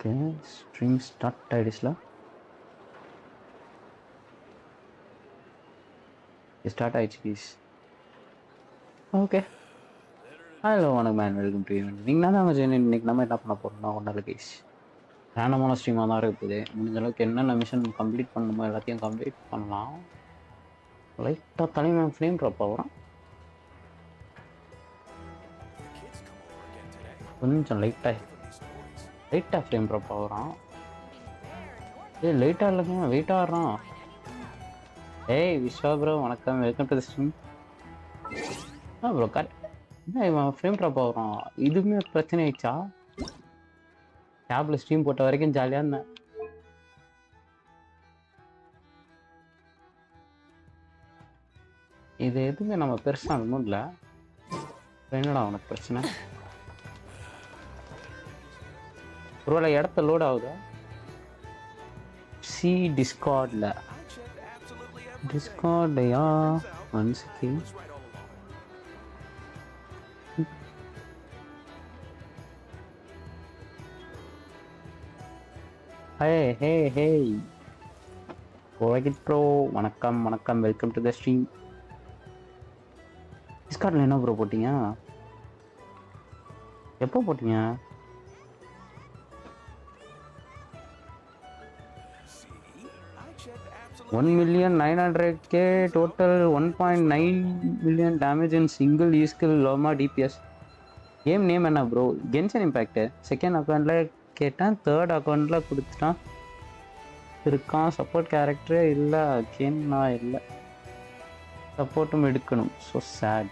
Okay stream start ஆயிடுச்சுல. Start ஆயிடுச்சு please. Okay hello வணக்கம் மேன், வெல்கம் டு ஈவென்ட். நீங்கள் தான் இன்னைக்கு நம்ம என்ன பண்ண போகிறோம்னா ஒன்றும் ப்ளீஸ் ரேண்டமான ஸ்ட்ரீமாக தான் இருக்குது. முடிஞ்ச அளவுக்கு என்னென்ன மிஷன் கம்ப்ளீட் பண்ணணுமோ எல்லாத்தையும் கம்ப்ளீட் பண்ணலாம். லைட்டாக தலைமை ஃப்ரேம் ட்ராப் ஆகிறோம், கொஞ்சம் லைட்டாக ஃப்ரேம் ட்ராப் ஆகிறோம். லைட்டாக இல்லைங்க, வெயிட்டாக ஆடுறான். ஏய் விஸ்வா ப்ரோ வணக்கம், welcome to the stream. Bro correct என்ன இவன் ஃப்ரேம் ட்ராப் ஆகிறான், இதுவுமே பிரச்சனை ஆயிடுச்சா? டேப்ல ஸ்ட்ரீம் போட்ட வரைக்கும் ஜாலியாக இருந்தேன். இது எதுவுமே நம்ம பெருசாக அந்த மூடில் என்னடா அவனுக்கு பிரச்சனை? ஒருவேளை இடத்த லோட் ஆகுதா? சி டிஸ்கார்ட்லையா one second. Hey Kovid bro வணக்கம், வெல்கம் டு த ஸ்ட்ரீம். டிஸ்கார்ட்ல என்ன ப்ரோ போட்டீங்க? எப்போ போட்டீங்க? $1,900,000 total, 1.9 million damage in single skill Loma DPS. Game name என்ன ப்ரோ? கென்ஷன் இம்பேக்ட். செகண்ட் அக்கௌண்ட்ல கேட்டேன், தேர்ட் அக்கௌண்ட்ல கொடுத்துட்டான் இருக்கான். சப்போர்ட் கேரக்டரே இல்லை, அகெயின் நான் இல்லை, சப்போர்ட்டும் எடுக்கணும். So sad.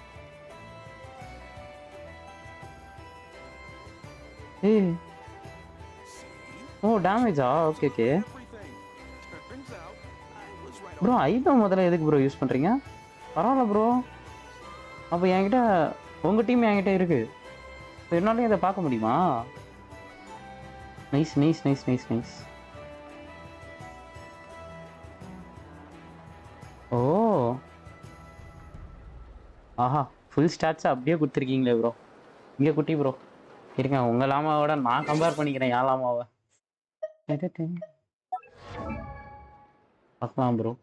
ஓ டேமேஜா? Okay bro. ஐதான் முதல்ல எதுக்கு ப்ரோ யூஸ் பண்ணுறீங்க? பரவாயில்ல ப்ரோ. அப்போ என்கிட்ட உங்கள் டீம் என்கிட்ட இருக்கு, என்னாலையும் இதை பார்க்க முடியுமா? நைஸ். ஓ ஆஹா, ஃபுல் ஸ்டாட்ஸ் அப்படியே கொடுத்துருக்கீங்களே ப்ரோ. இங்கே குட்டி ப்ரோ இருங்க, உங்கள் லாமாவோட நான் கம்பேர் பண்ணிக்கிறேன் என் லாமாவை. பார்க்கலாம் ப்ரோ.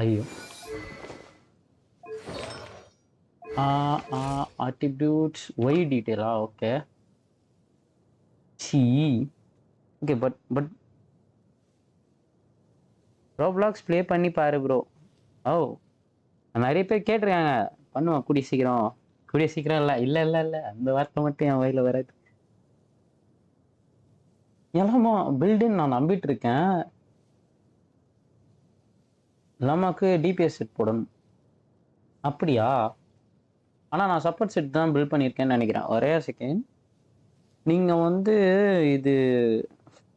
ஐயோ attributes y detail okay but Roblox play பண்ணி பாரு ப்ரோ. ஓ நிறைய பேர் கேட்டிருக்காங்க, பண்ணுவோம் கூடிய சீக்கிரம் இல்லை அந்த வார்த்தை மட்டும் என் வயல வராது. எல்லாமா பில்டிங் நான் நம்பிட்டு இருக்கேன். எல்லாமாக்கு டிபிஎஸ் செட் போடணும் அப்படியா? ஆனால் நான் சப்போர்ட் செட் தான் பில்ட் பண்ணியிருக்கேன்னு நினைக்கிறேன். ஒரே செகண்ட். நீங்கள் இது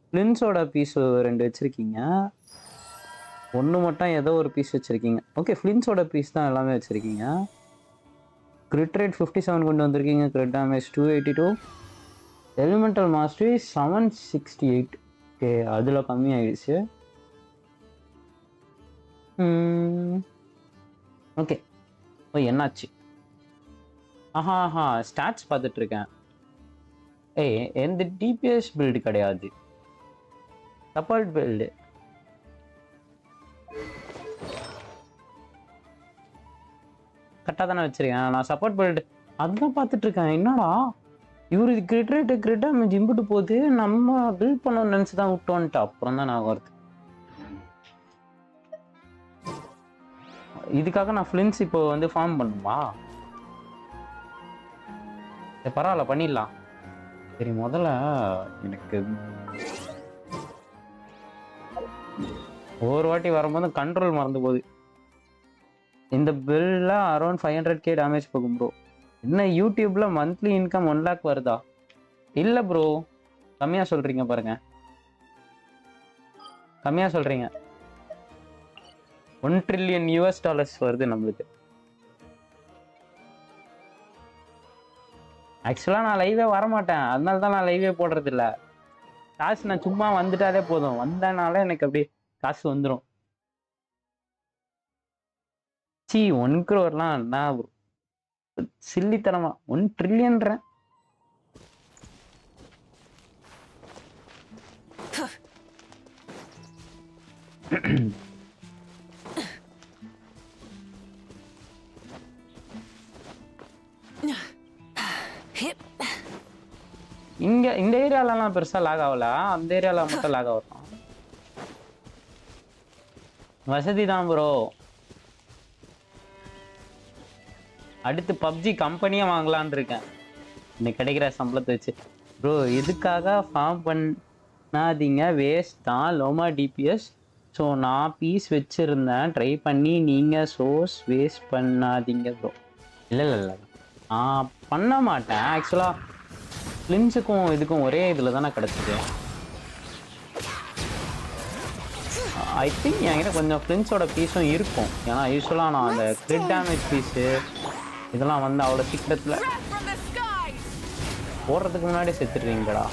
ஃப்ளின்ஸோட பீஸ் 2 வச்சுருக்கீங்க, ஒன்று மட்டும் ஏதோ ஒரு பீஸ் வச்சுருக்கீங்க. ஓகே ஃப்ளின்ஸோட பீஸ் தான் எல்லாமே வச்சுருக்கீங்க. கிரிட் ரேட் 57 கொண்டு வந்திருக்கீங்க, grid damage 282, elemental mastery 768. Okay அதில் கம்மியாகிடுச்சு. ஓகே ஓ என்னாச்சு? ஆஹா ஸ்டாட்ஸ் பார்த்துட்டு இருக்கேன். எந்த டிபிஎஸ் பில்டு கிடையாது, சப்போர்ட் பில்டு. கரெக்டாக தானே வச்சிருக்கேன் நான் சப்போர்ட் பில்டு, அதுதான் பார்த்துட்டு இருக்கேன். என்னடா இவரு கிரிட் டேமேஜ் இம்புட்டு போகுது, நம்ம பில்ட் பண்ணணும்னு நினச்சி தான் விட்டோன்ட்டு அப்புறம் தான் நான் வருது. இதுக்காக நான் ஃப்ளின்ஸ் இப்போ ஃபார்ம் பண்ணுமா? பரவாயில்ல பண்ணிடலாம். சரி முதல்ல எனக்கு ஒரு வாட்டி வரும்போது கண்ட்ரோல் மறந்து போகுது. இந்த பில்ல அரௌண்ட் 500K டேமேஜ் போகும் ப்ரோ. என்ன யூடியூப்ல மந்த்லி இன்கம் 1 lakh வருதா? இல்லை ப்ரோ கம்மியாக சொல்றீங்க பாருங்க, கம்மியாக சொல்றீங்க. $1 trillion வருது நம்மளுக்கு. ஆக்சுவலாக நான் லைவே வரமாட்டேன், அதனால தான் நான் லைவே போடுறது இல்லை. காசு நான் சும்மா வந்துட்டாலே போதும், வந்தனால எனக்கு அப்படியே காசு வந்துடும். 1 crore நான் சில்லித்தனமா 1 trillion இங்க இந்த ஏரியாலலாம் பெருசா லாக் ஆகல, அந்த ஏரியால மட்டும் லாக் ஆகும். வசதி தான் ப்ரோ. அடுத்து பப்ஜி கம்பெனியே வாங்கலான்னு இருக்கேன் இன்னைக்கு கிடைக்கிற சம்பளத்தை வச்சு. ப்ரோ எதுக்காக ஃபார்ம் பண்ணாதீங்க, வேஸ்ட் தான். Loma DPS. ஸோ நான் பீஸ் வச்சுருந்தேன், ட்ரை பண்ணி. நீங்கள் சோர்ஸ் வேஸ்ட் பண்ணாதீங்க ப்ரோ. இல்லை நான் பண்ண மாட்டேன். ஆக்சுவலாக ஃப்ளின்ஸுக்கும் இதுக்கும் ஒரே இதில் தானே கிடச்சிது. ஐ திங்க் என்கிட்ட கொஞ்சம் ஃப்ளின்ஸோட பீஸும் இருக்கும். ஏன்னா யூஸ்வலாக நான் அந்த கிரிட் டேமேஜ் பீஸு இதெல்லாம் வந்து அவ்வளோ சீக்கிரத்தில் போடுறதுக்கு முன்னாடி செத்துடுவீங்கடா.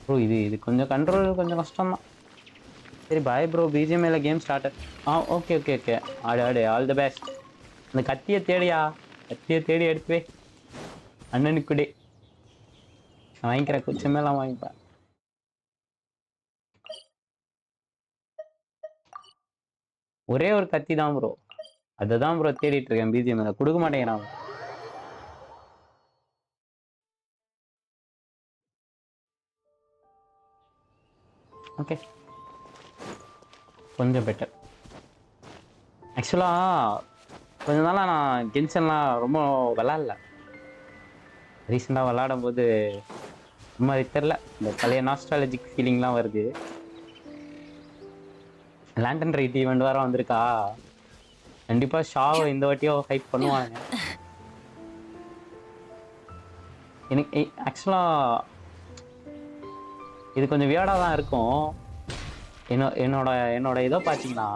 ப்ரோ இது கொஞ்சம் கண்ட்ரோல் கொஞ்சம் கஷ்டம்தான். சரி பாய் ப்ரோ, பிஜிஎம்ஐல கேம் ஸ்டார்ட். ஓகே ஆடு ஆல் தி பெஸ்ட். அந்த கத்தியை தேடி எடுத்துவே அண்ணனுக்கு கூட நான் வாங்கிக்கிறேன். குச்சமெல்லாம் வாங்கிப்பேன். ஒரே ஒரு கத்தி தான் ப்ரோ, அதுதான் ப்ரோ தேடிட்டு இருக்கேன். பிஜிஎம்ஐல கொடுக்க மாட்டேங்கிறான். ஓகே கொஞ்சம் பெட்டர். ஆக்சுவலாக கொஞ்ச நாளாக நான் கென்சன்லாம் ரொம்ப விளாட்ல. ரீசெண்டாக விளாடும் போது ரொம்ப தெரில, இந்த பழைய நாஸ்டாலஜிக் ஃபீலிங்லாம் வருது. லேண்டன் ரைட் ஈவெண்ட் வேறு வந்திருக்கா. கண்டிப்பாக ஷாவை இந்த வாட்டியோ ஹைப் பண்ணுவாங்க. எனக்கு ஆக்சுவலாக இது கொஞ்சம் வியர்டாக தான் இருக்கும். என்னோட இதை பார்த்தீங்கன்னா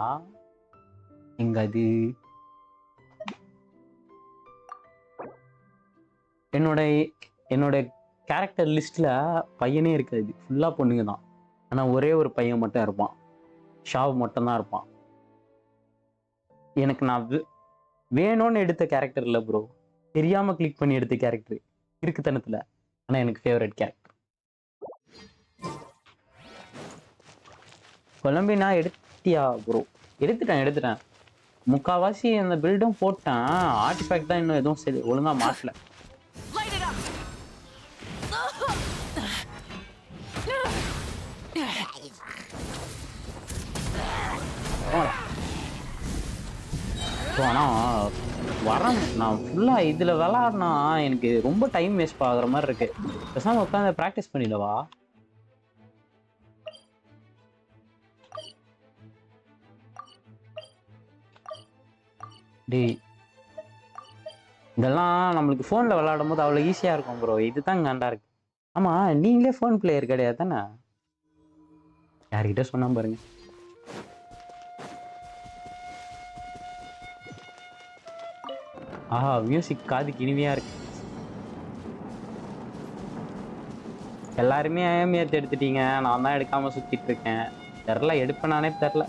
எங்க அது என்னோட கேரக்டர் லிஸ்ட்ல பையனே இருக்காது, ஃபுல்லா பொண்ணுங்க தான். ஆனா ஒரே ஒரு பையன் மட்டும் இருப்பான், ஷாவ் மட்டும்தான் இருப்பான். எனக்கு நான் வேணும்னு எடுத்த கேரக்டர் இல்லை ப்ரோ, தெரியாம கிளிக் பண்ணி எடுத்த கேரக்டர் இருக்குத்தனத்துல. ஆனா எனக்கு ஃபேவரட் கேரக்டர். கொலம்பினா எடுத்தியா ப்ரோ? எடுத்துட்டேன். முக்காவாசி அந்த பில்டும் போட்டேன். ஆர்டிஃபேக்ட் தான் இன்னும் எதுவும் சரி ஒழுங்கா மாட்டல. ஆனால் வரேன் நான் ஃபுல்லாக இதில் விளாட்னா எனக்கு ரொம்ப டைம் வேஸ்ட் ஆகுற மாதிரி இருக்கு. பேசாமல் உட்காந்து ப்ராக்டிஸ் பண்ணிடவா? டேய் இதெல்லாம் நம்மளுக்கு ஃபோனில் விளாடும் போது அவ்வளோ ஈஸியாக இருக்கும் ப்ரோ. இதுதான் கண்டா இருக்கு. ஆமாம் நீங்களே ஃபோன் பிளேயர் கிடையாது தானே? யார்கிட்ட சொன்னா பாருங்க. ஆஹா மியூசிக் காதுக்கு இனிமையாக இருக்கு. எல்லாருமே ஏமியத்தை எடுத்துட்டீங்க, நான் தான் எடுக்காமல் சுற்றிட்டு இருக்கேன். தெரில எடுப்பேனானே தெரில.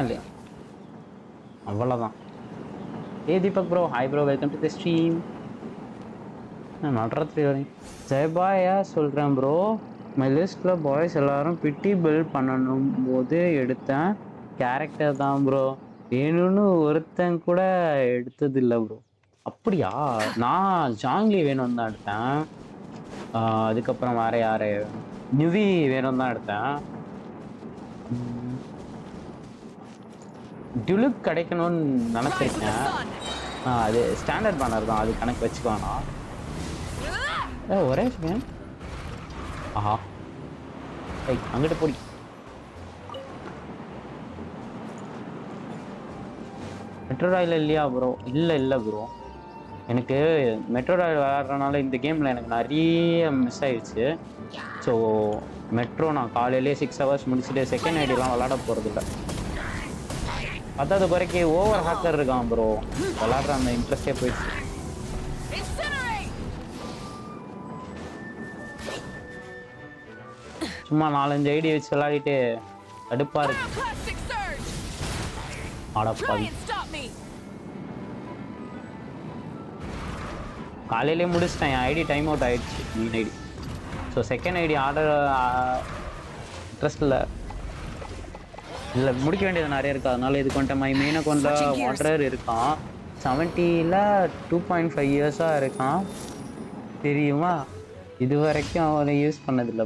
இல்லையா அவ்வளோதான். Deepak bro hi bro, welcome to the stream. நடராத்திரி ஜெயபாயா சொல்கிறேன் ப்ரோ. மை லிஸ்ட்டில் பாய்ஸ் எல்லாரும் பிட்டி பில்ட் பண்ணணும் போது எடுத்தேன் கேரக்டர் தான் ப்ரோ. வேணும்னு ஒருத்தன் கூட எடுத்ததில்லை ப்ரோ. அப்படியா? நான் ஜாங்லி வேணும் தான் எடுத்தேன். அதுக்கப்புறம் வேற யாரு நிவி வேணும் தான் எடுத்தேன். டியூலுக் கிடைக்கணும்னு நினச்சிருக்கேன். அது ஸ்டாண்டர்ட் பேனர் தான், அது கணக்கு வச்சுக்குவானா? ஒரே செகண்ட். ஆஹா அங்கிட்ட போடி. மெட்ரோ ராயில் இல்லையா ப்ரோ? இல்லை ப்ரோ, எனக்கு மெட்ரோடாய்டு விளையாடுறதுனால இந்த கேமில் எனக்கு நிறைய மிஸ் ஆயிடுச்சு. ஸோ மெட்ரோ நான் காலையிலே 6 ஹவர்ஸ் முடிச்சுட்டு செகண்ட் ஐடிலாம் விளாட போகிறதில்ல. பத்தாவது குறைக்கு ஓவர் ஹேக்கர் இருக்கான் ப்ரோ, விளாடுற அந்த இன்ட்ரெஸ்டே போயிடுச்சு. சும்மா 4-5 ஐடி வச்சு விளையாடிட்டு கடுப்பா இருக்கு. ஆடப்பாவி, காலையிலே முடிச்சிட்டேன். என் ஐடி டைம் அவுட் ஆயிடுச்சு, main ID. So second ID order interest இல்லை முடிக்க வேண்டியது நிறைய இருக்குது. அதனால இது கொண்ட மை மெயின் அக்கௌண்ட்டில் வாண்டரர் இருக்கான். 70ல் 2.5 இயர்ஸாக இருக்கான் தெரியுமா. இது வரைக்கும் அவனை யூஸ் பண்ணதில்லை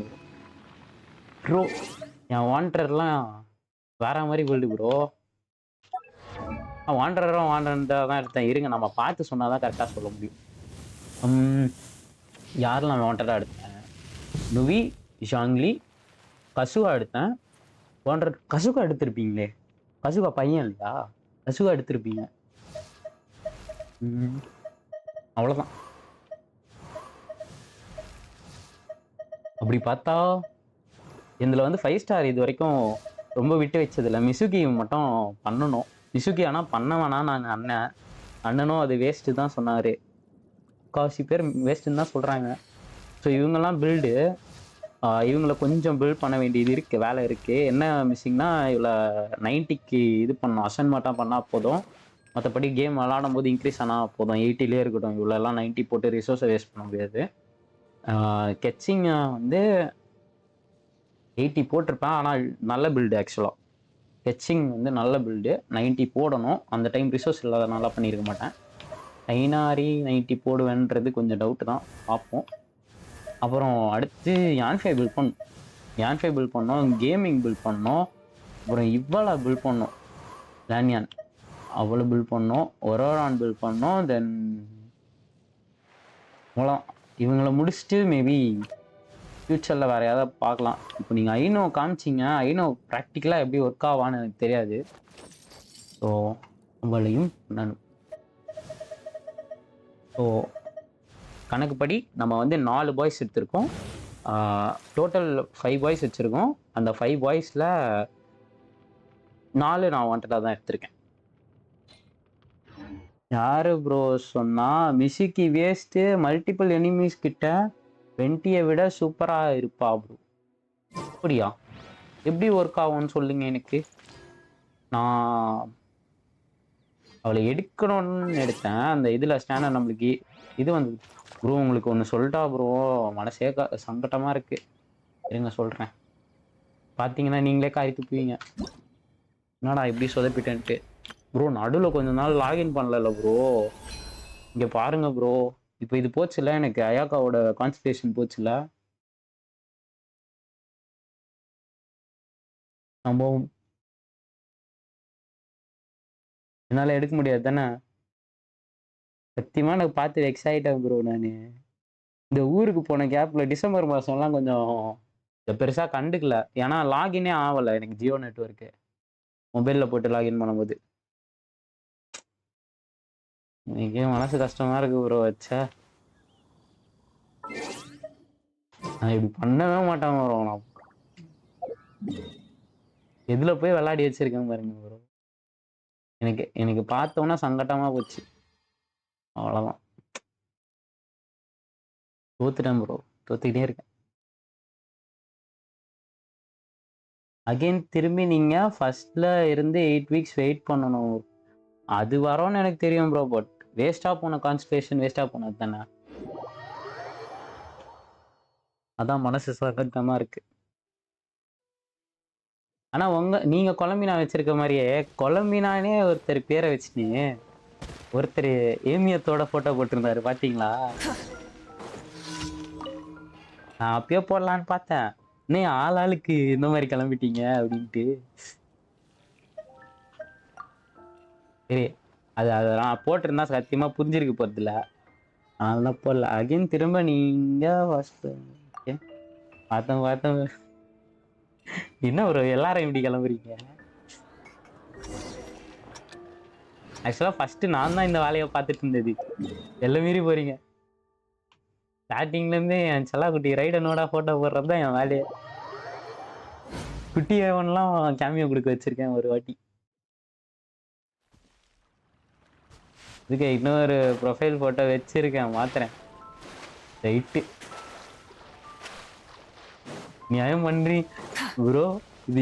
ப்ரோ. என் வாண்டர்லாம் வேற மாதிரி பில்டு ப்ரோ. வாண்டரும் தான் எடுத்தேன். இருங்க, நம்ம பார்த்து சொன்னால் தான் கரெக்டாக சொல்ல முடியும். யாரெல்லாம் வாண்டராக எடுத்தேன்? நுவி, ஷாங்லி, கசுவா எடுத்தேன். வாண்டர் கசுகா எடுத்திருப்பீங்களே. கசுகா பையன் இல்லையா? கசுகா எடுத்திருப்பீங்க. அவ்வளோதான். அப்படி பார்த்தா இதில் வந்து 5 ஸ்டார் இது வரைக்கும் ரொம்ப விட்டு வச்சதில்லை. மிசுகி மட்டும் பண்ணணும். மிசுகி ஆனால் பண்ண வேணாம். நாங்கள் அண்ணனும் அது வேஸ்ட்டு தான் சொன்னார். முக்கால்வாசி பேர் வேஸ்ட்டுன்னு தான் சொல்கிறாங்க. ஸோ இவங்கெல்லாம் பில்டு, இவங்களை கொஞ்சம் பில்ட் பண்ண வேண்டியது இருக்குது, வேலை இருக்குது. என்ன மிஸ்ஸிங்னா இவ்வளோ 90க்கு இது பண்ணணும், அசன் மட்டும் பண்ணால் போதும். மற்றபடி கேம் விளாடும் போது இன்க்ரீஸ் ஆனால் போதும். 80லே இருக்கட்டும். இவ்வளோலாம் 90 போட்டு ரிசோர்ஸை வேஸ்ட் பண்ண முடியாது. கெச்சிங் வந்து 80 போட்டிருப்பேன். ஆனால் நல்ல பில்டு ஆக்சுவலாக. கெச்சிங் வந்து நல்ல பில்டு. 90 போடணும். அந்த டைம் ரிசோர்ஸ் இல்லாத நல்லா பண்ணியிருக்க மாட்டேன். 90 போடுவேன்றது கொஞ்சம் டவுட்டு தான், பார்ப்போம். அப்புறம் அடுத்து யான்ஃபை பில்ட் பண்ணோம். கேமிங் பில்ட் பண்ணோம். அப்புறம் இவ்வளோ பில்ட் பண்ணோம். லேன்யான் அவ்வளோ பில்ட் பண்ணோம். ஒரோரான் பில்ட் பண்ணோம். தென் அவ்வளோ இவங்களை முடிச்சுட்டு மேபி ஃப்யூச்சரில் வேறு ஏதாவது பார்க்கலாம். இப்போ நீங்கள் ஐனோ காமிச்சிங்க. ஐனோ ப்ராக்டிக்கலாக எப்படி ஒர்க் ஆவான்னு எனக்கு தெரியாது. ஸோ உங்களையும் நான் ஸோ கணக்குப்படி நம்ம வந்து 4 பாய்ஸ் எடுத்திருக்கோம். டோட்டல் 5 பாய்ஸ் வச்சுருக்கோம். அந்த 5 பாய்ஸில் 4 நான் வாண்டடாக தான் எடுத்திருக்கேன். யாரு ப்ரோ சொன்னால் மிஷிக்கு வேஸ்ட்டு மல்டிபிள் எனிமீஸ் கிட்ட 20யை விட சூப்பராக இருப்பா ப்ரோ. அப்படியா? எப்படி ஒர்க் ஆகும்னு சொல்லுங்க எனக்கு. நான் அவளை எடுக்கணும்னு எடுத்தேன். அந்த இதில் ஸ்டாண்டர்ட் நம்மளுக்கு இது வந்து ப்ரோ உங்களுக்கு ஒன்று சொல்லிட்டா ப்ரோ, மனசே சங்கட்டமாக இருக்குது. இருங்க சொல்கிறேன். பார்த்தீங்கன்னா நீங்களே காரி துப்புவீங்க. என்னடா இப்படி சொதப்பிட்டேன்ட்டு. ப்ரோ நடுவில் கொஞ்ச நாள் லாகின் பண்ணல ப்ரோ. இங்கே பாருங்க ப்ரோ, இப்போ இது போச்சுல, எனக்கு அயாக்காவோட கான்சன்ட்ரேஷன் போச்சுல. நம்ம என்னால் எடுக்க முடியாது தானே. சத்தியமாக எனக்கு பார்த்து வெக்ஸ் ஆகிட்டேன் ப்ரோ. நான் இந்த ஊருக்கு போன கேப்பில் டிசம்பர் மாதம்லாம் கொஞ்சம் பெருசாக கண்டுக்கல. ஏன்னா லாகினே ஆகலை எனக்கு ஜியோ நெட்வொர்க்கு. மொபைலில் போட்டு லாகின் பண்ணும்போது எனக்கே மனசு கஷ்டமாக இருக்கு ப்ரோ. வச்சா நான் இப்படி பண்ணவே மாட்டேன் ப்ரோ. நான் எதில் போய் விளையாடி வச்சிருக்கேன் பாருங்க ப்ரோ. எனக்கு பார்த்தோன்னா சங்கட்டமாக போச்சு. அவ்வளோதான், தோத்துட்டேன் ப்ரோ. தோத்துக்கிட்டே இருக்கேன். அகெயின் திரும்பி நீங்கள் ஃபர்ஸ்ட்ல இருந்து 8 வீக்ஸ் வெயிட் பண்ணணும். அது வரோன்னு எனக்கு தெரியும் ப்ரோ. பட் வேஸ்ட்டாக போன கான்சன்ட்ரேஷன் வேஸ்ட்டாக போனது தானே. அதான் மனசு சங்கட்டமாக இருக்கு. ஆனால் நீங்கள் கொலம்பினா வச்சிருக்க மாதிரியே கொலம்பினானே ஒருத்தர் பேரை வச்சுன்னு ஒருத்தர் ஏமியத்தோட ஃபோட்டோ போட்டிருந்தாரு பார்த்தீங்களா? நான் அப்பயே போடலான்னு பார்த்தேன். இன்னும் ஆளுக்கு இந்த மாதிரி கிளம்பிட்டீங்க அப்படின்ட்டு. சரி, நான் போட்டிருந்தா சத்தியமாக புரிஞ்சிருக்கு போகிறதில்ல. அதெல்லாம் போடல. அகைன் திரும்ப நீங்கள் பார்த்தேன். என்ன ஒரு எல்லாரும் இப்படி கிளம்புறீங்க? ஆக்சுவலாக ஃபஸ்ட்டு நான் தான் இந்த வேலையை பார்த்துட்டு இருந்தது. எல்லாம் மீறி போறீங்க. ஸ்டார்டிங்லேருந்து என் செல்லா குட்டி ரைடனோட ஃபோட்டோ போடுறது தான் என் வேலையை. குட்டி ஏவன்லாம் கேமியோ கொடுக்க வச்சிருக்கேன் ஒரு வாட்டி. இதுக்கு இன்னொரு ப்ரொஃபைல் ஃபோட்டோ வச்சிருக்கேன், மாத்துறேன். ரைட்டு நியாயம் பண்றீ ப்ரோ.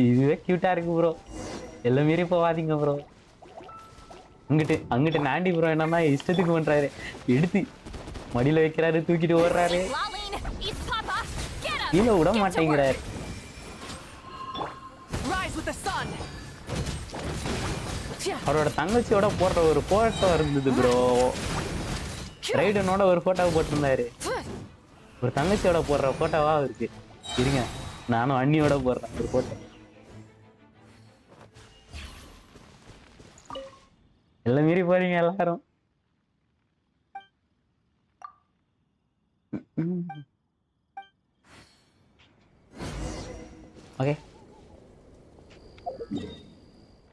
இதுவே கியூட்டா இருக்கு ப்ரோ. எல்லாம் மீறி போவாதீங்க ப்ரோ. அங்கிட்டு நாண்டி ப்ரோ என்னன்னா இஷ்டத்துக்கு பண்றாரு. எடுத்து மடியில வைக்கிறாரு, தூக்கிட்டு ஓடுறாரு, கீழே விட மாட்டேங்கிறாரு. அவரோட தங்கச்சியோட போடுற ஒரு போட்டோ இருந்தது ப்ரோ. ரைடனோட ஒரு போட்டோவை போட்டிருந்தாரு. ஒரு தங்கச்சியோட போடுற போட்டோவா இருக்கு. இருங்க, நானும் அண்ணியோட போடுறேன் ஒரு போட்டோ. எல்லாம் மீறி போறீங்க எல்லாரும். ஓகே,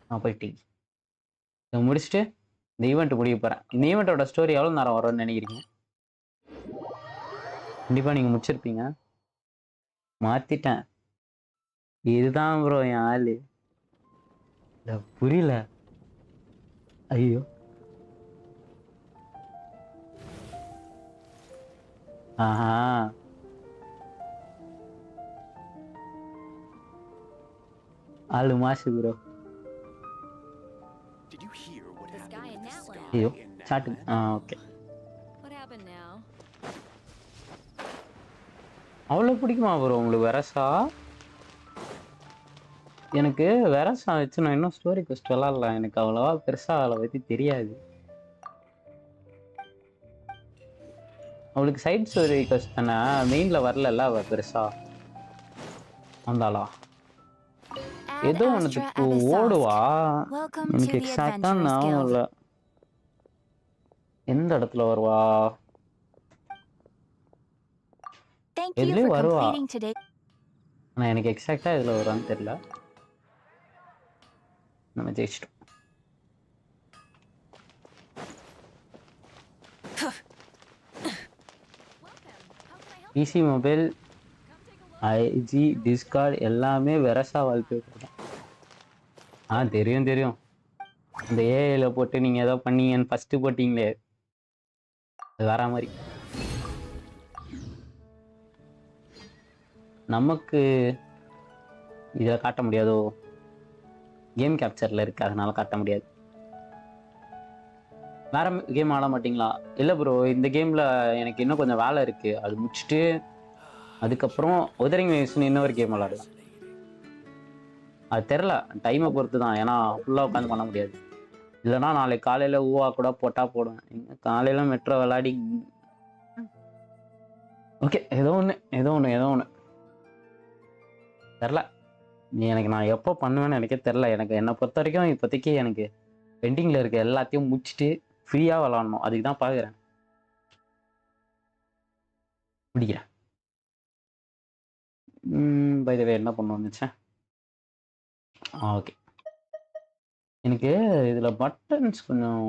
நான் போயிட்டு இதை முடிச்சுட்டு இந்த ஈவெண்ட் முடிக்க போறேன். இந்த ஈவெண்ட்டோட ஸ்டோரி எவ்வளோ நேரம் வரும்னு நினைக்கிறீங்க? கண்டிப்பா நீங்க முடிச்சிருப்பீங்க. மாத்திட்டேன். இதுதான் ப்ரோ என் ஆளு. புரியல. ஐயோ, ஆஹா, ஆளு மாசு ப்ரோ. ஐயோ சாட்டு. ஓகே, அவ்வளோ பிடிக்குமா ப்ரோ உங்களுக்கு வெரசா? எனக்கு வெரசா வச்சு நான் இன்னும் ஸ்டோரி கொஸ்ட் விளாட்ல. எனக்கு அவ்வளோவா பெருசா அவளை பற்றி தெரியாது. அவளுக்கு சைட் ஸ்டோரி கொஸ்ட் தானே, மெயினில் வரல அவள் பெருசா வந்தாளா? ஏதோ ஒன்றுக்கு ஓடுவா. எனக்கு எக்ஸாக்டா ஞாபகம் இல்லை எந்த இடத்துல வருவா. எதுலயும் வருவா, ஆனா எனக்கு எக்ஸாக்டா இதுல வருவான்னு தெரியல. நம்ம ஜெயிச்சிட்டோம். பிசி, மொபைல், ஐஜி, டிஸ்கார்ட் எல்லாமே வெரசா வால்பேப்பர் தான். தெரியும். இந்த ஏஐல போட்டு நீங்க ஏதோ பண்ணீங்கன்னு ஃபர்ஸ்ட் போட்டீங்களே, அது வேற மாதிரி. நமக்கு இதை காட்ட முடியாதோ, கேம் கேப்சர்ல இருக்கு, அதனால காட்ட முடியாது. வேற கேம் ஆட மாட்டீங்களா? இல்லை ப்ரோ, இந்த கேம்ல எனக்கு இன்னும் கொஞ்சம் வேலை இருக்கு, அது முடிச்சுட்டு அதுக்கப்புறம் உதரிங் வேவ்ஸ்னு இன்னொரு கேம் விளாடலாம். அது தெரில, டைமை பொறுத்து தான். ஏன்னா ஃபுல்லாக உட்காந்து பண்ண முடியாது. இல்லைன்னா நாளைக்கு காலையில் ஊவா கூட போட்டால் போடுவேன். காலையில் மெட்ரோ விளாடி. ஓகே, ஏதோ ஒன்று தெரில. எனக்கு நான் எப்போ பண்ணுவேன்னு எனக்கே தெரில. என்னை பொறுத்த வரைக்கும் இப்போதைக்கு எனக்கு பெண்டிங்கில் இருக்க எல்லாத்தையும் முடிச்சுட்டு ஃப்ரீயாக விளாடணும். அதுக்கு தான் பார்க்குறேன், பிடிக்கிறேன். பை த வே என்ன பண்ணுவோன்னு நினச்சேன். ஓகே, எனக்கு இதில் பட்டன்ஸ் கொஞ்சம்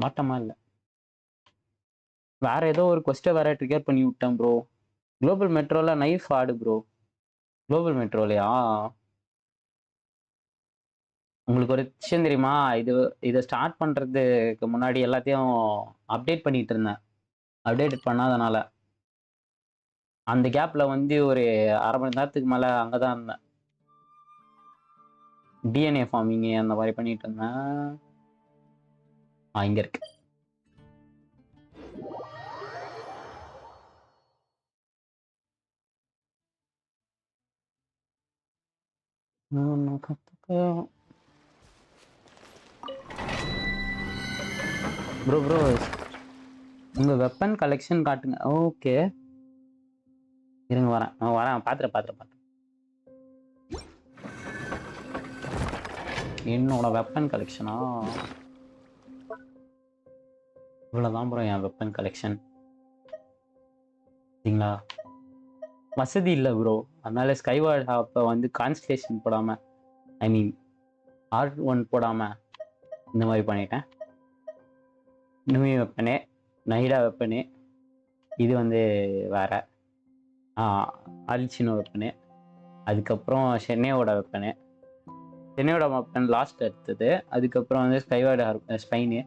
மாட்டமா இல்லை. வேற ஏதோ ஒரு கொஸ்ட்டை வேற ட்ரிகர் பண்ணி விட்டேன் ப்ரோ. குளோபல் மெட்ரோவில் நைஃப் ஆடு ப்ரோ. குளோபல் மெட்ரோலையா? உங்களுக்கு ஒரு விஷயம் தெரியுமா? இதை ஸ்டார்ட் பண்ணுறதுக்கு முன்னாடி எல்லாத்தையும் அப்டேட் பண்ணிட்டு இருந்தேன். அப்டேட் பண்ணாதனால அந்த கேப்பில் வந்து ஒரு அரை மணி நேரத்துக்கு மேலே அங்கே தான் இருந்தேன். டிஎன்ஏ ஃபார்மிங் அந்த மாதிரி பண்ணிட்டு இருந்தேன். இங்கே இருக்கு. ப்ரோ உங்கள் வெப்பன் கலெக்ஷன் காட்டுங்க. ஓகே இருங்க, வரேன். பார்த்துறேன். என்னோட வெப்பன் கலெக்ஷனா? இவ்வளோதான் ப்ரோ என் வெப்பன் கலெக்ஷன். சரிங்களா? வசதி இல்லை ப்ரோ, அதனால ஸ்கைவார்ட் ஹாப்பை வந்து கான்ஸ்டலேஷன் போடாமல், ஐ மீன் R1 போடாமல் இந்த மாதிரி பண்ணிட்டேன். நுமி வெப்பனு, நைடா வெப்பனு, இது வந்து வேற அல்ச்சினோ வெப்பனு, அதுக்கப்புறம் சென்னையோட வெப்பனு, சென்னையோட வெப்பன் லாஸ்ட் எடுத்தது, அதுக்கப்புறம் வந்து ஸ்கைவோட ஸ்பைனு,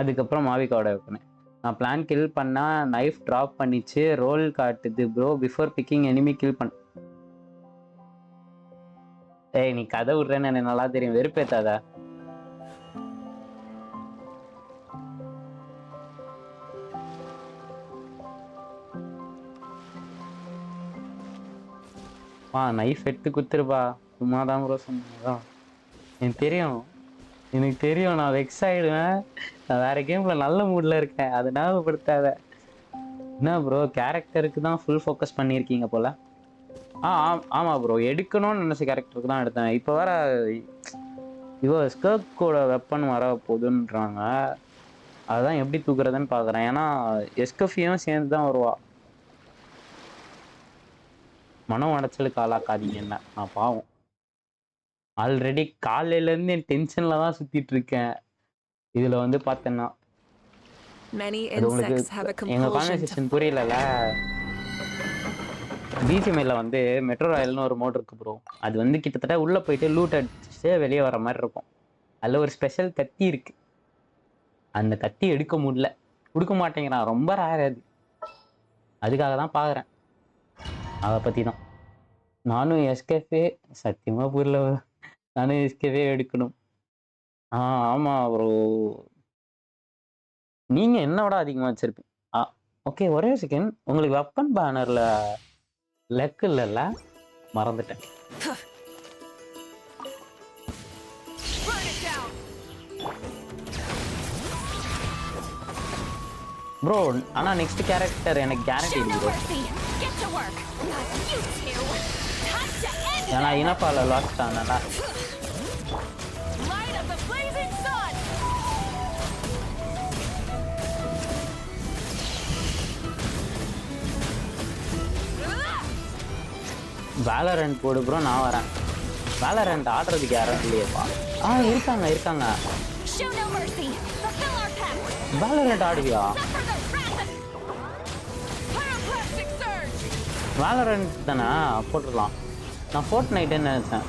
அதுக்கப்புறம் மாவிகாவோட வெப்பனு. நான் பிளான் கில் பண்ணா நைஃப் ட்ராப் பண்ணிச்சு, ரோல் காட்டுது bro, before picking enemy kill பண்ண. ஏய் நீ கதை விடுறேன்னு எனக்கு நல்லா தெரியும், வெறுப்பேத்தாத. நைஃப் எடுத்து குத்துருப்பா, சும்மாதான் ப்ரோ சொன்னதான். எனக்கு தெரியும் நான் வெக்ஸ் ஆயிடுவேன். நான் வேற கேம்ல நல்ல மூட்ல இருக்கேன், அதை ஞாபகப்படுத்தாத. என்ன ப்ரோ கேரக்டருக்கு தான் ஃபுல் ஃபோக்கஸ் பண்ணியிருக்கீங்க போல. ஆமா ப்ரோ, எடுக்கணும்னு நினைச்ச கேரக்டருக்கு தான் எடுத்தேன். இப்போ வேற ஸ்கர்க்கோட வெப்பன் வர போகுதுன்றாங்க, அதுதான் எப்படி தூக்குறதுன்னு பாக்குறேன். ஏன்னா எஸ்கஃபியும் சேர்ந்து தான் வருவா. மனம் உடைச்சலுக்கு ஆளாக்காதீங்க என்ன, நான் பாவம். ஆல்ரெடி காலையில இருந்து டென்ஷன்ல தான் சுத்திட்டு இருக்கேன். இதுல வந்து பார்த்தேன்னா அது உங்களுக்கு எங்க கான்வர்சேஷன் புரியலல்ல. பிஜிஎம்ஐல வந்து மெட்ரோ ராயல்னு ஒரு மோட் இருக்கு ப்ரோ. அது வந்து கிட்டத்தட்ட உள்ள போயிட்டு லூட் அடிச்சுட்டு வெளியே வர மாதிரி இருக்கும். அதுல ஒரு ஸ்பெஷல் கத்தி இருக்கு, அந்த கத்தி எடுக்க முடியல, கொடுக்க மாட்டேங்கிறான். ரொம்ப ரேர் அது, அதுக்காக தான் பாக்குறேன். அதை பத்தி தான் நானும் எஸ்கேஃபே சத்தியமா புரியல. நானும் எஸ்கேஃபே எடுக்கணும். ஆமா ப்ரோ, நீங்க என்னோட அதிகமா வச்சிருப்பீங்க. ஓகே ஒரே செகண்ட், உங்களுக்கு வெப்பன் பேனர்ல லெக் இல்லைல்ல, மறந்துட்டேன். ப்ரோ ஆனா நெக்ஸ்ட் கேரக்டர் எனக்கு கேரண்டி ப்ரோ. ஏன்னா இனப்பால லாஸ்ட் ஆனா வேலரண்ட் போடு ப்ரோ, நான் வரேன். வேலரண்ட் ஆடுறதுக்கு யாரும் இல்லையப்பா. இருக்காங்க. வேலரண்ட் ஆடுவியா? வேலரண்ட் தானே, போட்டுடலாம். நான் ஃபோர்ட் நைட்டுன்னு நினைச்சேன்.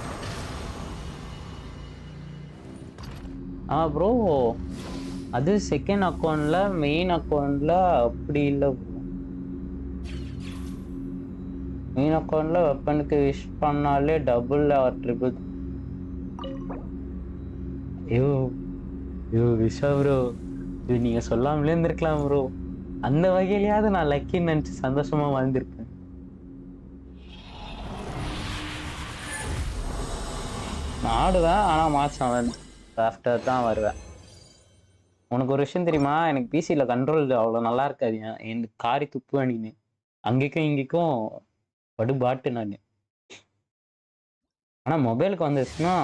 ப்ரோ அது செகண்ட் அக்கௌண்ட்ல, மெயின் அக்கௌண்ட்ல அப்படி இல்லை ப்ரோ. மெயின் அக்கௌண்ட்ல வெப்பனுக்கு விஷ் பண்ணாலே டபுள் ஆர் ட்ரிபிள். விஷா ப்ரோ, இது நீங்க சொல்லாமலே இருந்திருக்கலாம் ப்ரோ. அந்த வகையிலயாவது நான் லக்கின்னு நினைச்சு சந்தோஷமா வாழ்ந்திருக்கேன். நான் ஆடுவேன், ஆனா மார்ச் 7 ஆஃப்டர் தான் வருவேன். உனக்கு ஒரு விஷயம் தெரியுமா, எனக்கு பிசியில் கண்ட்ரோல் அவ்வளோ நல்லா இருக்காது. எனக்கு காரி துப்புவேன் நீனு, அங்கேக்கும் இங்கேக்கும் படுபாட்டு நான். ஆனால் மொபைலுக்கு வந்துச்சுன்னா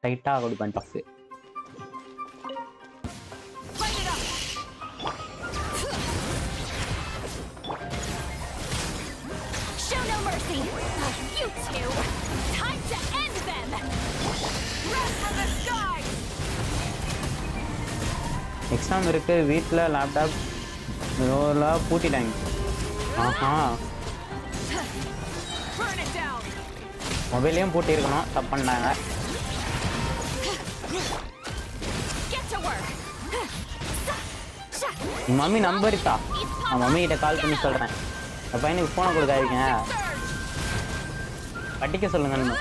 டைட்டாக கொடுப்பேன் டஃப். எக்ஸாம் இருக்கு வீட்டில், லேப்டாப் பூட்டிட்டாங்க. மொபைலையும் பூட்டியிருக்கணும், தப்பு பண்ணாங்க. மம்மி நம்பர் இருக்கா? நான் மம்மி கிட்ட கால் பண்ணி சொல்கிறேன், அந்த பையனுக்கு ஃபோனை கொடுக்காதீங்க, படிக்க சொல்லுங்கன்னு.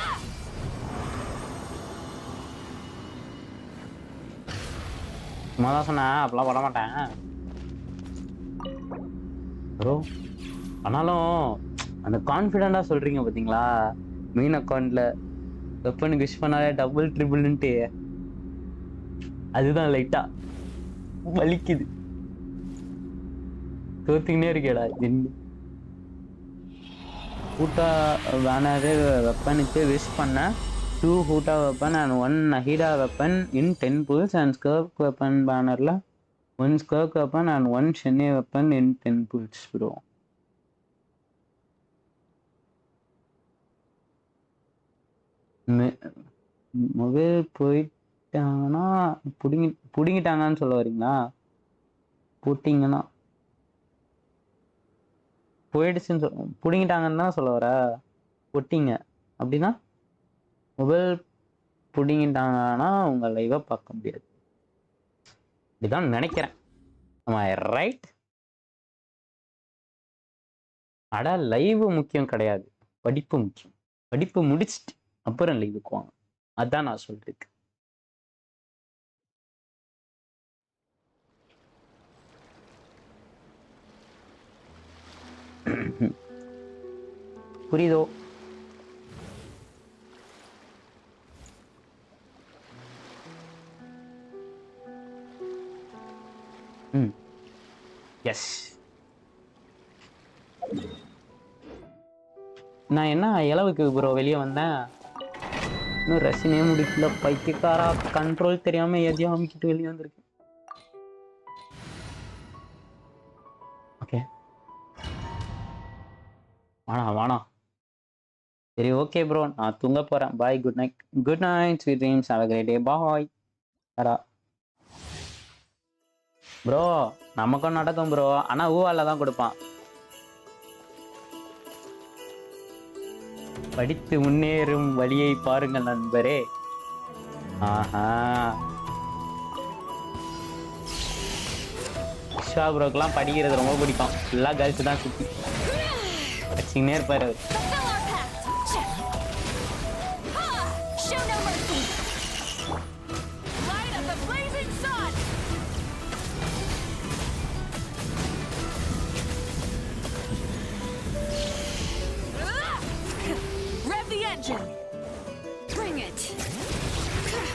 சும்மா தான் சொன்னேன், அப்பெல்லாம் பண்ண மாட்டேன் ப்ரோ. ஆனாலும் அந்த கான்ஃபிடென்ட்டாக சொல்கிறீங்க பார்த்தீங்களா, மெயின் அக்கௌண்ட்டில் வெப்பனுக்கு விஷ் பண்ணாலே டபுள் ட்ரிபிள்ன்ட்டு, அதுதான் லைட்டாக வலிக்குது. தோத்துக்கினே இருக்கேடா ஜின்னு. ஹூட்டா பேனரு வெப்பனுக்கு விஷ் பண்ண 2 ஹூட்டா வெப்பன் அண்ட் 1 நஹீடா weapon in 10 pulls and Skirk weapon பேனரில் 1 Skirk weapon and 1 Chennai weapon in 10 pulls bro. Mobile போயிட்ட புடிங்கிட்டாங்கன்னா புடுங்கிட்டாங்கன்னு சொல்ல வரீங்களா? போட்டிங்கன்னா போயிடுச்சுன்னு புடுங்கிட்டாங்கன்னு தான் சொல்ல வர. பொட்டிங்க அப்படின்னா மொபைல் புடுங்கிட்டாங்கன்னா உங்க லைவா பார்க்க முடியாது. இப்படிதான் நினைக்கிறேன். ரைட்? அடா லைவ் முக்கியம் கிடையாது, படிப்பு முக்கியம். படிப்பு முடிச்சுட்டு அப்புறம் லைவுக்கு வாங்க. அதான் நான் சொல்லிருக்கேன். புரியுதோ? எஸ். நான் என்ன இளவுக்கு ப்ரோ வெளியே வந்தேன், இன்னும் ரசினே முடிக்கல. பைத்தியக்காரா, கண்ட்ரோல் தெரியாம எதையும் அமைக்கிட்டு வெளியே வந்திருக்கேன். ஓகே வாணா. சரி ஓகே ப்ரோ, நான் தூங்க போறேன். Bye, good night. Good night, sweet dreams, have a great day. Bye. Bro நமக்கும் நடக்கும் ப்ரோ, ஆனா ஊவால தான் கொடுப்பான். படித்து முன்னேறும் வழியை பாருங்கள் நண்பரே. ஆஹா, விஸ்வா ப்ரோக்கெல்லாம் படிக்கிறது ரொம்ப பிடிக்கும். ஃபுல்லா கேர்ள்ஸ் தான் சுத்தி வச்சுக்கினே இருப்பாரு.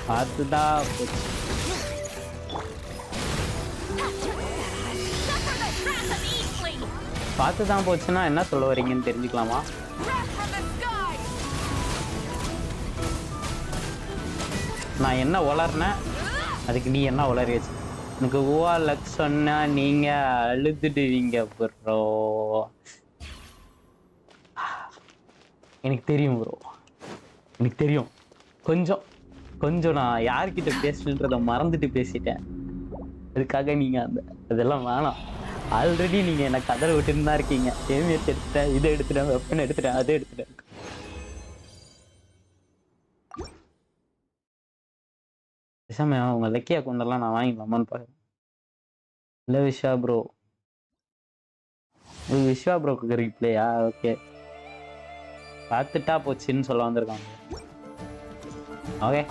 பார்த்துதான் பார்த்துதான் போச்சுன்னா என்ன சொல்ல வரீங்கன்னு தெரிஞ்சுக்கலாமா? நான் என்ன உளர்னேன், அதுக்கு நீ என்ன உளறி வச்சு? எனக்கு ஓவா லக் சொன்னா நீங்க அழுதுடுவீங்க ப்ரோ. எனக்கு தெரியும் ப்ரோ, எனக்கு தெரியும். கொஞ்சம் நான் யார்கிட்ட பேசுன்றத மறந்துட்டு பேசிட்டேன். அதுக்காக நீங்க அதெல்லாம் வேணாம். ஆல்ரெடி நீங்க என்ன கதற விட்டுன்னு தான் இருக்கீங்க. ஏமியத்தை எடுத்துட்டேன், இதை எடுத்துட்டேன், வெப்பன் எடுத்துட்டேன், அதை எடுத்துட்டேன். பேசாம உங்க லக்கி அக்கௌண்டெல்லாம் நான் வாங்கிக்கலாமான்னு பாருங்க. இல்லை விஸ்வா ப்ரோ, விஸ்வா ப்ரோக்கு ரீப்ளேயா? ஓகே, பார்த்துட்டா போச்சுன்னு சொல்ல வந்திருக்காங்க. Okay,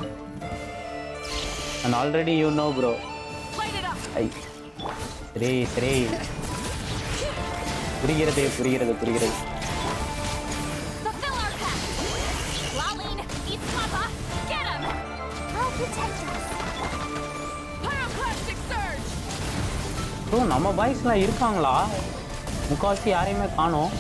and already you know bro. சரி புரிகிறது. ப்ரோ நம்ம பாய்ஸ்லாம் இருக்காங்களா? முக்காவாசி யாரையுமே காணோம்.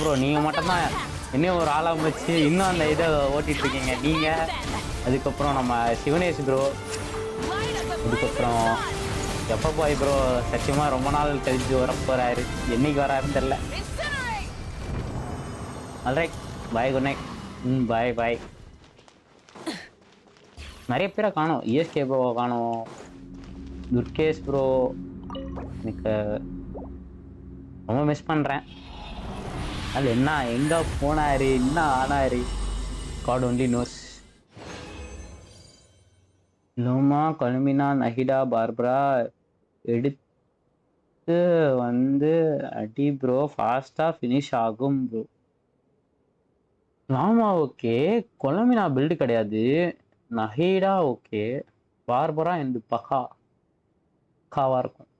ப்ரோ நீங்க மட்டும்தான் இன்னும் ஒரு ஆளா வச்சு இன்னும் அந்த இதை ஓட்டிட்டு இருக்கீங்க நீங்க. அதுக்கப்புறம் நம்ம சிவனேஷ் ப்ரோ, அதுக்கப்புறம் எப்போ பாய் ப்ரோ சத்தியமா ரொம்ப நாள் கழிச்சு வரப்போறாரு. என்னைக்கு வராருன்னு தெரியல. ஆல்ரைட், பாய், குட் நைட். பாய். நிறைய பேரை காணோம். இஎஸ்கே ப்ரோ காணோம், துர்கேஷ் ப்ரோ. எனக்கு ரொம்ப மிஸ் பண்றேன். அது என்ன எங்க போனாரு, என்ன ஆனாரு, got only nose. Loma, கலுமினா, நஹிடா, Barbara எடுத்து வந்து அடி ப்ரோ, ஃபாஸ்டா ஃபினிஷ் ஆகும் ப்ரோ. லாமா ஓகே, கொலமினா பில்டு கிடையாது. நஹிடா ஓகே, பார்பரா இந்த பக்காவா இருக்கும்.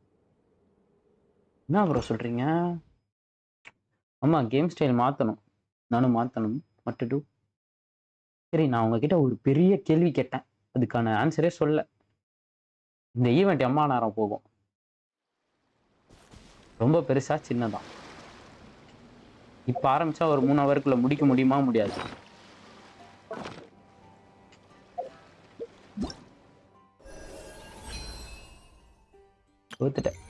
என்ன ப்ரோ சொல்றீங்க? ஆமா, கேம் ஸ்டைல் மாற்றணும், நானும் மாற்றணும். மட்டும் சரி, நான் உங்ககிட்ட ஒரு பெரிய கேள்வி கேட்டேன், அதுக்கான ஆன்சரே சொல்ல. இந்த ஈவெண்ட் எம்மா நேரம் போகும்? ரொம்ப பெருசா சின்னதா? இப்போ ஆரம்பிச்சா ஒரு 3 ஹவருக்குள்ள முடிக்க முடியுமா? முடியாது. தோத்துட்டேன்.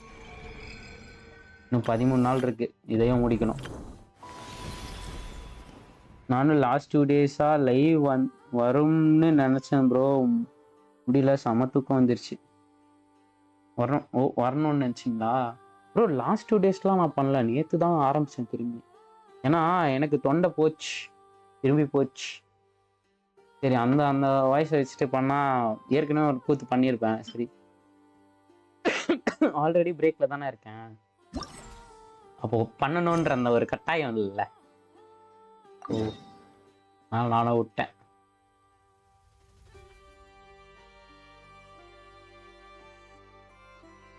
இன்னும் 13 நாள் இருக்கு, இதையும் முடிக்கணும். நானும் லாஸ்ட் 2 டேஸா லைவ் வரும்னு நினைச்சேன் ப்ரோ. முடியல, சமத்துக்கும் வந்துருச்சு. வரணும்னு நினச்சிங்களா ப்ரோ? லாஸ்ட் 2 டேஸ்லாம் நான் பண்ணல, நேற்று தான் ஆரம்பித்தேன் திரும்பி. ஏன்னா எனக்கு தொண்டை போச்சு, திரும்பி போச்சு. சரி, அந்த அந்த வாய்ஸை வச்சுட்டு பண்ணால் ஏற்கனவே ஒரு கூத்து பண்ணியிருப்பேன். சரி, ஆல்ரெடி பிரேக்கில் தானே இருக்கேன், அப்போது பண்ணணுன்ற அந்த ஒரு கட்டாயம் இல்லை. ஓ, நானும் விட்டேன்.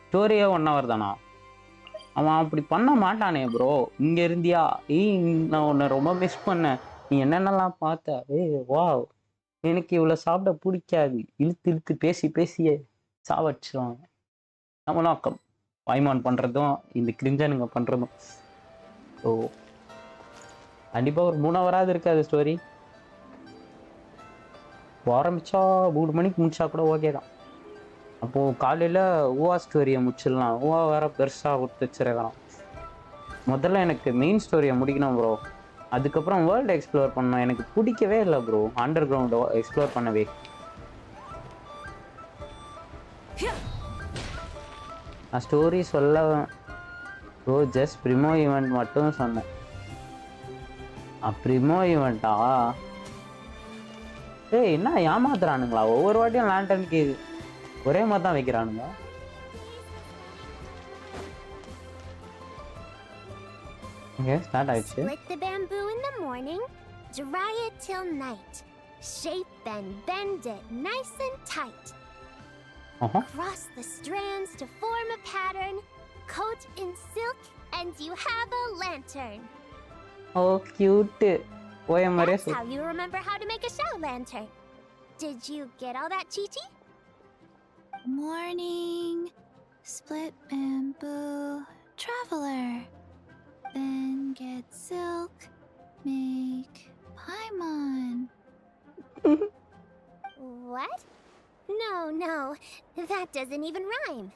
ஸ்டோரியே 1 hour தானா? அவன் அப்படி பண்ண மாட்டானே ப்ரோ. இங்கே இருந்தியா? நான் உன்னை ரொம்ப மிஸ் பண்ணேன். நீ என்னென்னலாம் பார்த்த? வா, எனக்கு இவ்வளோ சாப்பிட பிடிக்காது. இழுத்து இழுத்து பேசி பேசியே சாவடிச்சிருவாங்க. நம்மளாக்கம் வாய்மான் பண்ணுறதும் இந்த கிரிஞ்சனுங்க பண்ணுறதும். ஸோ கண்டிப்பாக ஒரு 3 hour இருக்காது ஸ்டோரி. ஆரம்பிச்சா 3 மணிக்கு முடிச்சா கூட ஓகே தான். அப்போது காலையில் ஊவா ஸ்டோரியை முடிச்சிடலாம். ஊவா வேற பெருசாக கொடுத்து வச்சிருக்கலாம். முதல்ல எனக்கு மெயின் ஸ்டோரியை முடிக்கணும் ப்ரோ. அதுக்கப்புறம் வேர்ல்டு எக்ஸ்ப்ளோர் பண்ணணும். எனக்கு பிடிக்கவே இல்லை ப்ரோ அண்டர் கிரவுண்டை எக்ஸ்ப்ளோர் பண்ணவே. நான் ஸ்டோரி சொல்ல ப்ரோ, ஜஸ்ட் ப்ரிமோ ஈவெண்ட் மட்டும் சொன்னேன். ப்ரிமோ ஈவெண்ட்டா? என்ன ஏமாத்துறானுங்களா? ஒவ்வொரு வாட்டியும் லேண்டனுக்கு ஒரே மாதிரி தான் வைக்கிறானுங்க. ஸ்டார்ட் ஆயிடுச்சு. Split the bamboo in the morning, dry it till night. Shape and bend it nice and tight. Cross the strands to form a pattern. Coat in silk and you have a lantern. Oh, cute. That's how you remember how to make a show lantern. Did you get all that, Chi-Chi? Morning, split bamboo, traveler. Then get silk, make paimon. What? No, that doesn't even rhyme.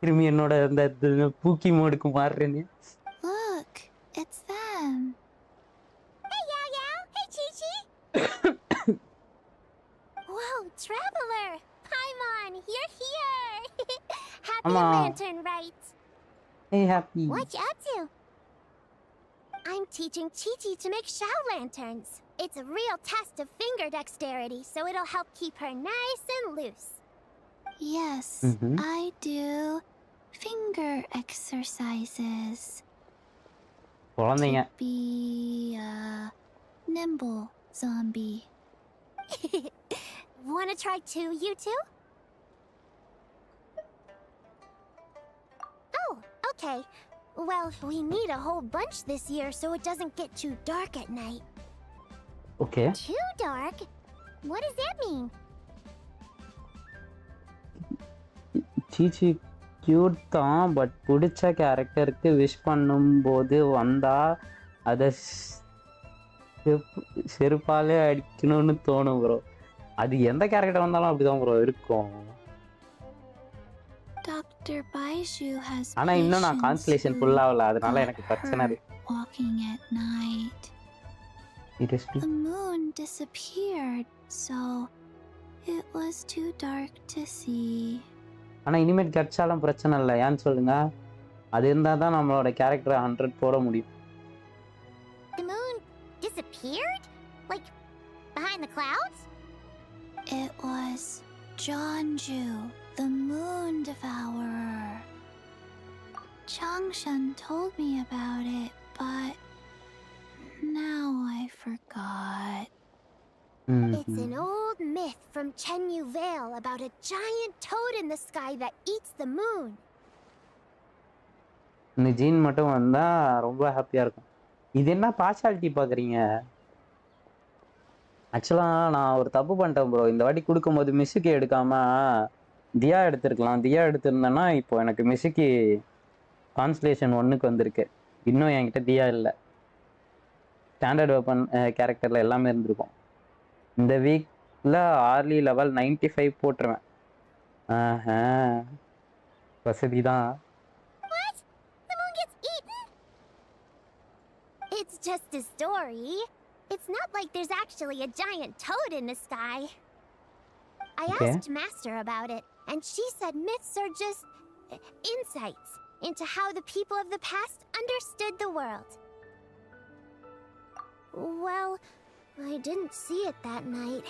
திரும்பி என்னோட அந்த பூக்கி மோடுக்கு மாறுறேன்னு. Look, it's them. Hey, Yao. Hey, Chi-Chi. Whoa, traveler! Paimon, you're here! Happy lantern rites! Hey, happy. What you up to? I'm teaching Chi-Chi to make show lanterns. It's a real test of finger dexterity, so it'll help keep her nice and loose. Yes, I do finger exercises. To be a nimble zombie. Wanna try too, you two? Oh, okay. Well, we need a whole bunch this year so it doesn't get too dark at night. Okay. Too dark? What does that mean? சீச்சி cute தான், but பிடிச்ச கேரக்டருக்கு wish பண்ணும்போது வந்தா அதை செருப்பாலே அடிக்கணும்னு தோணும் bro. அது எந்த கேரக்டர் வந்தாலும் அப்படிதான் ப்ரோ இருக்கும். Dr. Baiju has ஆனா இன்னும் நான் கான்ஸ்டலேஷன் ஃபுல் ஆகல, அதனால எனக்கு பிரச்சனை இருக்கு. Walking at night. The moon disappeared, so it was too dark to see. ஆனா இனிமேட் கிடைச்சாலும் பிரச்சனை இல்லை, ஏன்னு சொல்லுங்க. அது இருந்தா தான் நம்மளோட கேரக்டரை 100 போட முடியும். The moon disappeared? Like behind the clouds? It was Jeonju, the moon devourer. Changshan told me about it, but now I forgot. It's an old myth from Chenyu Vale about a giant toad in the sky that eats the moon. இந்த gene மட்டும் வந்தா ரொம்ப ஹாப்பியா இருக்கும். இது என்ன partiality பாக்குறீங்க? ஆக்சுவலாக நான் ஒரு தப்பு பண்ணிட்டேன் ப்ரோ. இந்த வாட்டி கொடுக்கும்போது மிஸ்ஸுக்கு எடுக்காம தியா எடுத்துருக்கலாம். தியா எடுத்திருந்தேன்னா இப்போ எனக்கு மிஸ்ஸுக்கு கான்ஸ்டலேஷன் 1க்கு வந்திருக்கு. இன்னும் என்கிட்ட தியா இல்லை. ஸ்டாண்டர்ட் வெப்பன் கேரக்டரில் எல்லாமே இருந்திருக்கும். இந்த வீக்கில் ஆர்லி லெவல் 95 போட்டுருவேன். வசதி தான். just a story. It's not like there's actually a giant toad in the sky. I asked Master about it, and she said myths are just insights into how the people of the past understood the world. Well, I didn't see it that night.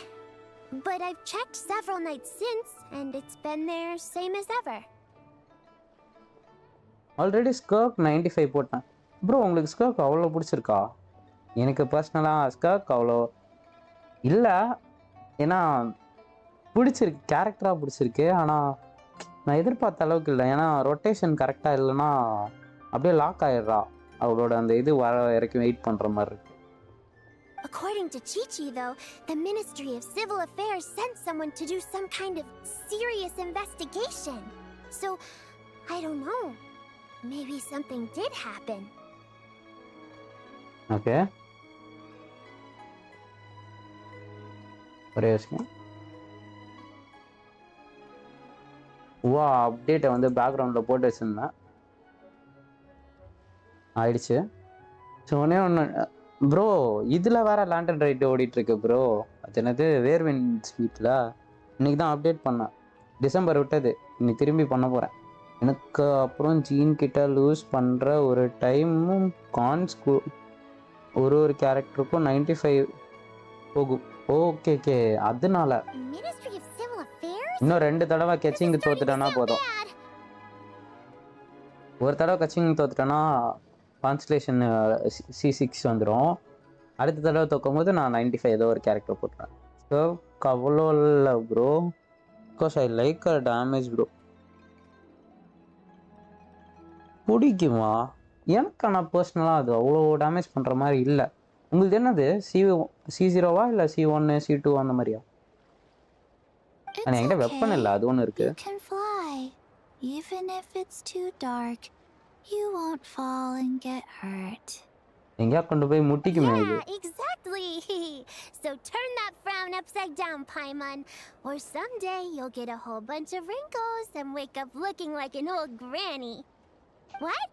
But I've checked several nights since, and it's been there same as ever. Already Skirk 95 போட்டேன். Bro உங்களுக்கு ஸ்கர்க் அவ்வளோ பிடிச்சிருக்கா? எனக்கு பர்சனலாக ஸ்கர்க் அவ்வளோ இல்லை. ஏன்னா பிடிச்சிருக்கு, கேரக்டராக பிடிச்சிருக்கு. ஆனால் நான் எதிர்பார்த்த அளவுக்கு இல்லை. ஏன்னா ரொட்டேஷன் கரெக்டாக இல்லைன்னா அப்படியே லாக் ஆயிடுறா. அவளோட அந்த இது வர வரைக்கும் வெயிட் பண்ணுற மாதிரி இருக்கு. According to Chi-Chi, though, the Ministry of Civil Affairs sent someone to do some kind of serious investigation. So, I don't know. Maybe something did happen. Okay. ஒரே விஷயம். வா அப்டேட்டை வந்து பேக்ரவுண்டில் போட்டு வச்சுருந்தேன். ஆயிடுச்சு. ஸோ ஒன்று ப்ரோ, இதில் வேறு லேண்டன் ரைட்டு ஓடிட்டுருக்கு ப்ரோ. அது என்னது வேர்வின் ஸ்வீட்டில் இன்றைக்கி தான் அப்டேட் பண்ணேன். டிசம்பர் விட்டது, இன்னைக்கு திரும்பி பண்ண போகிறேன். எனக்கு அப்புறம் ஜீன் கிட்ட லூஸ் பண்ணுற ஒரு டைமும் கான்ஸ்கு ஒரு கேரக்டருக்கும் 95 போகும். ஓகே ஓகே, அதனால இன்னும் 2 தடவை கெச்சிங் தோத்துட்டேன்னா போதும். ஒரு தடவை கச்சிங் தோத்துட்டேன்னா கான்ஸ்டலேஷன் C6 வந்துடும். அடுத்த தடவை தோக்கும் போது நான் 95 ஏதோ ஒரு கேரக்டர் போட்டுறேன். ஸோ அவ்வளோ இல்லை bro, because I like a damage bro. பிடிக்குமா எனக்கு? ஆனால் பர்சனலாக அது அவ்வளோ டேமேஜ் பண்ணுற மாதிரி இல்லை. உங்களுக்கு என்னது C0வா இல்லை C1 C2 அந்த மாதிரியா? ஆனால் என்கிட்ட வெப்பன் இல்லை, அது ஒன்று இருக்கு. You won't fall and get hurt. எங்கயா கொண்டு போய் முட்டிக்குமே இது. Yeah, exactly. So turn that frown upside down, Paimon, or someday you'll get a whole bunch of wrinkles and wake up looking like an old granny. What?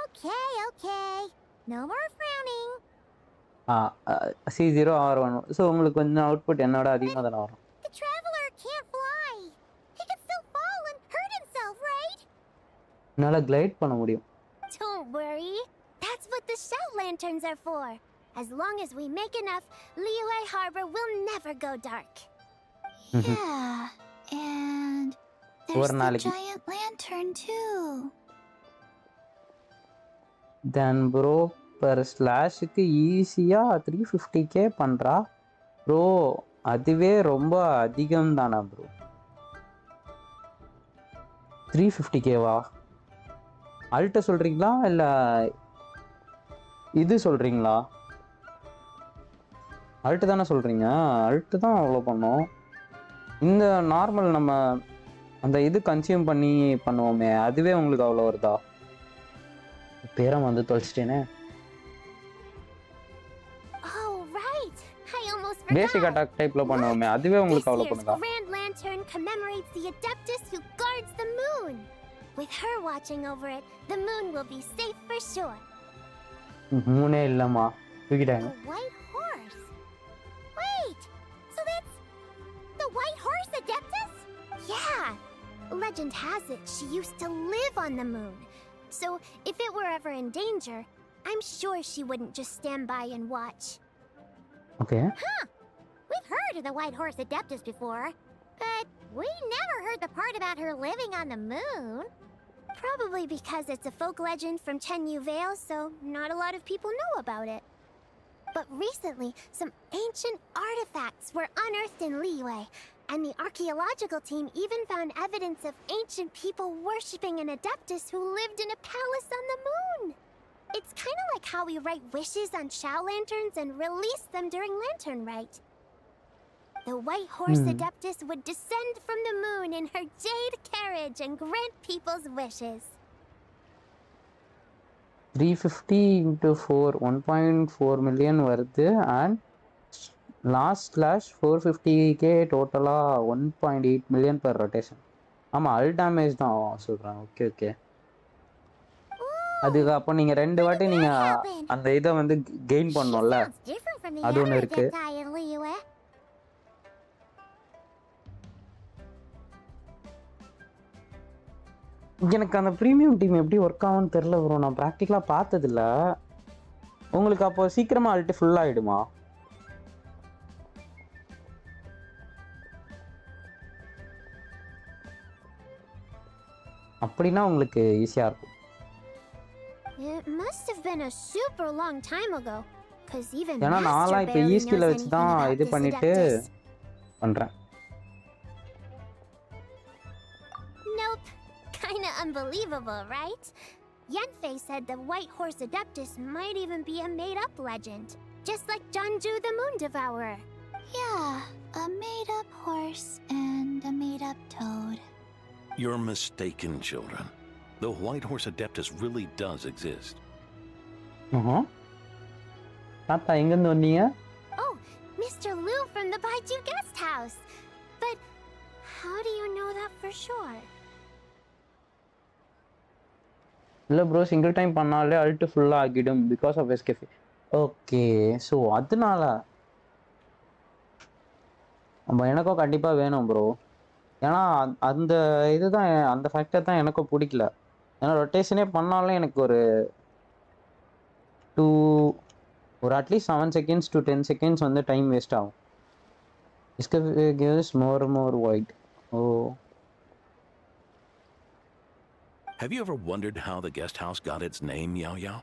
Okay. No more frowning. C0 R1. So உங்களுக்கு கொஞ்சம் output என்னோட அதிகமாக தானே வரும். The traveler can't fly. He can still fall and hurt himself, right? என்னால் glide பண்ண முடியும். Don't worry. That's what the shout lanterns are for. As long as we make enough, Liyue Harbor will never go dark. Yeah, and there's the giant lantern too. Then bro, per ஸ்லாஷுக்கு ஈஸியாக 350K பண்ணுறா bro. அதுவே ரொம்ப அதிகம் தானே bro. 350Kவா? அல்ட்ட சொல்கிறீங்களா இல்லை இது சொல்கிறீங்களா? அல்ட்டு தானே சொல்கிறீங்க. அல்ட்டு தான் அவ்வளோ பண்ணோம். இந்த நார்மல் நம்ம அந்த இது கன்சியூம் பண்ணி பண்ணுவோமே, அதுவே உங்களுக்கு அவ்வளோ வருதா? பேரம் வந்து தொலைச்சிட்டேனே. பேசிக் அட்டாக் டைப்பில் பண்ணுவோமே, அதுவே உங்களுக்கு அவ்வளோ பண்ணுதா? Grand Lantern commemorates the Adeptus who guards the moon. With her watching over it, the moon will be safe for sure. மூணே இல்லம்மா, தூக்கிட்டாங்க. The white horse. Wait, so that's the white horse Adeptus? Yeah. Legend has it she used to live on the moon. So if it were ever in danger, I'm sure she wouldn't just stand by and watch. Okay. Huh. We've heard of the white horse Adeptus before, but we never heard the part about her living on the moon. Probably because it's a folk legend from Tenyu Vale, so not a lot of people know about it. But recently, some ancient artifacts were unearthed in Liyue, and the archaeological team even found evidence of ancient people worshipping an Adeptus who lived in a palace on the moon. It's kind of like how we write wishes on Shao lanterns and release them during Lantern Rite. The white horse Adeptus would descend from the moon in her jade carriage and grant people's wishes. 350 into 4, 1.4 million வருது. And last slash 450K டோட்டலாக 1.8 million per rotation. ஆமாம், அல் damage தான் சொல்கிறேன். Okay. அதுக்கு அப்போ நீங்கள் 2 How வாட்டி did that நீங்கள் happen? அந்த இதை வந்து கெயின் She பண்ணோம்ல, sounds different from the அது other ஒன்று இருக்குது. Adepti in Liyue. எனக்கு அந்த ப்ரீமியம் டீம் எப்படி ஒர்க் ஆகும்னு தெரில ப்ரோ. நான் ப்ராக்டிக்கலாக பார்த்ததில்ல. உங்களுக்கு அப்போ சீக்கிரமாக அல்ட்டு ஃபுல் ஆகிடுமா? அப்படின்னா உங்களுக்கு ஈஸியாக இருக்கும். It must have been a super long time ago, because even ஏன்னா Master நான்லாம் இப்போ barely ஈஸ்கில் knows வச்சு anything தான் about இது this பண்ணிட்டு Adeptus. பண்ணுறேன். Nope. Kinda unbelievable, right? Yanfei said the White Horse Adeptus might even be a made-up legend, just like Janju the Moon Devourer. Yeah, a made-up horse and a made-up toad. You're mistaken, children. The White Horse Adeptus really does exist. தாத்தா எங்கேருந்து வந்தீங்க? Oh, Mr. Liu from the Baiju guest house. But how do you know that for sure? இல்லை bro, single time பண்ணாலே ult ஃபுல்லாக ஆகிடும் because of எஸ்கேஃபே. Okay, so அதனால நம்ம எனக்கும் கண்டிப்பாக வேணும் ப்ரோ. ஏன்னா அந்த இதுதான், அந்த ஃபேக்டர் தான் எனக்கும் பிடிக்கல. ஏன்னா ரொட்டேஷனே பண்ணாலும் எனக்கு ஒரு அட்லீஸ்ட் 7 seconds to 10 seconds வந்து டைம் வேஸ்ட் ஆகும். எஸ்கேஃபே gives more wide. Oh, Have you ever wondered how the guest house got its name, Yao Yao?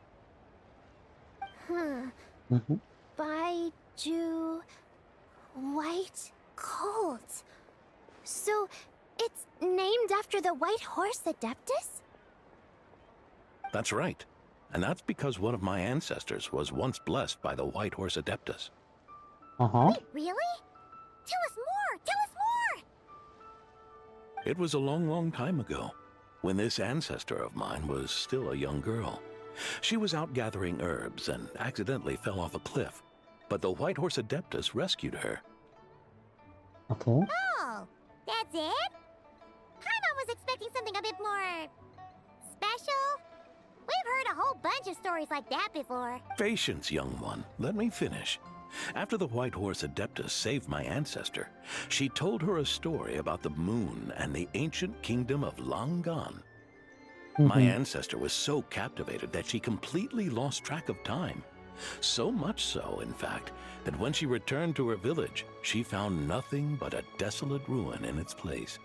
Baiju White Colt. So it's named after the White Horse Adeptus? That's right. And that's because one of my ancestors was once blessed by the White Horse Adeptus. Wait, really? Tell us more! Tell us more! It was a long time ago, when this ancestor of mine was still a young girl. She was out gathering herbs and accidentally fell off a cliff, but the White Horse Adeptus rescued her. Okay. Oh, that's it? Paimon was expecting something a bit more special. We've heard a whole bunch of stories like that before. Patience, young one. Let me finish. After the White Horse Adeptus saved my ancestor, she told her a story about the moon and the ancient kingdom of Langan. My ancestor was so captivated that she completely lost track of time. So much so, in fact, that when she returned to her village, she found nothing but a desolate ruin in its place.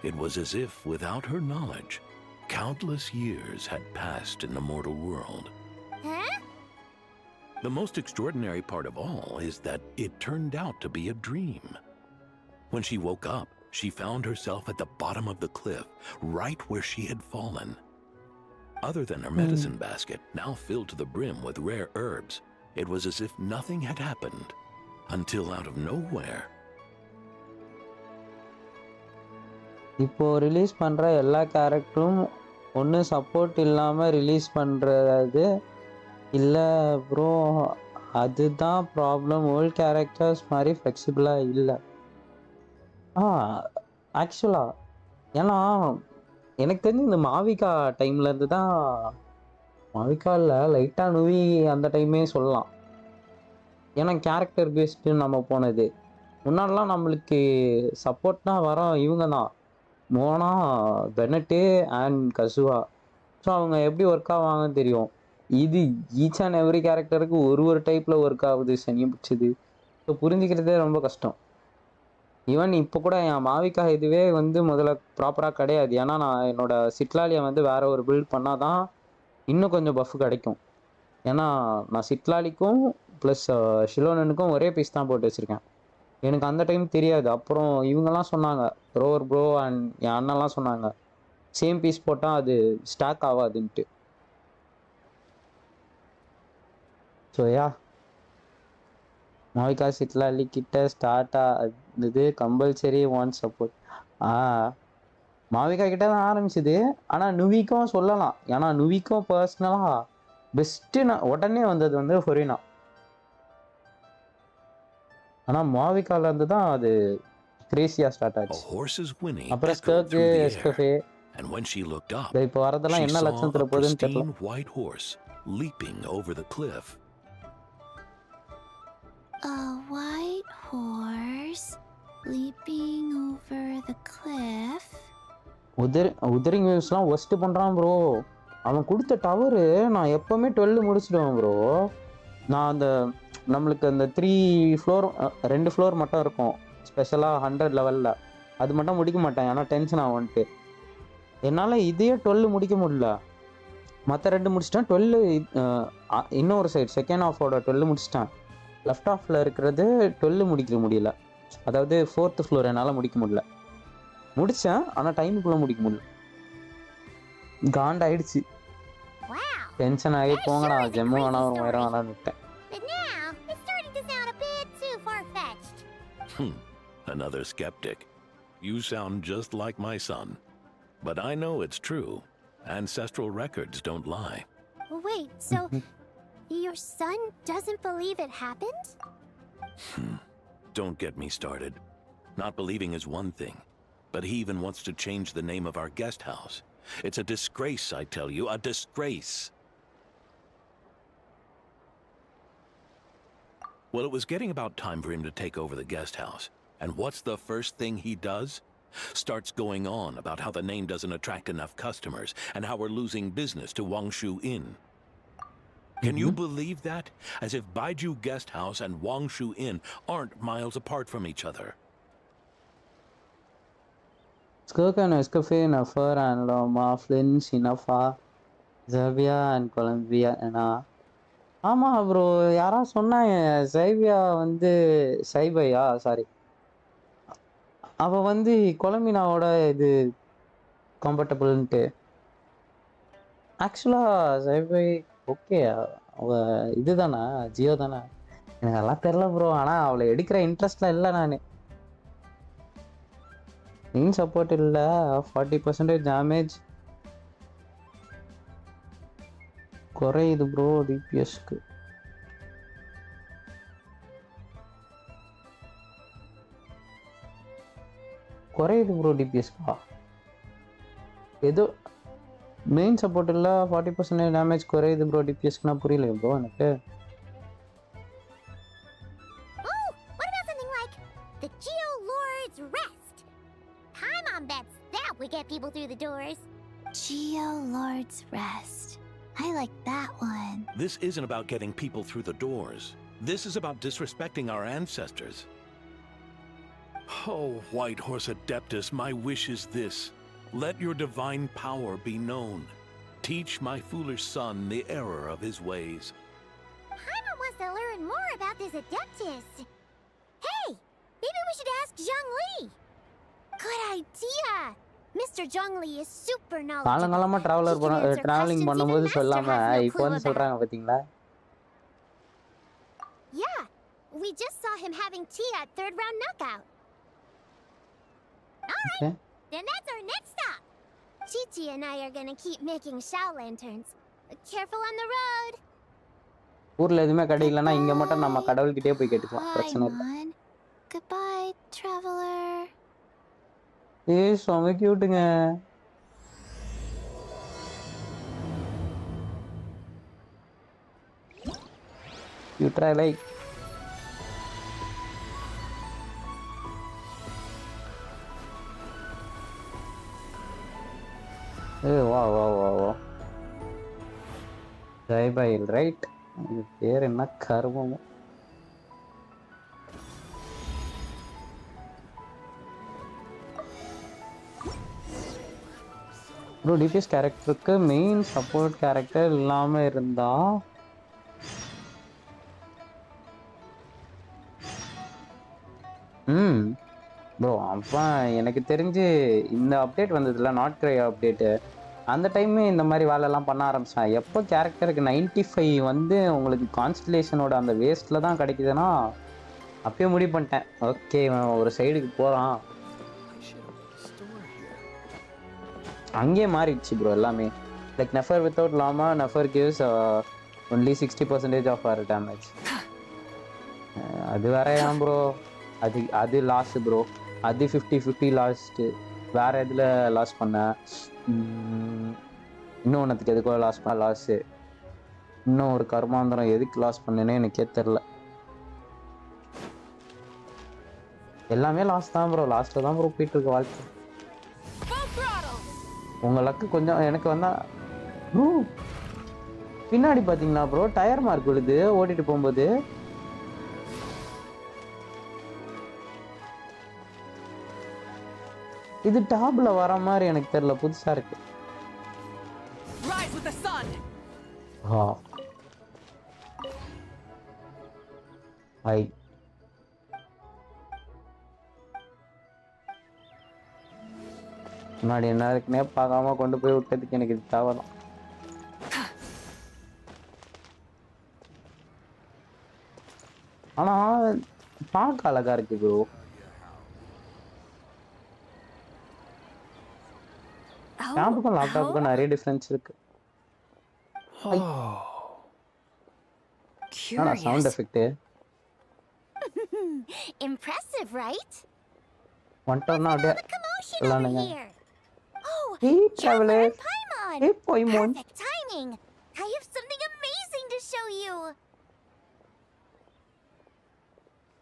It was as if, without her knowledge, countless years had passed in the mortal world. Huh? The most extraordinary part of all is that it turned out to be a dream. When she woke up, she found herself at the bottom of the cliff, right where she had fallen. Other than her medicine basket, now filled to the brim with rare herbs, it was as if nothing had happened, until out of nowhere. இப்போ release பண்ணுற எல்லா கேரக்டரும் ஒன்று support இல்லாமல் release பண்ணுறது இல்லை bro, அதுதான் problem. Volt characters மாதிரி ஃப்ளெக்சிபிளாக இல்லை. ஆக்சுவலாக ஏன்னா எனக்கு தெரிஞ்சு இந்த மாவிகா டைம்லேருந்து தான், மாவிகாவில் லைட்டாக நுவி அந்த டைமே சொல்லலாம். ஏன்னா கேரக்டர் பேஸ்டு நம்ம போனது. முன்னாடிலாம் நம்மளுக்கு சப்போர்ட்னா வரோம் இவங்க தான், மோனா, பெனட்டு அண்ட் கசுவா. ஸோ அவங்க எப்படி ஒர்க் ஆவாங்கன்னு தெரியும். இது ஈச் அண்ட் எவ்ரி கேரக்டருக்கு ஒரு டைப்பில் ஒர்க் ஆகுது, சனியை பிடிச்சது. ஸோ புரிஞ்சுக்கிறதே ரொம்ப கஷ்டம். ஈவன் இப்போ கூட என் மாவிகா இதுவே வந்து முதல்ல ப்ராப்பராக கிடையாது. ஏன்னா நான் என்னோடய சிட்லாலியை வந்து வேறு ஒரு பில்ட் பண்ணால் தான் இன்னும் கொஞ்சம் பஃப் கிடைக்கும். ஏன்னா நான் சிட்லாலிக்கும் ப்ளஸ் ஷிலோனனுக்கும் ஒரே பீஸ் தான் போட்டு வச்சுருக்கேன். எனக்கு அந்த டைம் தெரியாது. அப்புறம் இவங்கெல்லாம் சொன்னாங்க, ப்ரோ அண்ட் என் அண்ணெல்லாம் சொன்னாங்க, சேம் பீஸ் போட்டால் அது ஸ்டாக் ஆகாதுன்ட்டு. ஸோ மாவிகா சிட்லாலி கிட்ட ஸ்டார்ட் ஆகுது கம்பல்சரி ஒன் சப்போர்ட். மாவிகா கிட்ட தான் ஆரம்பிச்சுது. ஆனால் நுவிக்கும் சொல்லலாம். ஏன்னா நுவிக்கும் பர்சனலாக பெஸ்ட்டு நான் உடனே வந்தது வந்து ஃபொரினா. ஆனால் மாவிகாலேருந்து தான் அது கிரேசியாக ஸ்டார்ட் ஆச்சு. அப்புறம் ஸ்கர்க்கு, எஸ்கஃபே and when she looked up, இப்போ வரதெல்லாம் she என்ன saw லட்சணத்துல a போகுதுன்னு தெரியல. pristine white horse leaping over the cliff. A white horse leaping over the cliff. உதரிங் வேவ்ஸ்லாம் ஒஸ்ட் பண்றான் ப்ரோ. அவன் கொடுத்த டவரு நான் எப்பவுமே 12 முடிச்சிடுவேன் ப்ரோ. நான் அந்த நம்மளுக்கு அந்த 3 ஃப்ளோர் 2 ஃப்ளோர் மட்டும் இருக்கும் ஸ்பெஷலாக 100 லெவலில், அது மட்டும் முடிக்க மாட்டேன். ஏன்னா டென்ஷன் ஆகும்ன்ட்டு. என்னால் இதையே 12 முடிக்க முடியல. மற்ற 2 முடிச்சிட்டேன். 12 இன்னொரு சைடு செகண்ட் ஹாஃபோட 12 முடிச்சிட்டேன். லெஃப்ட் ஹாஃபில் இருக்கிறது 12 முடிக்க முடியல. அதாவது 4th ஃப்ளோர் என்னால் முடிக்க முடியல. முடித்தேன், ஆனால் டைமுக்குள்ளே முடிக்க முடியல. காண்டாயிடுச்சு. டென்ஷன் ஆகி போங்கடா ஜெம்மு வேணா ஒரு மயிரம் வேணான்னு விட்டேன். But now, it's starting to sound a bit too far-fetched. Another skeptic. You sound just like my son. But I know it's true. Ancestral records don't lie. Wait, so your son doesn't believe it happened? Don't get me started. Not believing is one thing, but he even wants to change the name of our guest house. It's a disgrace, I tell you, a disgrace. Well, it was getting about time for him to take over the guest house. And what's the first thing he does? Starts going on about how the name doesn't attract enough customers and how we're losing business to Wangshu Inn. Can you believe that? As if Baiju Guest House and Wangshu Inn aren't miles apart from each other. Skirk and Escafe, Nuffer and Loma, Flynn, Shinafa, Xavier and Columbia and ஆமாம் bro, யாரா சொன்னாங்க சைவியா வந்து சைபையா sorry அவள் வந்து கொலம்பினாவோட இது கம்ஃபர்டபுள்ன்ட்டு. ஆக்சுவலாக சைபை okay, அவள் இது தானே ஜியோ தானே, எனக்கு எல்லாம் தெரில ப்ரோ. ஆனால் அவளை எடுக்கிற இன்ட்ரெஸ்ட்லாம் இல்லை. நான் மெயின் சப்போர்ட் இல்லை. 40% டேமேஜ் குறையுது ப்ரோ டிபிஎஸ்க்கு. குறையுது ப்ரோ டிபிஎஸ்க்கா. ஏதோ மெயின் சப்போர்ட் இல்லை, 40% டேமேஜ் குறையுது ப்ரோ டிபிஎஸ்க்கு. நான் புரியல ப்ரோ எனக்கு. Oh, what about something like the Geo Lord's Rest? Paimon bets that would get people through the doors. Geo Lord's Rest. I like that one. This isn't about getting people through the doors. This is about disrespecting our ancestors. Oh, White Horse Adeptus, my wish is this. Let your divine power be known. Teach my foolish son the error of his ways. Paimon wants to learn more about this Adeptus. Hey, maybe we should ask Zhongli. Good idea. Mr. Zhongli is super knowledgeable. காலங்காலமாக travelling பண்ணும்போது சொல்லாமல் இப்போ வந்து சொல்கிறாங்க பார்த்தீங்களா? Yeah, we just saw him having tea at third round knockout. All right, then that's our next stop. Chi-Chi and I are gonna keep making shell lanterns. Careful on the road. ஊரில் எதுவுமே கிடைக்கலன்னா இங்கே மட்டும் நம்ம கடவுள்கிட்டே போய் கேட்டுக்கலாம், பிரச்சனை இல்லை. Goodbye, traveler. செம கியூட்டுங்க. You try like wow. Jaibail, right? இது பேர் என்ன கர்மமோ. ப்ரோ டிபிஎஸ் கேரக்டருக்கு மெயின் சப்போர்ட் கேரக்டர் இல்லாமல் இருந்தா ப்ரோ அப்போ எனக்கு தெரிஞ்சு இந்த அப்டேட் வந்ததில்ல, நாட் கிரை அப்டேட்டு, அந்த டைமே இந்த மாதிரி வேலையெல்லாம் பண்ண ஆரம்பித்தேன். எப்போ கேரக்டருக்கு 95 வந்து உங்களுக்கு கான்ஸ்டலேஷனோட அந்த வேஸ்ட்டில் தான் கிடைக்குதுன்னா அப்பயே முடிவு பண்ணிட்டேன், ஓகே ஒரு சைடுக்கு போகிறான். அங்கேயே மாறிடுச்சு ப்ரோ எல்லாமே. Like Nefer without Lauma Nefer gives only 60% of her damage. அது வேறையா ப்ரோ, அது லாஸ்ட்டு ப்ரோ, அது 50-50 லாஸ்ட்டு. வேற எதில் லாஸ் பண்ணேன், இன்னொன்றுத்துக்கு எதுக்கோ லாஸு, இன்னும் ஒரு கர்மாந்திரம் எதுக்கு லாஸ் பண்ணேனே எனக்கே தெரில. எல்லாமே லாஸ் தான் ப்ரோ. லாஸ்ட்டில் தான் ப்ரோ போயிட்டுருக்கு வாழ்க்கை. உங்கள் லக்கு கொஞ்சம் எனக்கு வந்தா ப்ரோ. பின்னாடி பார்த்தீங்களா ப்ரோ டயர் மார்க் விழுது ஓட்டிட்டு போகும்போது. இது டாப்ல வர மாதிரி எனக்கு தெரியல, புதுசா இருக்கு. ஹாய். முன்னாடி என்ன இருக்குன்னே பார்க்காம கொண்டு போய் விட்டதுக்கு எனக்கு இது தேவைதான். ஆனா பார்க்க அழகா இருக்கு ப்ரோ. லேப்டாப்புக்கும் லேப்டாப்புக்கும் நிறைய டிஃபரன்ஸ் இருக்கு. Sound effect. Impressive, right? வந்துட்டோம்னா அப்படியே எல்லாருங்க. Oh, Hey Traveler traveler. and Paimon! Hey Paimon. Perfect timing! I have something amazing to show you!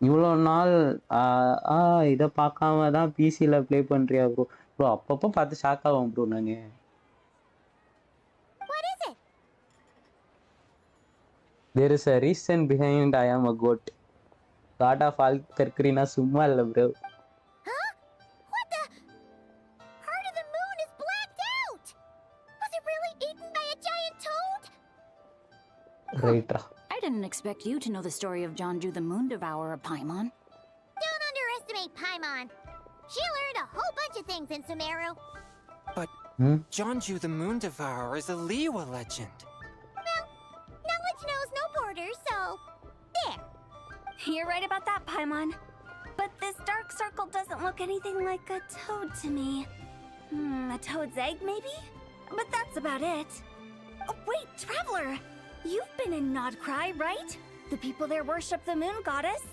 இவ்வளோ நாள் இதை பார்க்காம தான் பிசியில் ப்ளே பண்ணுறியா ப்ரோ? ப்ரோ அப்பப்போ பார்த்து ஷாக் ஆகும் ப்ரோ நான். What is it? There is a reason behind I am a goat. God of all கற்கிறீனா சும்மா இல்லை bro. Huh? What the? Heart of the Moon is blacked out! Was it really eaten by a giant toad? ரைட்ரா. I didn't expect you to know the story of Jonju the Moon Devourer, Paimon. Don't underestimate Paimon. She learned a whole bunch of things in Sumeru. But Jonju the Moon Devourer is a Liyue legend. Well, knowledge knows no borders, so there. You're right about that, Paimon. But this dark circle doesn't look anything like a toad to me. A toad's egg, maybe? But that's about it. Oh, wait, Traveler! You've been in Nodcry, right? The people there worship the moon goddess.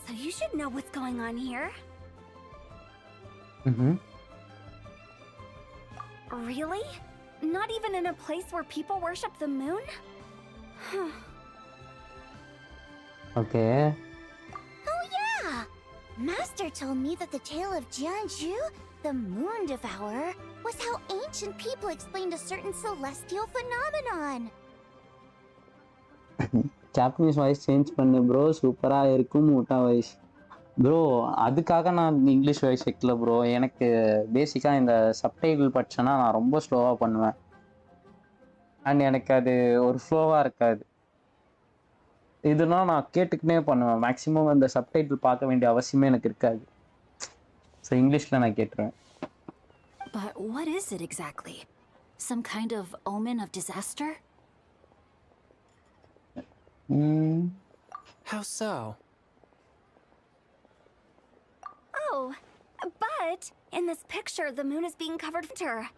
So you should know what's going on here. Really? Not even in a place where people worship the moon? Okay. Oh yeah! Master told me that the tale of Jianzhu, the Moon Devourer, was how ancient people explained a certain celestial phenomenon. Japanese voice change பண்ணு bro, சூப்பராக இருக்கும் மூட்டா voice. Bro அதுக்காக நான் English voice வைக்கல bro. எனக்கு பேசிக்காக இந்த subtitle படிச்சேன்னா நான் ரொம்ப ஸ்லோவாக பண்ணுவேன். அண்ட் எனக்கு அது ஒரு ஃப்ளோவாக இருக்காது. இதுனா நான் கேட்டுக்கினே பண்ணுவேன். மேக்ஸிமம் அந்த சப்டைட்டில் பார்க்க வேண்டிய அவசியமே எனக்கு இருக்காது. ஸோ இங்கிலீஷில் நான் கேட்டுருவேன். But what is it exactly? Some kind of omen of disaster? How so? Oh, but in this picture, the moon is being covered with winter.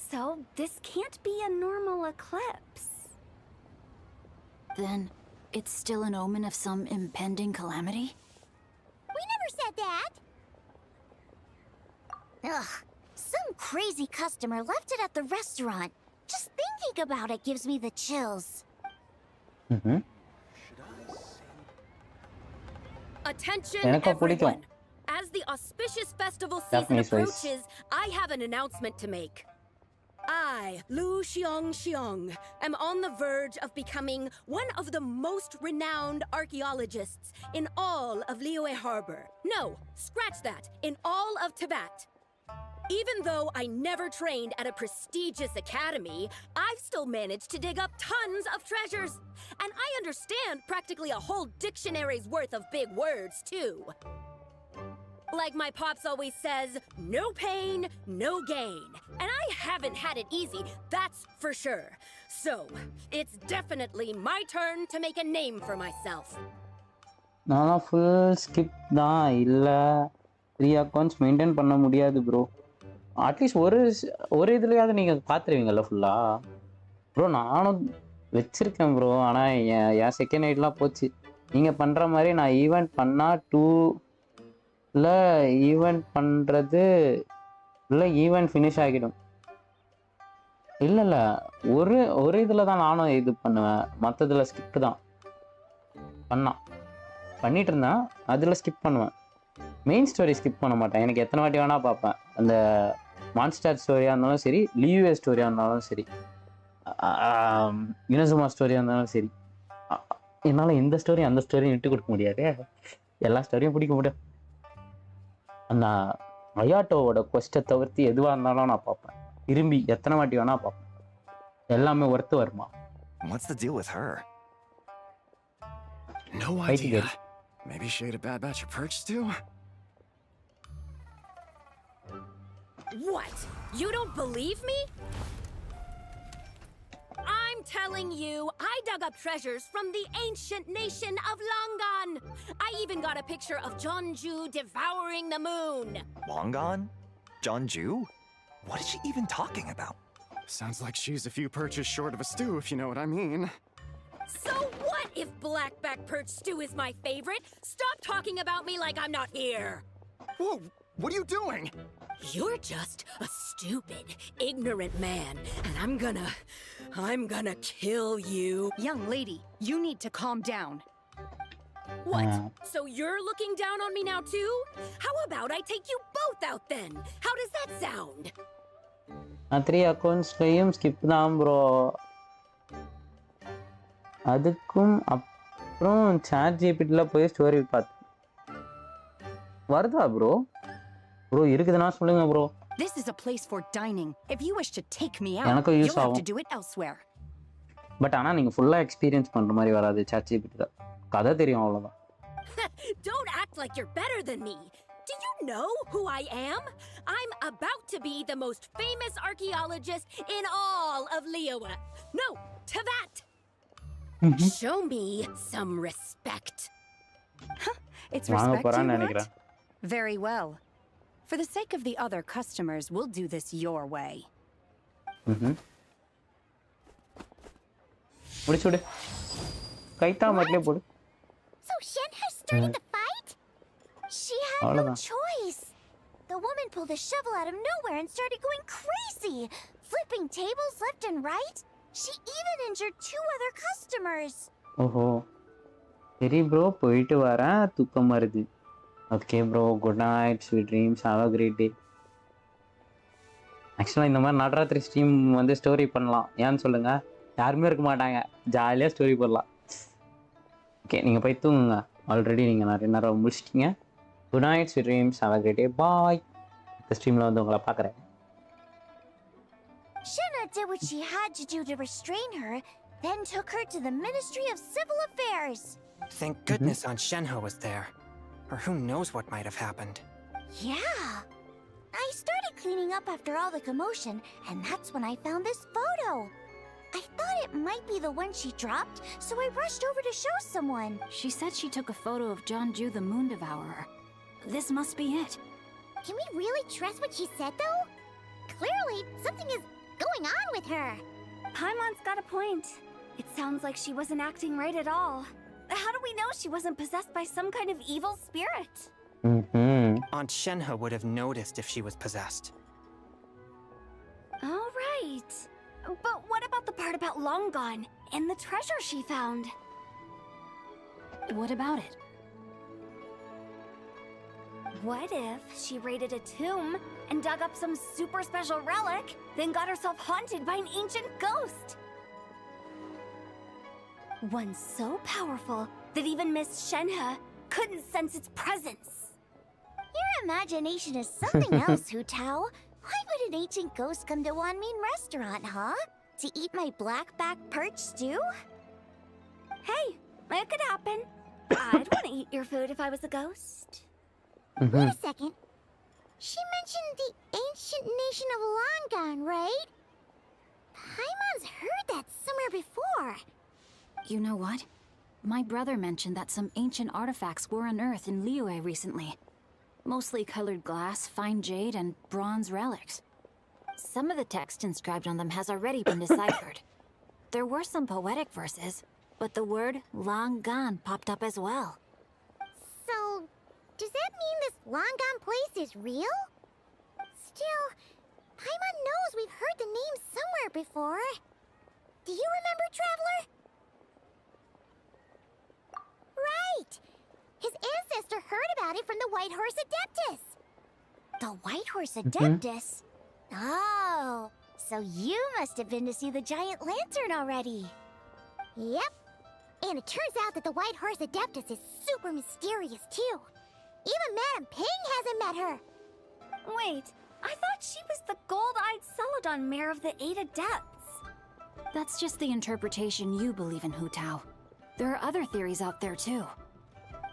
So this can't be a normal eclipse. Then it's still an omen of some impending calamity? We never said that! Ugh, some crazy customer left it at the restaurant. Just thinking about it gives me the chills. Attention எனக்கு பிடிக்கும். everyone! As the auspicious festival season Japanese voice. approaches, I have an announcement to make. I, Lu Xiong, am on the verge of becoming one of the most renowned archaeologists in all of Liyue Harbor. No, scratch that, in all of Tibet. Even though I never trained at a prestigious academy, I've still managed to dig up tons of treasures. And I understand practically a whole dictionary's worth of big words, too. Like my pops always says, no pain, no gain. And I haven't had it easy, that's for sure. So, it's definitely my turn to make a name for myself. நான் full skip தான். இல்லை 3 accounts maintain பண்ண முடியாது bro. At least ஒரு இதுலையாவது நீங்கள் பார்த்துருவீங்கல்ல ஃபுல்லாக bro. நானும் வச்சுருக்கேன் ப்ரோ. ஆனால் என் செகண்ட் நைட்லாம் போச்சு. நீங்கள் பண்ணுற மாதிரி நான் ஈவெண்ட் பண்ணால் 2ல் ஈவெண்ட் பண்ணுறது இல்லை ஈவெண்ட் ஃபினிஷ் ஆகிடும். இல்லை ஒரு இதில் தான் நானும் இது பண்ணுவேன், மற்றதில் ஸ்கிப் தான் பண்ணிட்டு இருந்தேன். அதில் ஸ்கிப் பண்ணுவேன், மெயின் ஸ்டோரி ஸ்கிப் பண்ண மாட்டேன். எனக்கு எத்தனை வாட்டி வேணால் பார்ப்பேன். அந்த மான்ஸ்டர் ஸ்டோரியாக இருந்தாலும் சரி, லியூஏ ஸ்டோரியாக இருந்தாலும் சரி, இனசுமா ஸ்டோரியாக இருந்தாலும் சரி, என்னால் எந்த ஸ்டோரியும் அந்த ஸ்டோரியும் விட்டு கொடுக்க முடியாது. எல்லா ஸ்டோரியும் பிடிக்க முடியும். அந்த அயாட்டோவோட கொஸ்ட்டை தவிர்த்து எதுவாக இருந்தாலும் நான் பார்ப்பேன், விரும்பி எத்தனை வாட்டி வேணா பார்ப்பேன். எல்லாமே ஒர்த்து வருமா? What's the deal with her? No idea. Maybe she ate a bad batch of perch stew? What? You don't believe me? I'm telling you, I dug up treasures from the ancient nation of Longan. I even got a picture of Jeonju devouring the moon. Longan? Jeonju? What is she even talking about? Sounds like she's a few perches short of a stew, if you know what I mean. So what if blackback perch stew is my favorite? Stop talking about me like I'm not here. Whoa, what are you doing? You're just a stupid, ignorant man, and I'm gonna kill you. Young lady, you need to calm down. What? So you're looking down on me now too? How about I take you both out then? How does that sound? 3 அக்கௌண்ட்ஸ்லையும் skip தான் bro. அதுக்கும் அப்புறம் chat ஜிபிடியில் போய் story பார்த்து வருதா bro? இருக்குதுன்னா சொல்லுங்க bro. This is a place for dining. If you wish to take me out, எனக்கு use you'll have ஆகும். to do it elsewhere. But ஆனால் நீங்கள் ஃபுல்லாக எக்ஸ்பீரியன்ஸ் பண்ணுற மாதிரி வராது சாட் ஜிபிடியில். கதை தெரியும் அவ்வளோதான். Don't act like you're better than me. Do you know who I am? I'm about to be the most famous archaeologist in all of Liyue. No, Tevat! Show me some respect. It's வாங்க respect போகிறான்னு you want? நினைக்கிறேன். Very well. For the sake of the other customers, we'll do this your way. முடிச்சு விடு, கைத்தா மட்டும் போடு. So Shenhe started the fight? She had no அவ்வளோதான். choice. The woman pulled a shovel out of nowhere and started going crazy, flipping tables left and right. She even injured 2 other customers. ஓஹோ, சரி bro, போயிட்டு வரேன், தூக்கம் வருது. Okay bro, good night, sweet dreams, have a great day. ஆக்சுவலாக இந்த மாதிரி நடராத்திரி stream வந்து ஸ்டோரி பண்ணலாம். ஏன்னு சொல்லுங்கள், யாருமே இருக்க மாட்டாங்க, ஜாலியாக ஸ்டோரி பண்ணலாம். ஓகே, நீங்கள் போய் தூங்குங்க. ஆல்ரெடி நீங்கள் நிறைய நேரம் முடிச்சிட்டிங்க. Good night, sweet dreams, have a great day, bye. இந்த ஸ்ட்ரீமில் வந்து உங்களை பார்க்குறேன். Shenhe did what she had to do to restrain her, then took her to the Ministry of Civil Affairs. Thank goodness Aunt Shenhe was there. Or who knows what might have happened. Yeah. I started cleaning up after all the commotion, and that's when I found this photo. I thought it might be the one she dropped, so I rushed over to show someone. She said she took a photo of Jeonju the Moon Devourer. This must be it. Can we really trust what she said, though? Clearly, something is going on with her. Paimon's got a point. It sounds like she wasn't acting right at all. How do we know she wasn't possessed by some kind of evil spirit? Aunt Shenhe would have noticed if she was possessed. All right. But what about the part about Longan and the treasure she found? What about it? What if she raided a tomb and dug up some super special relic, then got herself haunted by an ancient ghost? One so powerful that even Miss Shenhe couldn't sense its presence. Your imagination is something else, Hu Tao. Why would an ancient ghost come to Wanmin restaurant, huh? To eat my blackback perch stew? Hey, it could happen. I'd want to eat your food if I was a ghost. Wait a second. She mentioned the ancient nation of Longan, right? Paimon's heard that somewhere before. You know what? My brother mentioned that some ancient artifacts were unearthed in Liyue recently. Mostly colored glass, fine jade, and bronze relics. Some of the text inscribed on them has already been deciphered. There were some poetic verses, but the word Longan popped up as well. So, does that mean this Longan place is real? Still, Paimon knows we've heard the name somewhere before. Do you remember, Traveler? Right! His ancestor heard about it from the White Horse Adeptus. The White Horse Adeptus? Oh, so you must have been to see the giant lantern already. Yep. And it turns out that the White Horse Adeptus is super mysterious, too. Even Madame Ping hasn't met her. Wait, I thought she was the gold-eyed Celadon mare of the 8 Adepts. That's just the interpretation you believe in, Hu Tao. There are other theories out there, too.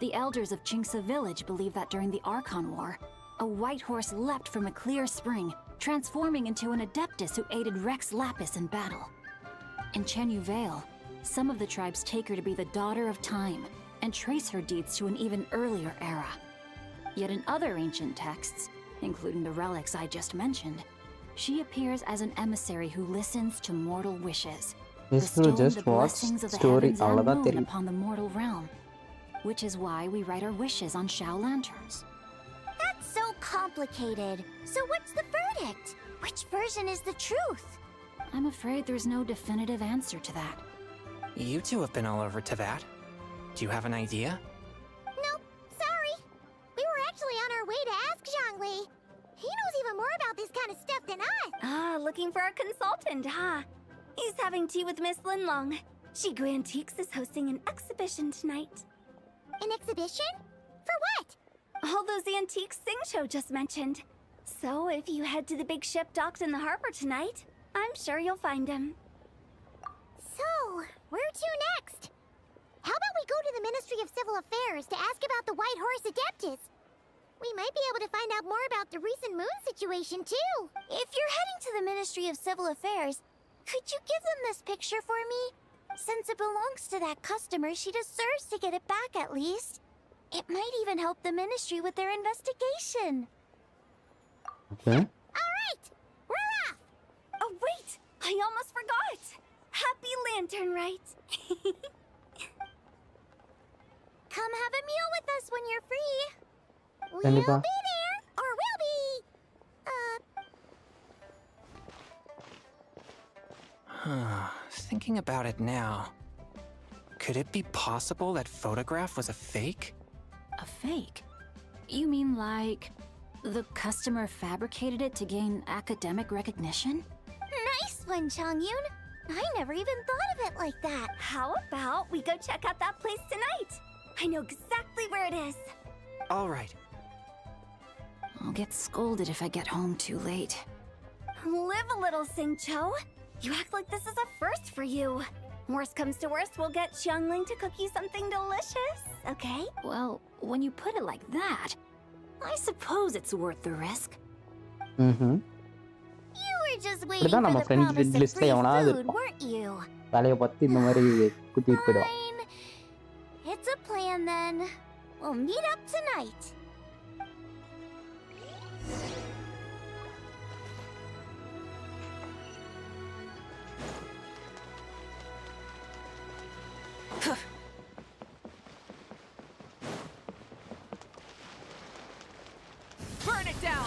The elders of Qingce village believe that during the Archon War, a white horse leapt from a clear spring, transforming into an Adeptus who aided Rex Lapis in battle. In Chenyu Vale, some of the tribes take her to be the daughter of time and trace her deeds to an even earlier era. Yet in other ancient texts, including the relics I just mentioned, she appears as an emissary who listens to mortal wishes, bestowing the blessings of the heavens and moon upon the mortal realm. Which is why we write our wishes on Shao lanterns. That's so complicated. So what's the verdict? Which version is the truth? I'm afraid there's no definitive answer to that. You two have been all over Teyvat. Do you have an idea? Nope, sorry. We were actually on our way to ask Zhongli. He knows even more about this kind of stuff than us. Ah, looking for a consultant, huh? He's having tea with Miss Linlong. Shigu Antiques is hosting an exhibition tonight. An exhibition? For what? All those antiques Sing just mentioned. So if you head to the big ship docked in the harbor tonight, I'm sure you'll find him. So, where to next? How about we go to the Ministry of Civil Affairs to ask about the White Horse Adeptus? We might be able to find out more about the recent moon situation, too. If you're heading to the Ministry of Civil Affairs, could you give them this picture for me? Since it belongs to that customer, she deserves to get it back at least. It might even help the Ministry with their investigation. Okay. All right, we're off! Oh, wait! I almost forgot! Happy Lantern Rite! Come have a meal with us when you're free. We'll Kaniba. be there, or we'll be... Thinking about it now, could it be possible that photograph was a fake? A fake? You mean like the customer fabricated it to gain academic recognition? Nice one, Changyun. I never even thought of it like that. How about we go check out that place tonight? I know exactly where it is. All right. I'll get scolded if I get home too late. Live a little, Singcho. You act like this is a first for you. Worst comes to worst, we'll get Xiangling to cook you something delicious, okay? Well, when you put it like that, I suppose it's worth the risk. You were just waiting for the promise of free food, weren't you? Fine. It's a plan then. We'll meet up tonight. Burn it down!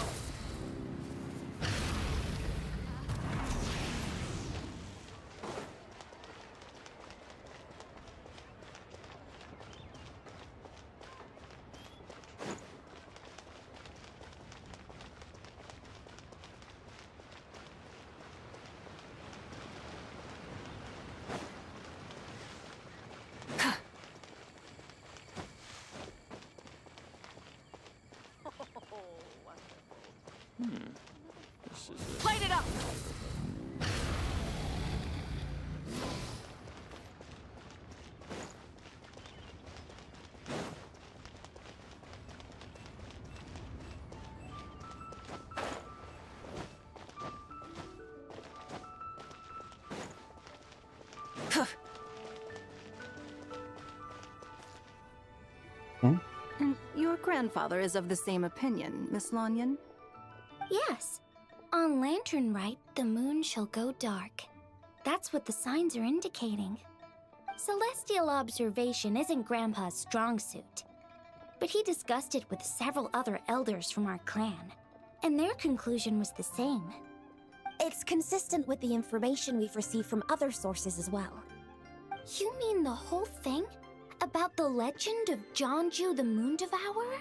Light it up! And your grandfather is of the same opinion, Miss Lanyan? Yes. On Lantern Rite, the moon shall go dark. That's what the signs are indicating. Celestial observation isn't Grandpa's strong suit, but he discussed it with several other elders from our clan. and their conclusion was the same. It's consistent with the information we've received from other sources as well. You mean the whole thing? About the legend of Jeonju the Moon Devourer?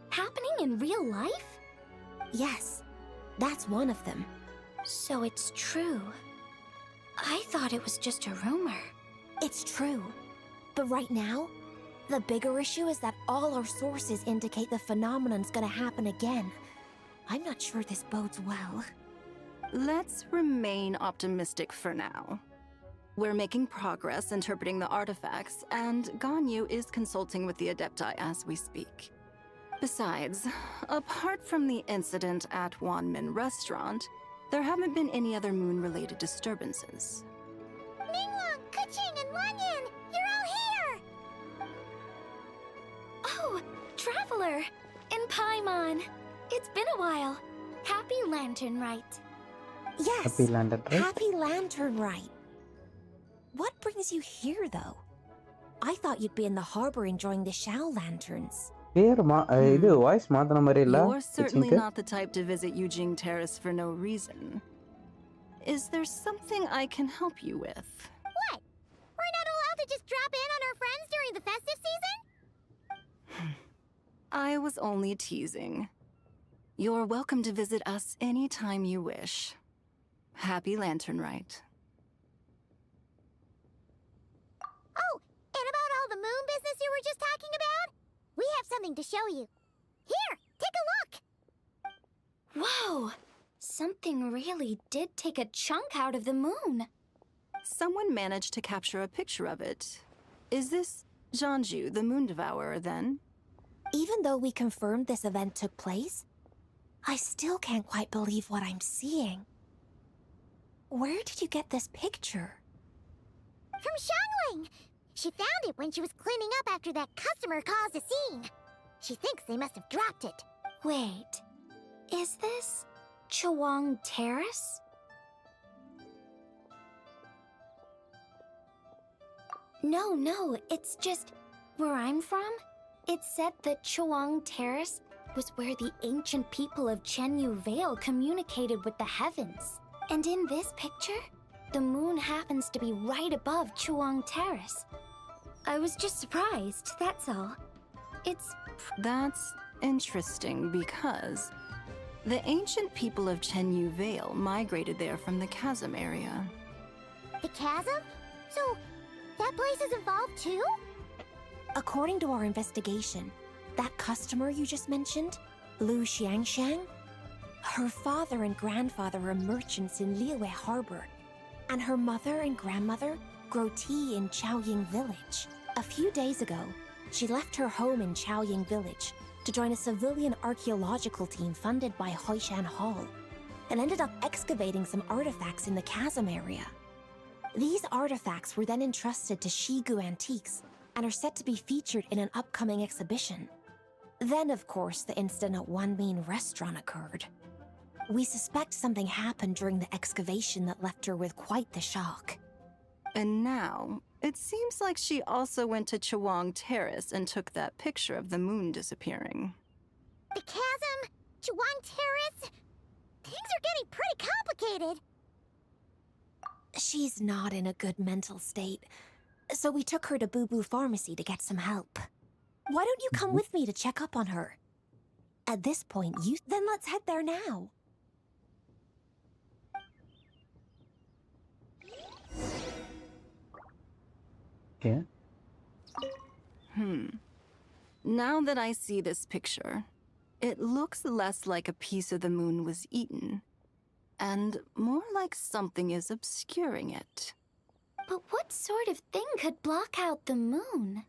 Happening in real life? Yes, that's one of them. So it's true. I thought it was just a rumor. It's true. But right now, the bigger issue is that all our sources indicate the phenomenon's gonna happen again. I'm not sure this bodes well. Let's remain optimistic for now. We're making progress interpreting the artifacts, and Ganyu is consulting with the Adepti as we speak. Besides, apart from the incident at Wanmin Restaurant, there haven't been any other moon-related disturbances. Minglong, Kuching, and Wanyan, you're all here! Oh, Traveler! And Paimon! It's been a while. Happy Lantern Rite. Yes, Happy Lantern Rite? Happy Lantern Rite. What brings you here, though? I thought you'd be in the harbor enjoying the Shao lanterns. இது voice மாத்தின மாதிரி இல்ல You're certainly குச்சிங்க்கு not the type to visit Yujing Terrace for no reason. Is there something I can help you with? What? We're not allowed to just drop in on our friends during the festive season? I was only teasing. You're welcome to visit us anytime you wish. Happy Lantern Rite. Oh, and about all the moon business you were just talking about? We have something to show you. Here, take a look! Whoa! Something really did take a chunk out of the moon. Someone managed to capture a picture of it. Is this Jeonju, the Moon Devourer, then? Even though we confirmed this event took place, I still can't quite believe what I'm seeing. Where did you get this picture? From Xiangling! She found it when she was cleaning up after that customer caused a scene. She thinks they must have dropped it. Wait, is this Chawang Terrace? No, it's just where I'm from. It said that Chawang Terrace was where the ancient people of Chenyu Vale communicated with the heavens. And in this picture, the moon happens to be right above Chawang Terrace. I was just surprised, that's all. That's interesting because the ancient people of Chenyu Vale migrated there from the chasm area. The chasm? So, that place is involved too? According to our investigation, that customer you just mentioned, Lu Xiangxiang, her father and grandfather are merchants in Liyue Harbor, and her mother and grandmother grow tea in Chaoying Village. A few days ago, she left her home in Chaoying Village to join a civilian archaeological team funded by Hoishan Hall, and ended up excavating some artifacts in the chasm area. These artifacts were then entrusted to Shigu Antiques and are set to be featured in an upcoming exhibition. Then, of course, the incident at Wanmin Restaurant occurred. We suspect something happened during the excavation that left her with quite the shock. And now, it seems like she also went to Chawang Terrace and took that picture of the moon disappearing. The chasm? Chawang Terrace? Things are getting pretty complicated. She's not in a good mental state, so we took her to Boo Boo Pharmacy to get some help. Why don't you come with me to check up on her? At this point, Then let's head there now. Okay. Now that I see this picture, it looks less like a piece of the moon was eaten, and more like something is obscuring it. But what sort of thing could block out the moon?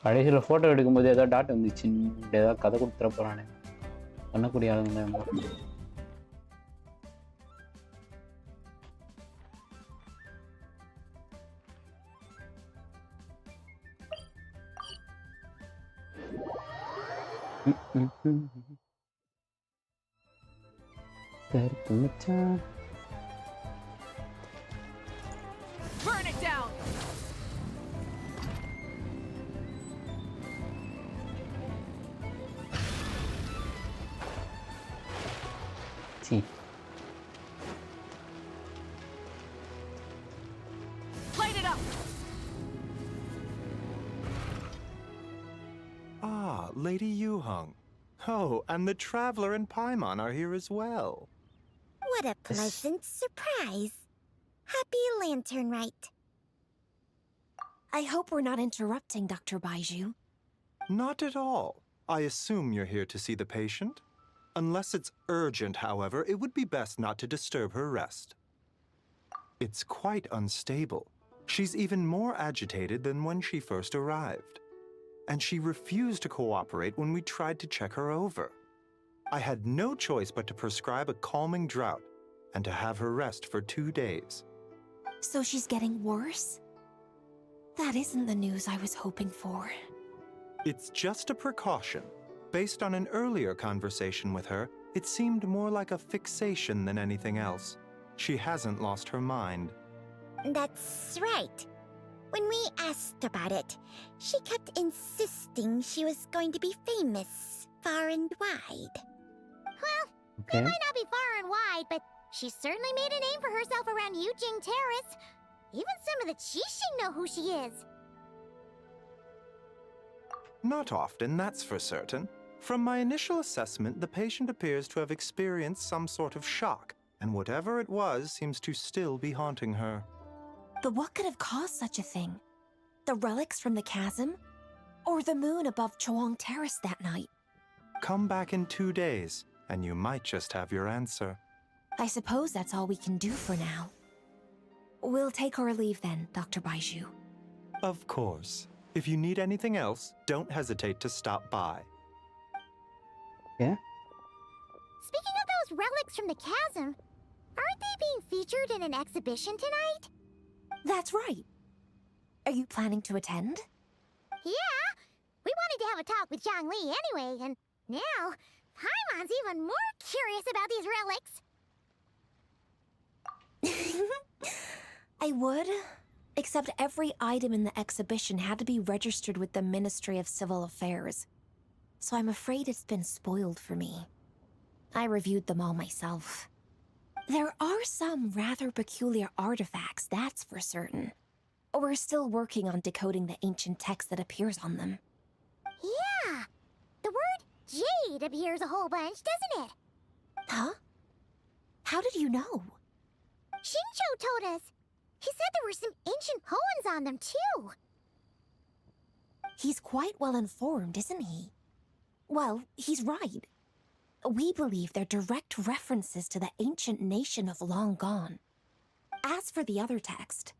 கடைசியில் photo எடுக்கும்போது ஏதாவது dot வந்துச்சு, ஏதாவது கதை கொடுத்துட போகிறானே, பண்ணக்கூடிய ஆளுங்க தான் இவங்க. கருப்பு மச்சான். Burn it down! see. Light it up! Ah, Lady Yuheng. Oh, and the Traveler and Paimon are here as well. What a pleasant surprise. Happy Lantern Rite. I hope we're not interrupting, Dr. Baiju. Not at all. I assume you're here to see the patient? Unless it's urgent, however, it would be best not to disturb her rest. It's quite unstable. She's even more agitated than when she first arrived. And she refused to cooperate when we tried to check her over. I had no choice but to prescribe a calming draught and to have her rest for 2 days. So she's getting worse? That isn't the news I was hoping for. It's just a precaution. Based on an earlier conversation with her, it seemed more like a fixation than anything else. She hasn't lost her mind. That's right. When we asked about it, she kept insisting she was going to be famous far and wide. Well, Okay. it might not be far and wide, but she certainly made a name for herself around Yujing Terrace. Even some of the Qixing know who she is. Not often, that's for certain. From my initial assessment, the patient appears to have experienced some sort of shock, and whatever it was seems to still be haunting her. But what could have caused such a thing? The relics from the chasm? Or the moon above Chuang Terrace that night? Come back in 2 days, and you might just have your answer. I suppose that's all we can do for now. We'll take our leave then, Dr. Baiju. Of course. If you need anything else, don't hesitate to stop by. Yeah. Speaking of those relics from the chasm, aren't they being featured in an exhibition tonight? That's right. Are you planning to attend? Yeah, we wanted to have a talk with Zhang Li anyway, and now Paimon's even more curious about these relics. I would, except every item in the exhibition had to be registered with the Ministry of Civil Affairs. So I'm afraid it's been spoiled for me. I reviewed them all myself. There are some rather peculiar artifacts, that's for certain. We're still working on decoding the ancient text that appears on them. Yeah, the word jade appears a whole bunch, doesn't it? Huh? How did you know? Shincho told us. He said there were some ancient poems on them, too. He's quite well informed, isn't he? Well, he's right. We believe they're direct references to the ancient nation of long gone. As for the other text,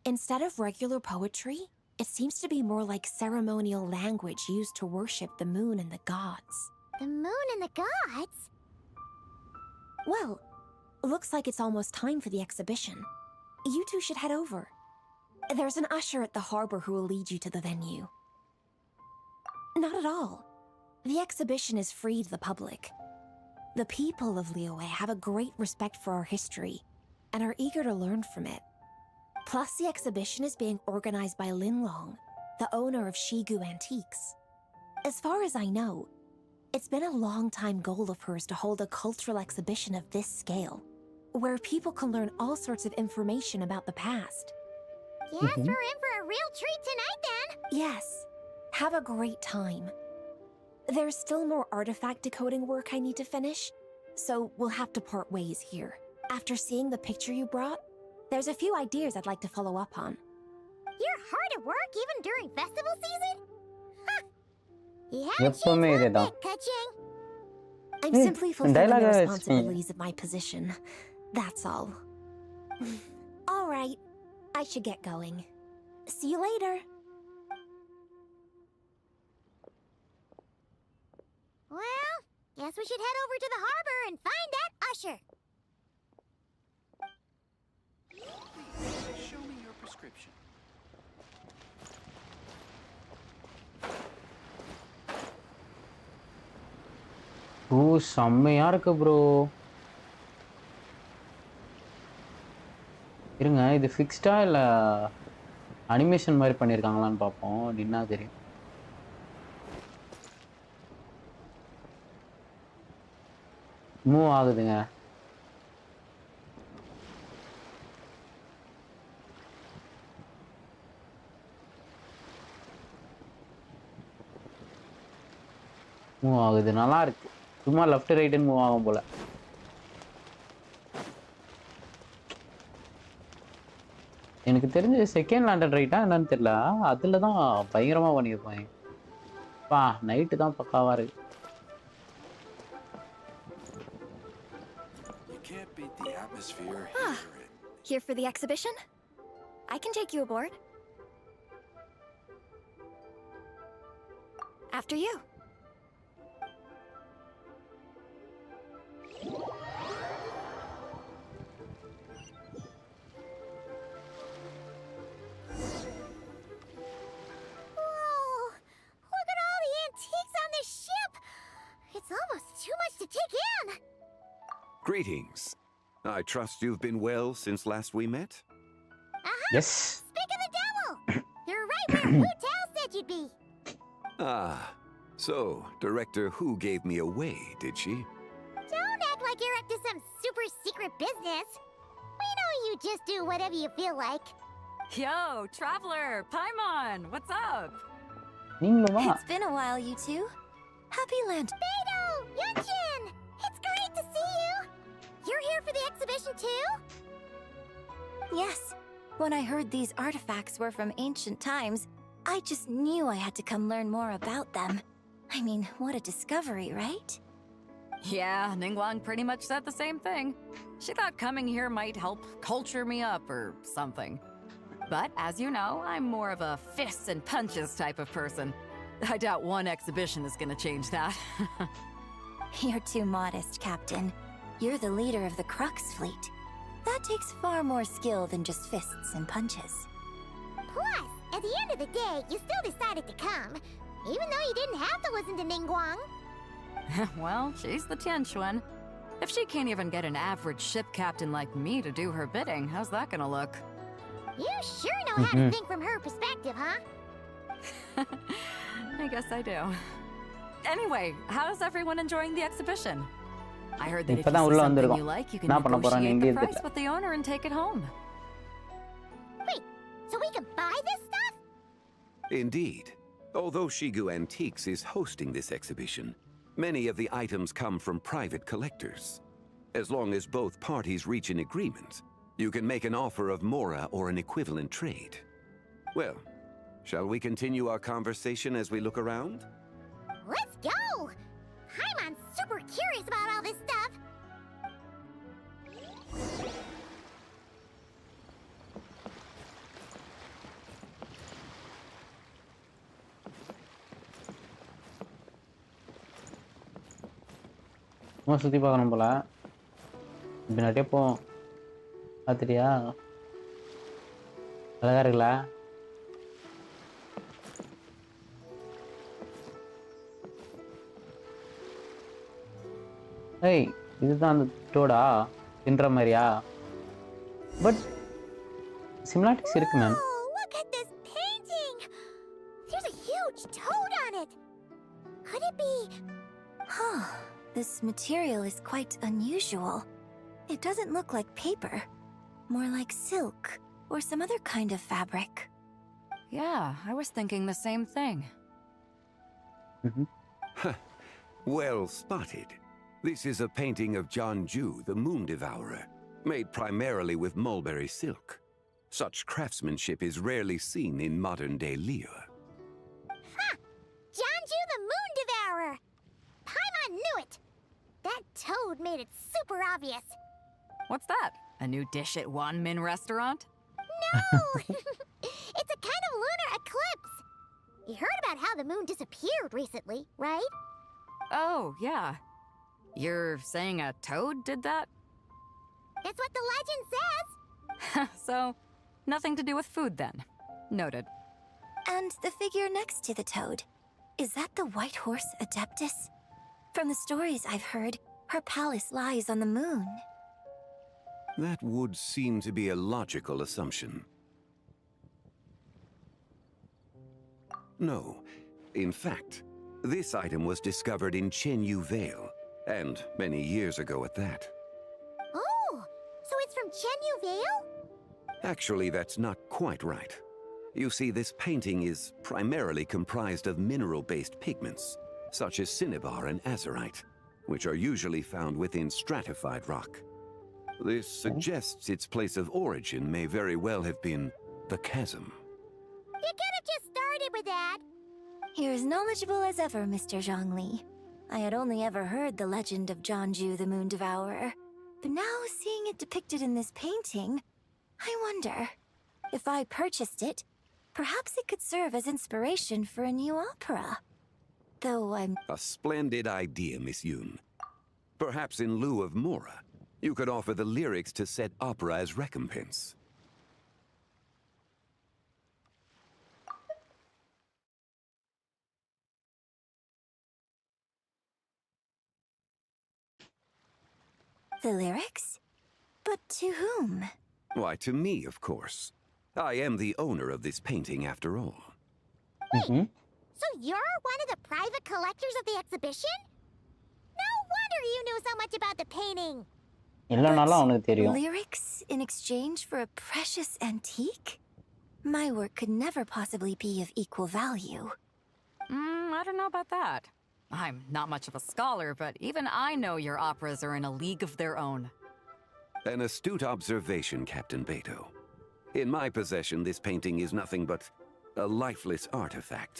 instead of regular poetry, it seems to be more like ceremonial language used to worship the moon and the gods. The moon and the gods? Well, looks like it's almost time for the exhibition. You two should head over. There's an usher at the harbor who will lead you to the venue. Not at all. The exhibition is free to the public. The people of Liyue have a great respect for our history and are eager to learn from it. Plus, the exhibition is being organized by Linlong, the owner of Shigu Antiques. As far as I know, it's been a long-time goal of hers to hold a cultural exhibition of this scale, where people can learn all sorts of information about the past. Guess we're in for a real treat tonight, then. Yes, have a great time. There's still more artifact decoding work I need to finish, so we'll have to part ways here. After seeing the picture you brought, there's a few ideas I'd like to follow up on. You're hard at work even during festival season? Huh. You haven't changed எப்பவுமே one இதேதான். bit, Ka-ching. I'm Hey, simply fulfilling dialogue the is responsibilities of my position. That's all. All right, I should get going. See you later. Well, guess we should head over to the harbor and find that usher. Show me your prescription. செம்மையா இருக்கு bro. இருங்க, இது ஃபிக்ஸ்டா இல்ல animation மாதிரி பண்ணிருக்காங்களான்னு பார்ப்போம். நின்னா தெரியும். Move ஆகுதுங்க. மூவ் ஆகுது, நல்லா இருக்கு. சும்மா லெஃப்ட் ரைட்டுன்னு மூவ் ஆகும் போல. எனக்கு தெரிஞ்சு செகண்ட் லேண்டட் ரைட்டா என்னன்னு தெரியல. அதில் தான் பயங்கரமாக பண்ணியிருப்பாங்க. நைட்டு தான் பக்காவா இருக்கு. Here for the exhibition? I can take you aboard. After you. Greetings. I trust you've been well since last we met? Yes. Speak of the devil! You're right where Hu Tao said you'd be. Ah, so Director Hu gave me away, did she? Don't act like you're up to some super secret business. We know you just do whatever you feel like. Yo, Traveler, Paimon, what's up? நீங்களுமா? It's been a while, you two. Happy Land. Beidou! Yunchin! It's great to see you! You're here for the exhibition too? Yes. When I heard these artifacts were from ancient times, I just knew I had to come learn more about them. I mean, what a discovery, right? Yeah, Ningguang pretty much said the same thing. She thought coming here might help culture me up or something. But as you know, I'm more of a fists and punches type of person. I doubt one exhibition is gonna change that. You're too modest, Captain. You're the leader of the Crux fleet. That takes far more skill than just fists and punches. Plus, at the end of the day, you still decided to come, even though you didn't have to listen to Ningguang. Well, she's the Tianquan. If she can't even get an average ship captain like me to do her bidding, how's that gonna look? You sure know how to think from her perspective, huh? I guess I do. Anyway, how's everyone enjoying the exhibition? I heard that if you இப்பதான் see உள்ள something வந்திருக்கோம். you like, you can என்ன பண்ண போறாங்க negotiate எங்க the price தெரியல. with the owner and take it home. Wait, so we can buy this stuff? Indeed. Although Shigu Antiques is hosting this exhibition, many of the items come from private collectors. As long as both parties reach an agreement, you can make an offer of mora or an equivalent trade. Well, shall we continue our conversation as we look around? Let's go! I'm super curious about all this stuff. சுற்றி பார்க்கணும் போல. பின்னாடியே போவோம். பார்த்துட்டியா? அழகா இருக்குல்ல? ஏய், இதுதான் அந்த டோடா தின்ற மாதிரியா? பட் சிமிலாரிட்டிஸ் இருக்கு ma'am. Oh, look at this painting! There's a huge toad on it. Could it be? Huh. This material is quite unusual. It doesn't look like paper. More like silk or some other kind of fabric. Yeah, I was thinking the same thing. Well spotted. This is a painting of Jianju, the Moon Devourer, made primarily with mulberry silk. Such craftsmanship is rarely seen in modern-day Liyue. Ha! Jianju the Moon Devourer! Paimon knew it! That toad made it super obvious. What's that? A new dish at Wan Min restaurant? No! It's a kind of lunar eclipse. You heard about how the moon disappeared recently, right? Oh, yeah. You're saying a toad did that? That's what the legend says. So, nothing to do with food then. Noted. And the figure next to the toad. Is that the white horse Adeptus? From the stories I've heard, her palace lies on the moon. That would seem to be a logical assumption. No. In fact, this item was discovered in Chenyu Vale, and many years ago at that. Oh, so it's from Chenyu Vale? Actually, that's not quite right. You see, this painting is primarily comprised of mineral-based pigments, such as cinnabar and azurite, which are usually found within stratified rock. This suggests its place of origin may very well have been the chasm. You could have just started with that. You're as knowledgeable as ever, Mr. Zhongli. I had only ever heard the legend of Jianzhu the Moon Devourer, but now seeing it depicted in this painting, I wonder, if I purchased it, perhaps it could serve as inspiration for a new opera. Though I'm... A splendid idea, Miss Yoon. Perhaps in lieu of Mora, you could offer the lyrics to said opera as recompense. The lyrics? But to whom? Why, to me, of course. I am the owner of this painting, after all. So you're one of the private collectors of the exhibition? No wonder you knew so much about the painting. இல்லைனாலும் அவனுக்கு தெரியும். Lyrics in exchange for a precious antique? My work could never possibly be of equal value. I don't know about that. I'm not much of a scholar, but even I know your operas are in a league of their own. An astute observation, Captain Beto. In my possession, this painting is nothing but a lifeless artifact.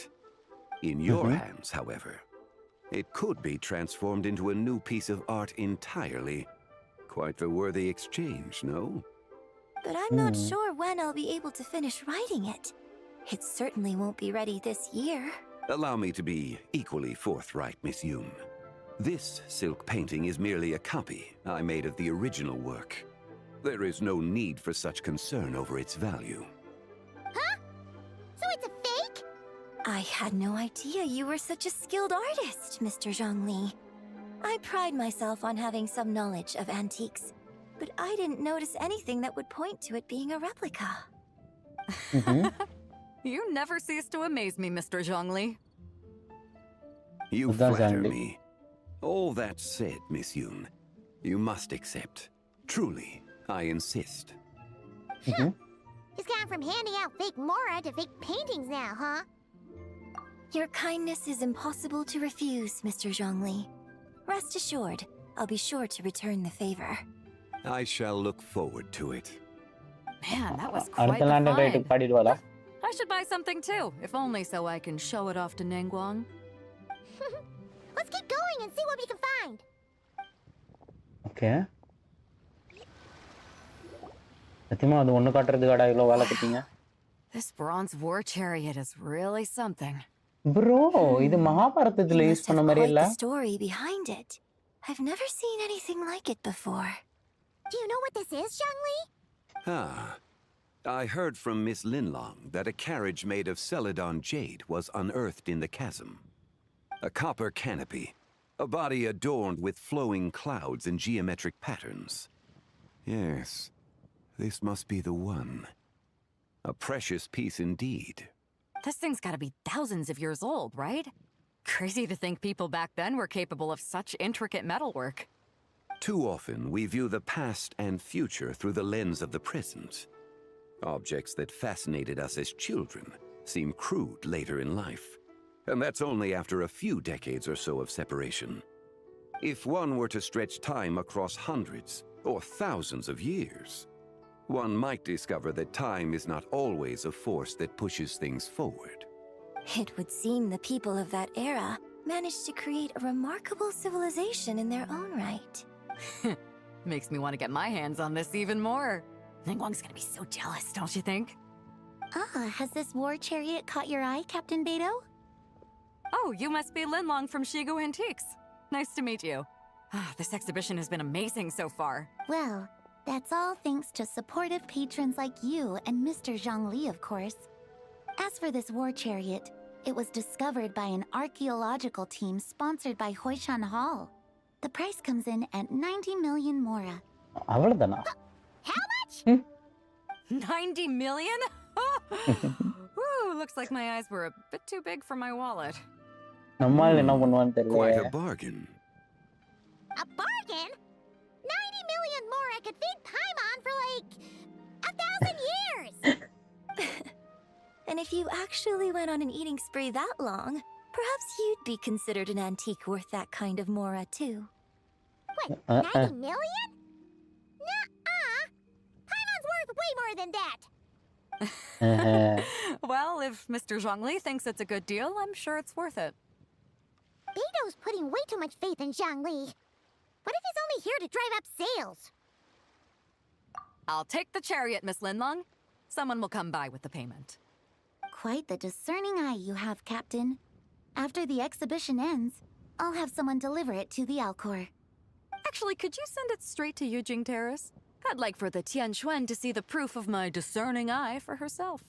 In your hands, however, it could be transformed into a new piece of art entirely. Quite a worthy exchange, no? But I'm not sure when I'll be able to finish writing it. It certainly won't be ready this year. Allow me to be equally forthright, Miss Yoon. This silk painting is merely a copy I made of the original work. There is no need for such concern over its value. Huh? So it's a fake? I had no idea you were such a skilled artist, Mr. Zhongli. I pride myself on having some knowledge of antiques, but I didn't notice anything that would point to it being a replica. You never cease to amaze me, Mr. Zhongli. You That's flatter handy. me. All that said, Miss Yoon, you must accept. Truly, I insist. He's gone from handing out fake Mora to fake paintings now, huh? Your kindness is impossible to refuse, Mr. Zhongli. Rest assured, I'll be sure to return the favor. I shall look forward to it. Man, that was quite அடுத்த the land find. ரைட்டுக்கு பாடிடுவாளா? I should buy something too, if only so I can show it off to Ningguang. Let's keep going and see what we can find. Okay. சத்தியமா அது ஒண்ணு காட்டுறதுக்காடா இவ்வளோ வேலை கட்டிங்க? This bronze war chariot is really something. Bro இது மகாபாரதத்துல You use must பண்ண have மாதிரி quite இல்ல? the story behind it. I've never seen anything like it before. Do you know what this is, Zhongli? Ah. I heard from Miss Linlong that a carriage made of Celadon jade was unearthed in the chasm. A copper canopy, a body adorned with flowing clouds and geometric patterns. Yes, this must be the one. A precious piece indeed. This thing's gotta be thousands of years old, right? Crazy to think people back then were capable of such intricate metalwork. Too often, we view the past and future through the lens of the present. Objects that fascinated us as children seem crude later in life. And that's only after a few decades or so of separation. If one were to stretch time across hundreds or thousands of years, one might discover that time is not always a force that pushes things forward. It would seem the people of that era managed to create a remarkable civilization in their own right. Makes me want to get my hands on this even more. Ningguang's gonna be so jealous, don't you think? Has this war chariot caught your eye, Captain Beto? Oh, you must be Linlong from Shigu Antiques. Nice to meet you. This exhibition has been amazing so far. Well, that's all thanks to supportive patrons like you and Mr. Zhongli, of course. As for this war chariot, it was discovered by an archaeological team sponsored by Hoishan Hall. The price comes in at 90 million Mora. அவ்வளவுதானா? How much? 90 million? Woo, looks like my eyes were a bit too big for my wallet. நம்மால் என்ன பண்ணுவான்னு Quite தெரியல. a bargain. A bargain? 90 million Mora could feed Paimon for like 1,000 years! And if you actually went on an eating spree that long, Perhaps you'd be considered an antique worth that kind of mora, too. What, 90 million? Nuh-uh! Paimon's worth way more than that! Well, if Mr. Zhongli thinks it's a good deal, I'm sure it's worth it. Beido's putting way too much faith in Zhongli. What if he's only here to drive up sales? I'll take the chariot, Miss Linlong. Someone will come by with the payment. Quite the discerning eye you have, Captain. After the exhibition ends, I'll have someone deliver it to the Alcor. Actually, could you send it straight to Yujing Terrace? I'd like for the Tianquan to see the proof of my discerning eye for herself.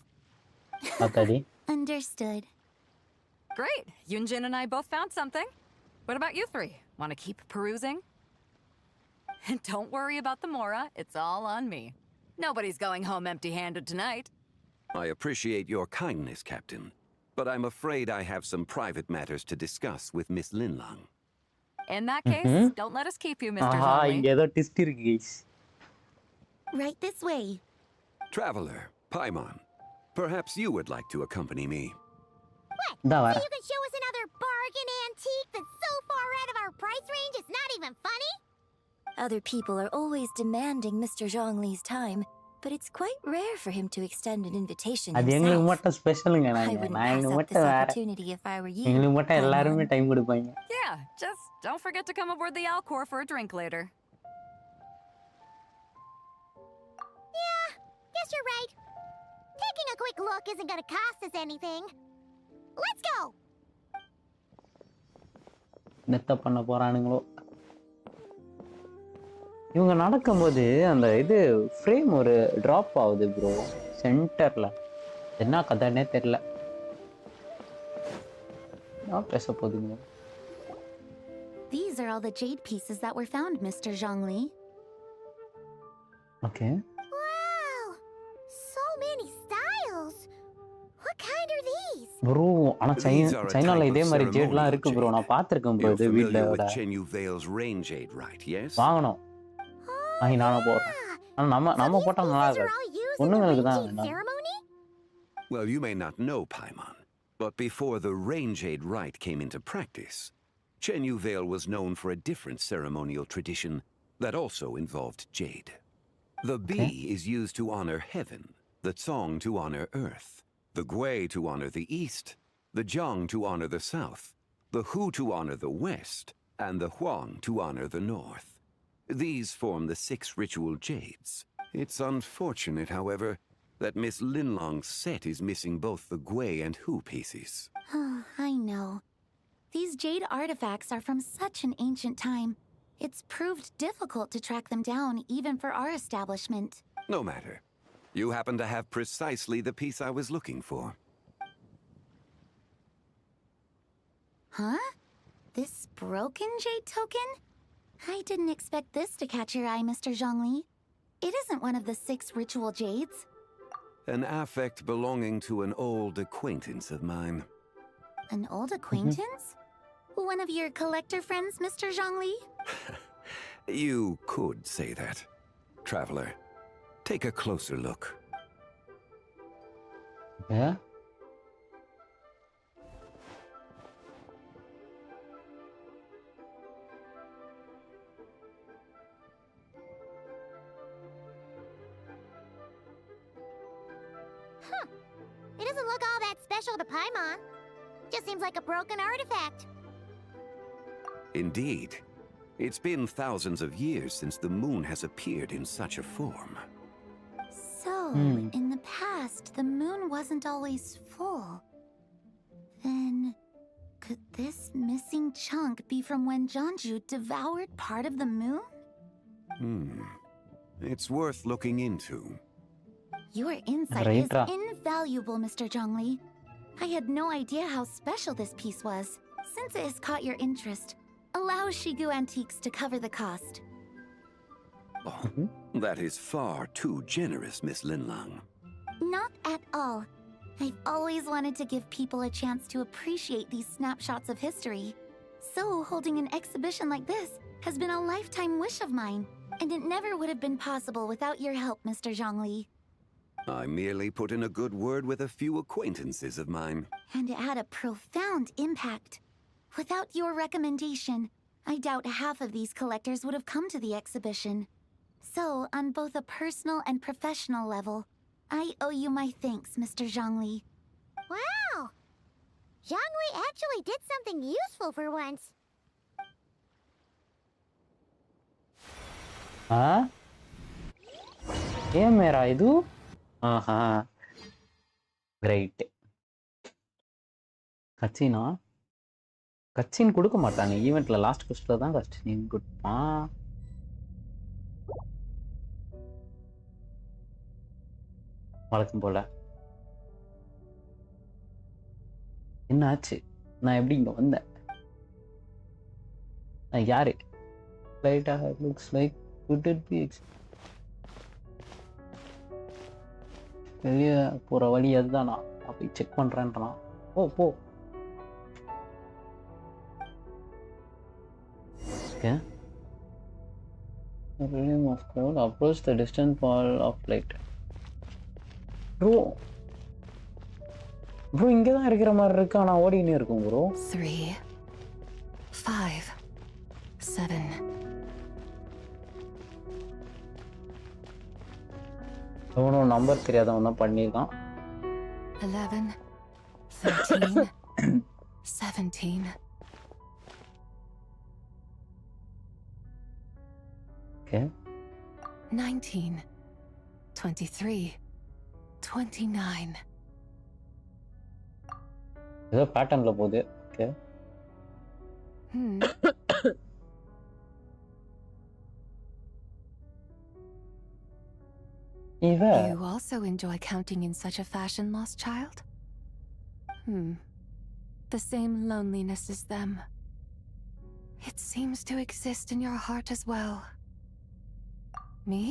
Understood. Great. Yunjin and I both found something. What about you three? Want to keep perusing? And don't worry about the mora. It's all on me. Nobody's going home empty-handed tonight. I appreciate your kindness, Captain, but I'm afraid I have some private matters to discuss with Miss Linlong. In that case, don't let us keep you, Mr. Zhongli. இங்க ஏதோ twist இருக்கு guys. Right this way. Traveler, Paimon, perhaps you would like to accompany me. What? Da So vara. you can show us another bargain antique that's so far out of our price range it's not even funny? Other people are always demanding Mr. Zhongli's time, but it's quite rare for him to extend an invitation அது எங்களுக்கு himself. மட்டும் ஸ்பெஷலுங்க I நாங்க wouldn't நான் pass எங்களுக்கு up this மட்டும் வேற opportunity if I were you. எங்களுக்கு மட்டும் Paimon. எல்லாருமே டைம் கொடுப்பாங்க. Yeah, just don't forget to come aboard the Alcor for a drink later. Yeah, guess you're right. Taking a quick look isn't gonna cost us anything. Let's go! நெத்த பண்ண போறானுங்களோ. இவங்க நடக்கும்போது அந்த இது frame ஒரு drop ஆகுது bro சென்டர்ல. என்ன கதைன்னே தெரியல. நான் பேச போதுங்க. These are all the jade pieces that were found, Mr. Zhongli. Okay. Wow! So many styles! What kind are these? Bro ஆனா These are a சைனால type இதே of மாதிரி ஜேட்லாம் ceremonial இருக்கு ப்ரோ. நான் பார்த்திருக்கேன் ப்ரோ You're இது familiar வீட்ல with Chen Yu Vale's rain jade, right? Yes? வாங்கணும். வாங்கி நானும் போடுறேன். ஆனா நம்ம போட்டா நல்லா இருக்காது. பொண்ணுங்களுக்கு தான் வேணும். Ceremony? Well, you may not know, Paimon, but before the rain jade rite came into practice, Chen Yu Vale was known for a different ceremonial tradition that also involved jade. The bee is used to honor heaven, the Tsong to honor earth, the Gui to honor the east, the Jiang to honor the south, the Hu to honor the west, and the Huang to honor the north. These form the 6 ritual jades. It's unfortunate, however, that Miss Linlong's set is missing both the Gui and Hu pieces. Oh, I know. These jade artifacts are from such an ancient time. It's proved difficult to track them down, even for our establishment. No matter. You happen to have precisely the piece I was looking for. Huh? This broken jade token? I didn't expect this to catch your eye, Mr. Zhongli. It isn't one of the 6 ritual jades. An affect belonging to an old acquaintance of mine. An old acquaintance? One of your collector friends, Mr. Zhongli? You could say that. Traveler, take a closer look. Yeah? Huh. It doesn't look all that special to Paimon. Just seems like a broken artifact. Indeed. It's been thousands of years since the moon has appeared in such a form. So, in the past, the moon wasn't always full. Then, could this missing chunk be from when Jianzhu devoured part of the moon? It's worth looking into. Your insight is invaluable, Mr. Zhongli. I had no idea how special this piece was. Since it has caught your interest, allow Shigu Antiques to cover the cost. Oh, that is far too generous, Miss Linlong. Not at all. I've always wanted to give people a chance to appreciate these snapshots of history. So, holding an exhibition like this has been a lifetime wish of mine, and it never would have been possible without your help, Mr. Zhongli. I merely put in a good word with a few acquaintances of mine. And it had a profound impact. Without your recommendation, I doubt half of these collectors would have come to the exhibition. So, on both a personal and professional level, I owe you my thanks, Mr. Zhongli. Wow! Zhongli actually did something useful for once. Huh? Camera idu? Great. கட்சினா கட்சின் கொடுக்க மாட்டாங்க ஈவெண்ட்ல last குஸ்ட்ல தான் கட்சின் கொடுப்பான். வழக்கம் போல. என்ன ஆச்சு? நான் எப்படி இங்க வந்தேன்? நான் யாரு? Later, it looks like could it be வெளியே போற வழி அதுதானா? அப்படி செக் பண்றேன்றான். போ. Okay. The rhythm of crowd approach the distant ball of light. Bro, இங்க தான் இருக்கிற மாதிரி இருக்கு. ஆனா ஓடினே இருக்கும் bro. 3, 5, 7. அவனும் நம்பர் தெரியாதவன் தான் பண்ணியிருக்கான். 11, 13, 17. Okay. 19, 23, 29. ஏதோ பேட்டர்ன்ல போகுது. Okay. You also enjoy counting in such a fashion, lost child? The same loneliness as them. It seems to exist in your heart as well. Me?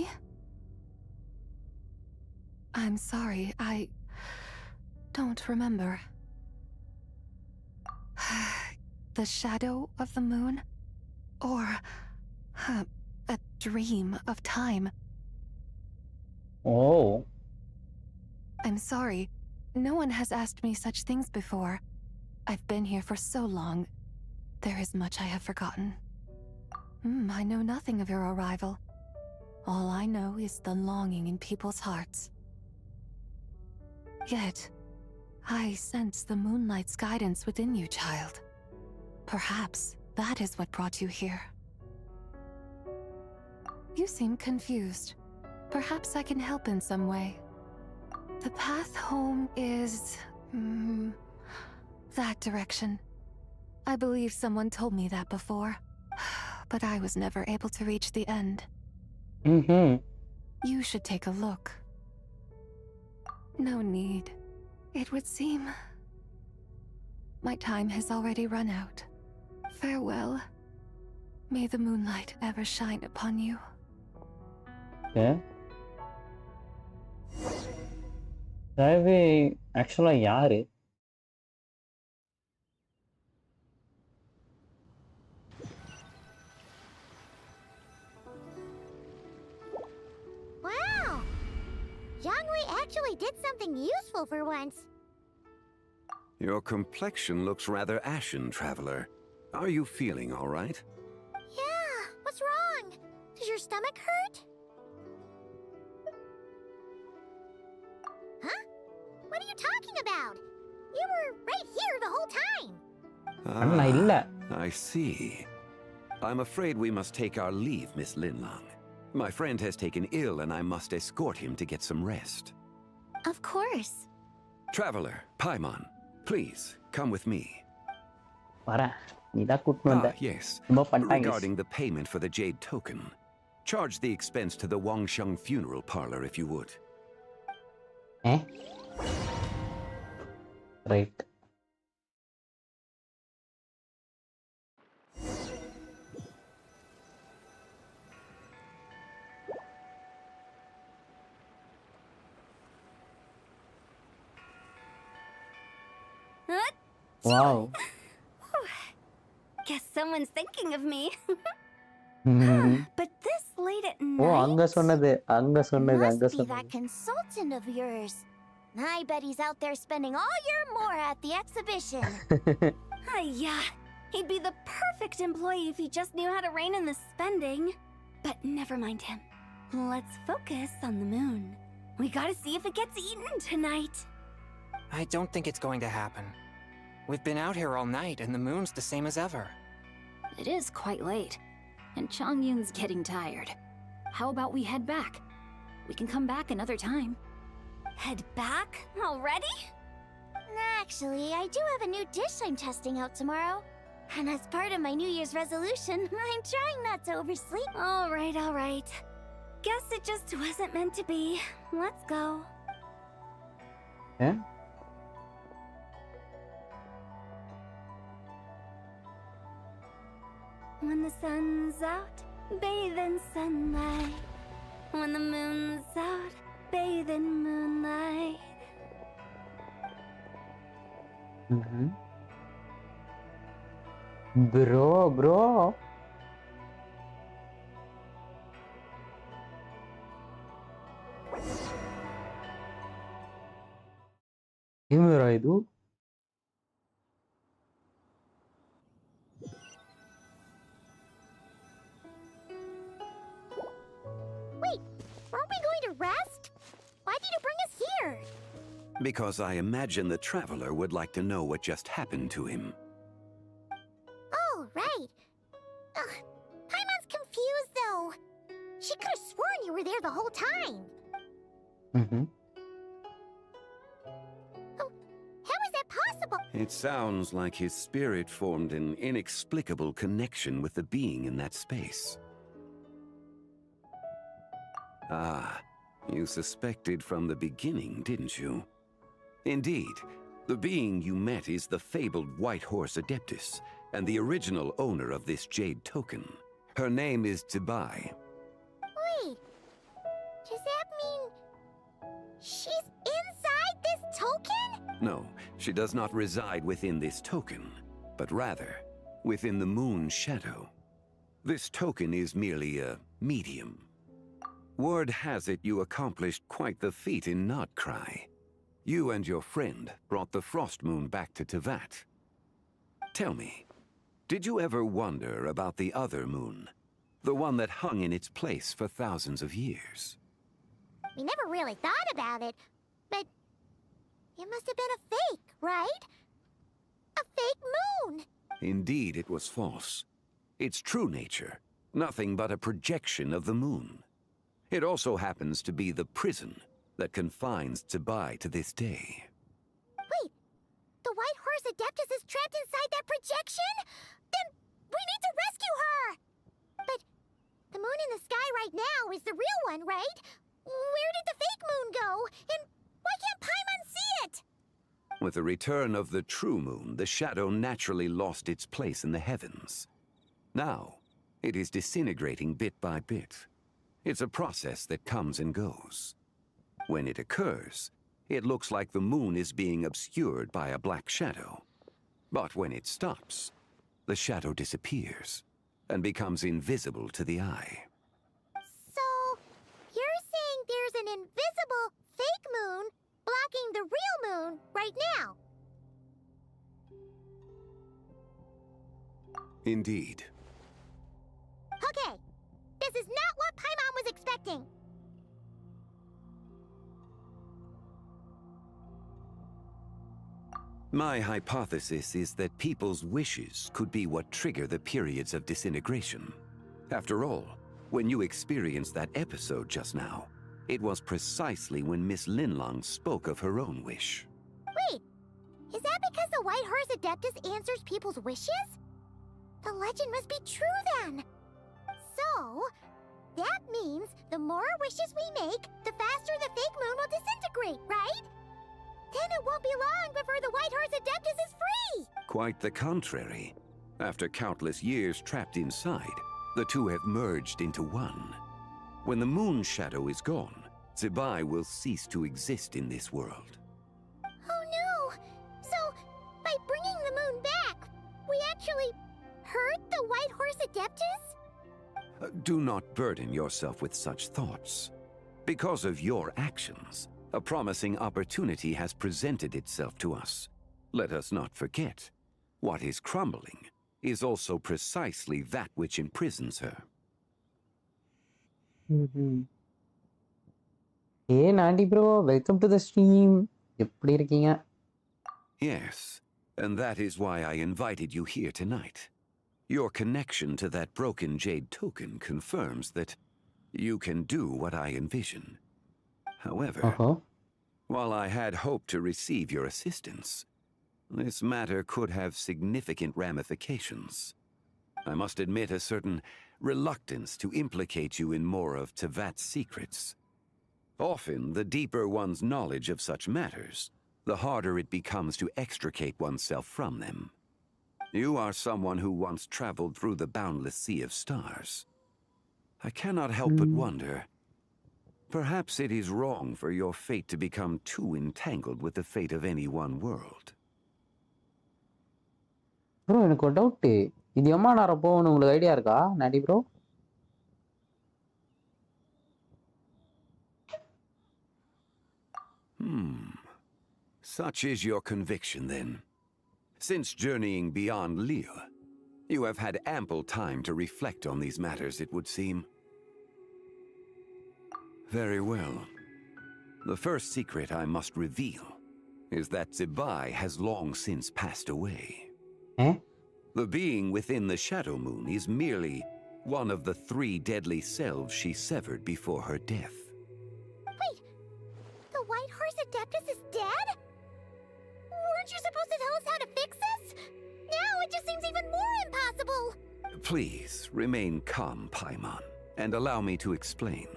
I'm sorry, I don't remember. The shadow of the moon? Or a dream of time? Oh. I'm sorry. No one has asked me such things before. I've been here for so long. There is much I have forgotten. I know nothing of your arrival. All I know is the longing in people's hearts. Yet, I sense the moonlight's guidance within you, child. Perhaps that is what brought you here. You seem confused. Perhaps I can help in some way. The path home is... that direction. I believe someone told me that before, but I was never able to reach the end. You should take a look. No need. It would seem... my time has already run out. Farewell. May the moonlight ever shine upon you. Okay. Drive actually யாரு? Wow! Zhongli actually did something useful for once. Your complexion looks rather ashen, traveler. Are you feeling all right? Yeah, what's wrong? Does your stomach hurt? Huh? What are you talking about? You were right here the whole time. I see. I'm afraid we must take our leave, Miss Linlang. My friend has taken ill and I must escort him to get some rest. Of course. Traveler, Paimon, please, come with me. Yes. Regarding the payment for the jade token, charge the expense to the Wangsheng funeral parlor if you would. Right. Wow. Guess someone's thinking of me. But this late at O night? அங்க சொன்னது அங்க சொன்னது Must அங்க be சொன்னது. that consultant of yours. I bet he's out there spending all your more at the exhibition. Yeah, he'd be the perfect employee if he just knew how to rein in the spending. But never mind him. Let's focus on the moon. We gotta see if it gets eaten tonight. I don't think it's going to happen. We've been out here all night, and the moon's the same as ever. It is quite late, and Chongyun's getting tired. How about we head back? We can come back another time. Head back? Already? Actually, I do have a new dish I'm testing out tomorrow. And as part of my New Year's resolution, I'm trying not to oversleep. All right. Guess it just wasn't meant to be. Let's go. Yeah? When the sun's out, bathe in sunlight. When the moon's out, bathe in moonlight. Bro. ఏమిరా ఇది? Wait, aren't we going to rest? Why did you bring us here? Because I imagine the traveler would like to know what just happened to him. Oh, right. Paimon's confused, though. She could have sworn you were there the whole time. Oh, how is that possible? It sounds like his spirit formed an inexplicable connection with the being in that space. Ah, you suspected from the beginning, didn't you? Indeed, the being you met is the fabled White Horse Adeptus, and the original owner of this jade token. Her name is Tibai. Wait, does that mean she's inside this token? No, she does not reside within this token, but rather within the moon's shadow. This token is merely a medium. Word has it you accomplished quite the feat in Nodcry. You and your friend brought the Frost Moon back to Tevat. Tell me, did you ever wonder about the other moon? The one that hung in its place for thousands of years? We never really thought about it, but it must have been a fake, right? A fake moon! Indeed, it was false. Its true nature, nothing but a projection of the moon. It also happens to be the prison that confines Tibai to this day. Wait, the White Horse Adeptus is trapped inside that projection? Then we need to rescue her! But the moon in the sky right now is the real one, right? Where did the fake moon go? And why can't Paimon see it? With the return of the true moon, the shadow naturally lost its place in the heavens. Now, it is disintegrating bit by bit. It's a process that comes and goes. When it occurs, it looks like the moon is being obscured by a black shadow. But when it stops, the shadow disappears and becomes invisible to the eye. So, you're saying there's an invisible fake moon blocking the real moon right now? Indeed. Okay, this is not what Paimon was expecting. My hypothesis is that people's wishes could be what trigger the periods of disintegration. After all, when you experienced that episode just now, it was precisely when Miss Linlong spoke of her own wish. Wait, is that because the White Horse Adeptus answers people's wishes? The legend must be true then. So, that means the more wishes we make, the faster the fake moon will disintegrate, right? Then it won't be long before the White Horse Adeptus is free! Quite the contrary. After countless years trapped inside, the two have merged into one. When the moon shadow is gone, Zibai will cease to exist in this world. Oh no! So, by bringing the moon back, we actually hurt the White Horse Adeptus? Do not burden yourself with such thoughts. Because of your actions, a promising opportunity has presented itself to us. Let us not forget, what is crumbling is also precisely that which imprisons her. Hey, Nandi bro, welcome to the stream. எப்படி இருக்கீங்க? Yes, and that is why I invited you here tonight. Your connection to that broken jade token confirms that you can do what I envision. However, while I had hoped to receive your assistance, this matter could have significant ramifications. I must admit a certain reluctance to implicate you in more of Tevat's secrets. Often, the deeper one's knowledge of such matters, the harder it becomes to extricate oneself from them. You are someone who once traveled through the boundless sea of stars. I cannot help but wonder, perhaps it is wrong for your fate to become too entangled with the fate of any one world. Bro, எனக்கு ஒரு doubt. இது எம்மா நேரம் போகணும் உங்களுக்கு idea இருக்கா நாடி bro? Such is your conviction, then. Since journeying beyond Liyue, you have had ample time to reflect on these matters, it would seem. Very well. The first secret I must reveal is that Zibai has long since passed away. The being within the Shadow Moon is merely one of the 3 deadly selves she severed before her death. Wait, the White Horse Adeptus is dead? Weren't you supposed to tell us how to fix this? Now it just seems even more impossible. Please remain calm, Paimon, and allow me to explain.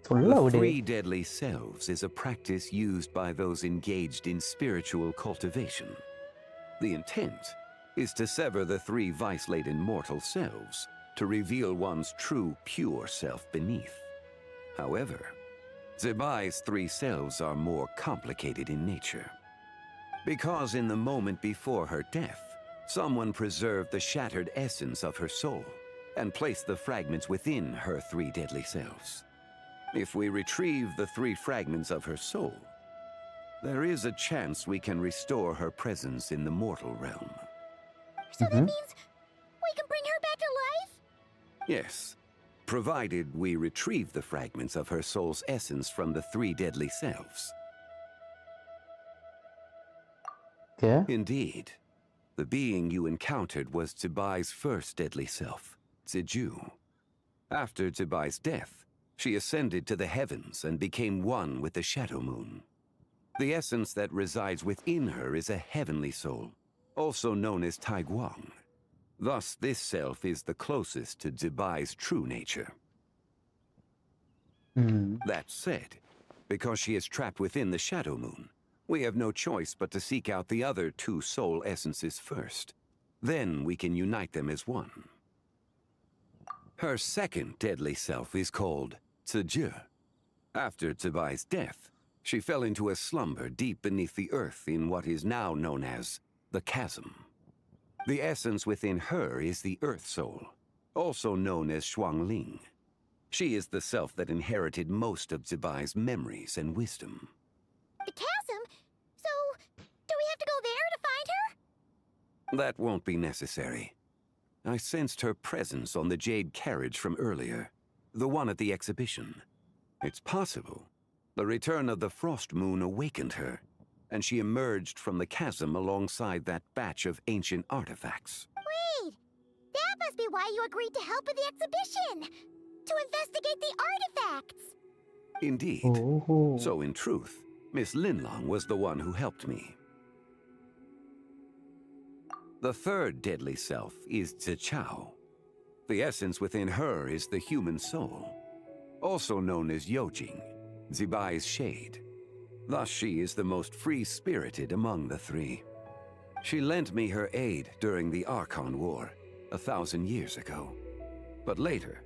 The 3 deadly selves is a practice used by those engaged in spiritual cultivation. The intent is to sever the 3 vice-laden mortal selves to reveal one's true, pure self beneath. However, Zibai's 3 selves are more complicated in nature. Because in the moment before her death, someone preserved the shattered essence of her soul and placed the fragments within her 3 deadly selves. If we retrieve the 3 fragments of her soul, there is a chance we can restore her presence in the mortal realm. So that means we can bring her back to life? Yes, provided we retrieve the fragments of her soul's essence from the 3 deadly selves. Indeed, the being you encountered was Zibai's first deadly self, Ziju. After Zibai's death, she ascended to the heavens and became one with the Shadow Moon. The essence that resides within her is a heavenly soul, also known as Taiguang. Thus, this self is the closest to Zibai's true nature. That said, because she is trapped within the Shadow Moon, we have no choice but to seek out the other 2 soul essences first. Then we can unite them as one. Her second deadly self is called Ziju. After Zibai's death, she fell into a slumber deep beneath the earth in what is now known as the Chasm. The essence within her is the Earth Soul, also known as Shuangling. She is the self that inherited most of Zibai's memories and wisdom. The chasm? So, do we have to go there to find her? That won't be necessary. I sensed her presence on the jade carriage from earlier, the one at the exhibition. It's possible the return of the Frost Moon awakened her, and she emerged from the chasm alongside that batch of ancient artifacts. Wait! That must be why you agreed to help with the exhibition! To investigate the artifacts! Indeed. So in truth, Miss Linlong was the one who helped me. The third deadly self is Zichao. The essence within her is the human soul, also known as Yojing, Zibai's shade. Thus she is the most free-spirited among the 3. She lent me her aid during the Archon War 1,000 years ago. But later,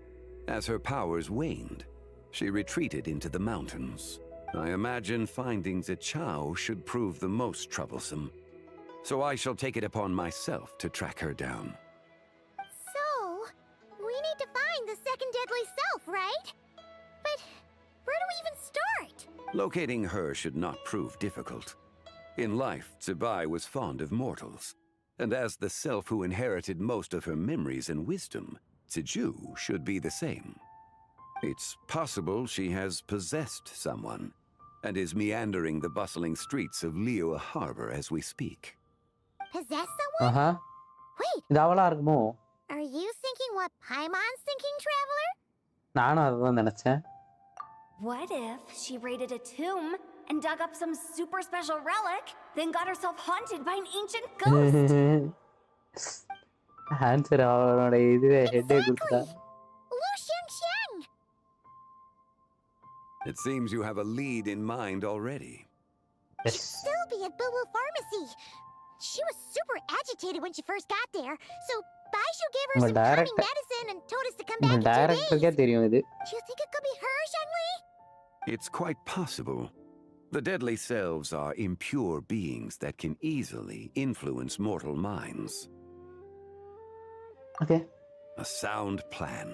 as her powers waned, she retreated into the mountains. I imagine finding Zichao should prove the most troublesome. So I shall take it upon myself to track her down. So, we need to find the right? But where do we even start? Locating her should not prove difficult. In life, Zibai was fond of mortals, and as the self who inherited most of her memories and wisdom, Ziju should be the same. It's possible she has possessed someone, and is meandering the bustling streets of Liyue Harbor as we speak. Possess someone? Wait, இது அவளா இருக்குமோ? are you thinking what Paimon's thinking, traveler? நானும் அதுதான் நினைச்சேன். What if she raided a tomb and dug up some super special relic, then got herself haunted by an ancient ghost? Answer அவனோட இதுவே ஹெட்டே கொடுத்தா. Lu Xiangxiang! It seems you have a lead in mind already. She'd still be at Boo Boo Pharmacy. She was super agitated when she first got there, so Baishu gave her some calming medicine and told us to come back in 2 days. டைரக்டருக்கே தெரியும் இது. Do you think it could be her, Shangli? It's quite possible. The deadly selves are impure beings that can easily influence mortal minds. Okay. A sound plan.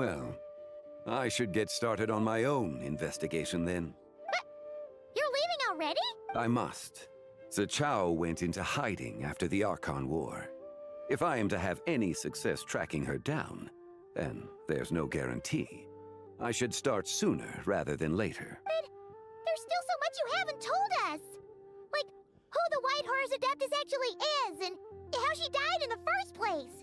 Well, I should get started on my own investigation then. But you're leaving already? I must. Zichao went into hiding after the Archon War. If I am to have any success tracking her down, and there's no guarantee, I should start sooner rather than later. But there's still so much you haven't told us. Like, who the White Horse Adeptus actually is, and how she died in the first place.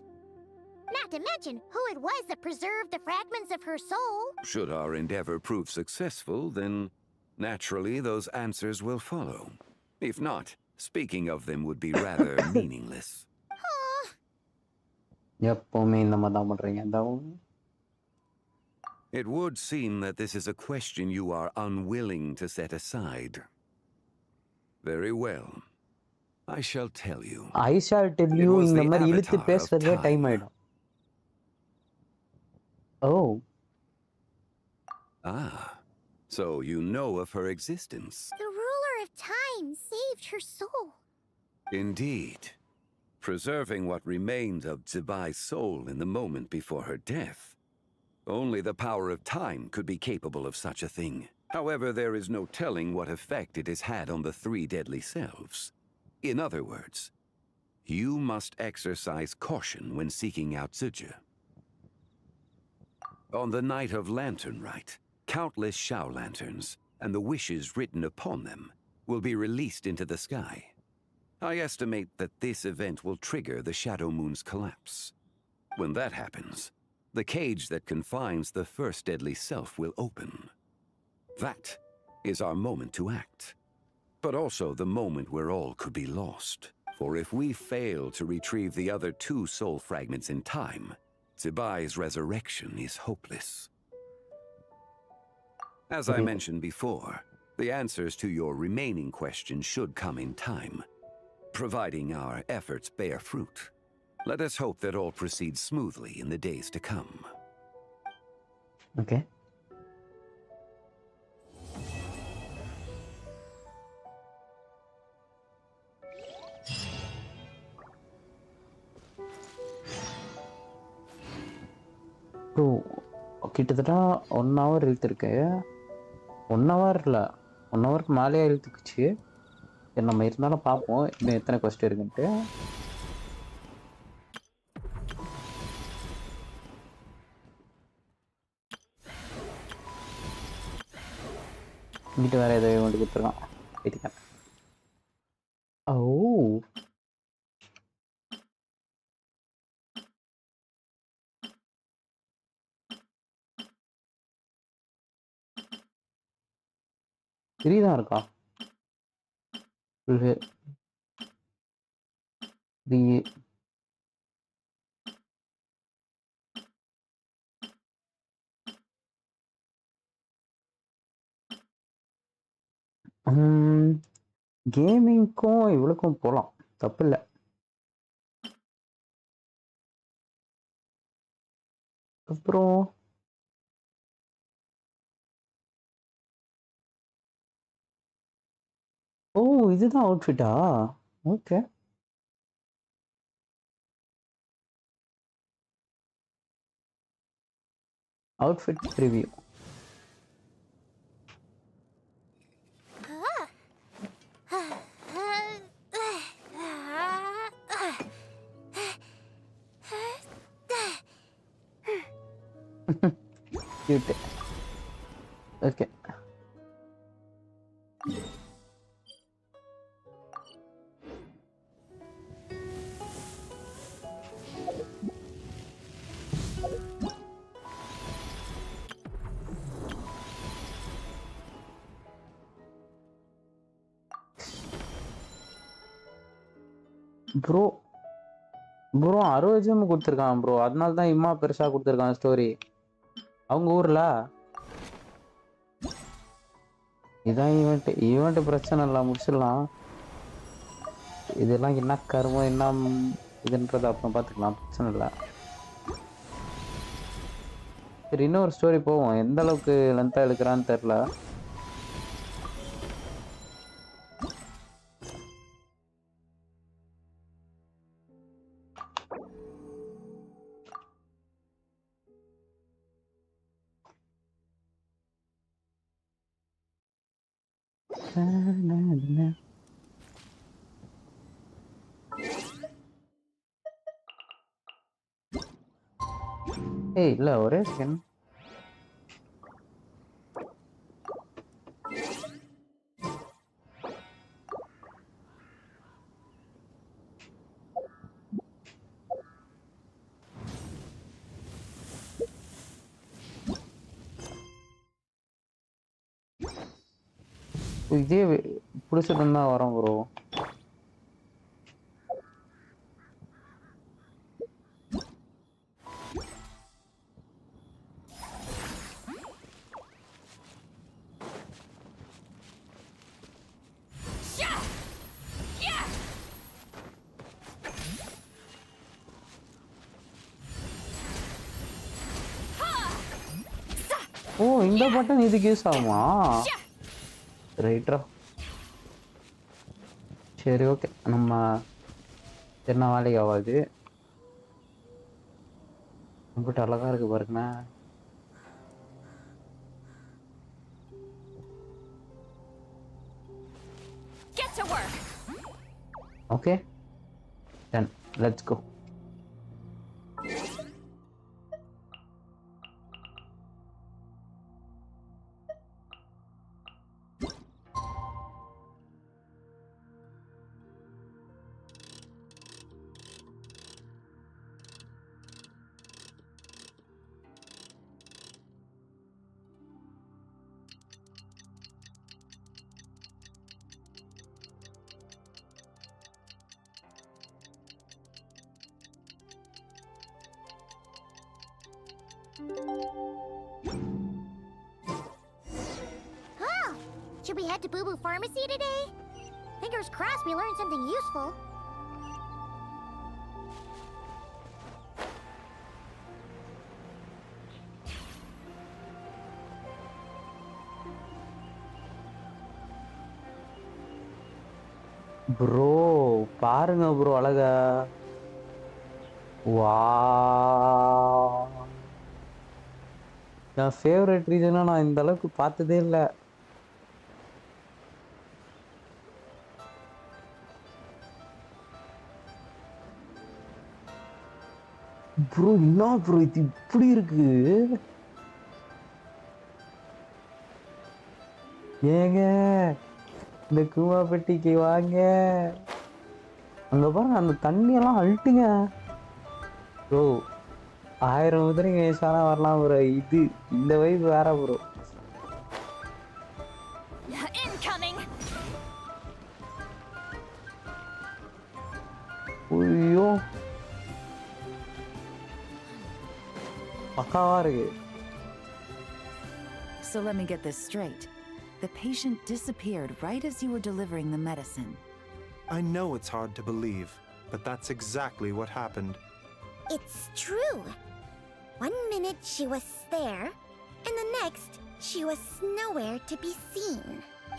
Not to mention who it was that preserved the fragments of her soul. Should our endeavor prove successful, then naturally those answers will follow. If not, speaking of them would be rather meaningless. எப்பவுமே இந்த மாதிரி தான் பண்றீங்க. It would seem that this is a question you are unwilling to set aside. Very well. I shall tell you. I shall tell you இந்த மாதிரி இழுத்து பேசுறதே time ஆயிடும். Oh. Ah. So you know of her existence. The ruler of time saved her soul. Indeed. Preserving what remained of Zibai's soul in the moment before her death. Only the power of time could be capable of such a thing. However, there is no telling what effect it has had on the 3 deadly selves. In other words, you must exercise caution when seeking out Ziju. On the night of Lantern Rite, countless Shao lanterns, and the wishes written upon them, will be released into the sky. I estimate that this event will trigger the Shadow Moon's collapse. When that happens, the cage that confines the first deadly self will open. That is our moment to act, but also the moment where all could be lost. For if we fail to retrieve the other 2 soul fragments in time, Zibai's resurrection is hopeless. As I mentioned before, the answers to your remaining questions should come in time, providing our efforts bear fruit. Let us hope that all proceeds smoothly in the days to come. Okay. Bro கிட்டத்தட்ட 1 hour இழுத்துருக்கு. 1 hour இல்லை, 1 hourக்கு மேலேயே இழுத்துக்குச்சு. சரி, நம்ம இருந்தாலும் பார்ப்போம் இன்னும் எத்தனை question இருக்குன்ட்டு. இங்கிட்ட வேற ஏதோ கொண்டு கொடுத்துருக்கான். ஏற்றிக்கேன். ஓ, தான் இருக்கா? கேமிங்க்கும் இவளுக்கும் போகலாம், தப்பு இல்லை. அப்புறம் ஓ, இதுதான் அவுட்ஃபிட்டா? Okay. outfit preview. Cute. Okay. Bro 60 gem கொடுத்துருக்கான் ப்ரோ. அதனால தான் இம்மா பெருசா கொடுத்துருக்கான் ஸ்டோரி. அவங்க ஊர்ல இதான் ஈவெண்ட் பிரச்சனை இல்லை, முடிச்சிடலாம். இதெல்லாம் என்ன கருமம் என்ன இதுன்றதை அப்புறம் பார்த்துக்கலாம், பிரச்சனை இல்லை. சரி, இன்னொரு ஸ்டோரி போவோம். எந்த அளவுக்கு லென்த்தாக எடுக்கிறான்னு தெரில. ஏய் இல்லை, ஒரே செகண்ட். இதே பிடிச்சிருந்தா வரோம் ப்ரோ. ஓ, இந்த பட்டன் இதுக்கு யூஸ் ஆகுமா? ரைட்ரா. சரி, ஓகே. நம்ம என்ன வேலைக்கு ஆகாது. ரொம்ப அழகா இருக்கு பாருங்கண்ணா. Okay, done. Let's go. Oh, should we head to Boo Boo Pharmacy today? Fingers crossed we learned something useful. Bro பாருங்க ப்ரோ, அழகா. வா, என் ஃபேவரட் ரீஜனா நான் இந்த அளவுக்கு பார்த்ததே இல்லை. ப்ரோ என்ன ப்ரோ இது இப்படி இருக்கு? ஏங்க இந்த கூவாப்பட்டிக்கு வாங்க. அங்க பாருங்க, அந்த தண்ணியெல்லாம் அழட்டுங்க ப்ரோ. 1000 உதிரிங்க வயசானா வரலாம் ப்ரோ. இது இந்த வைப் வேற ப்ரோ. ஐயோ, பக்காவா இருக்கு. So let me get this straight. The patient disappeared right as you were delivering the medicine. I know it's hard to believe, but that's exactly what happened. It's true. One minute she was there, and the next she was nowhere to be seen.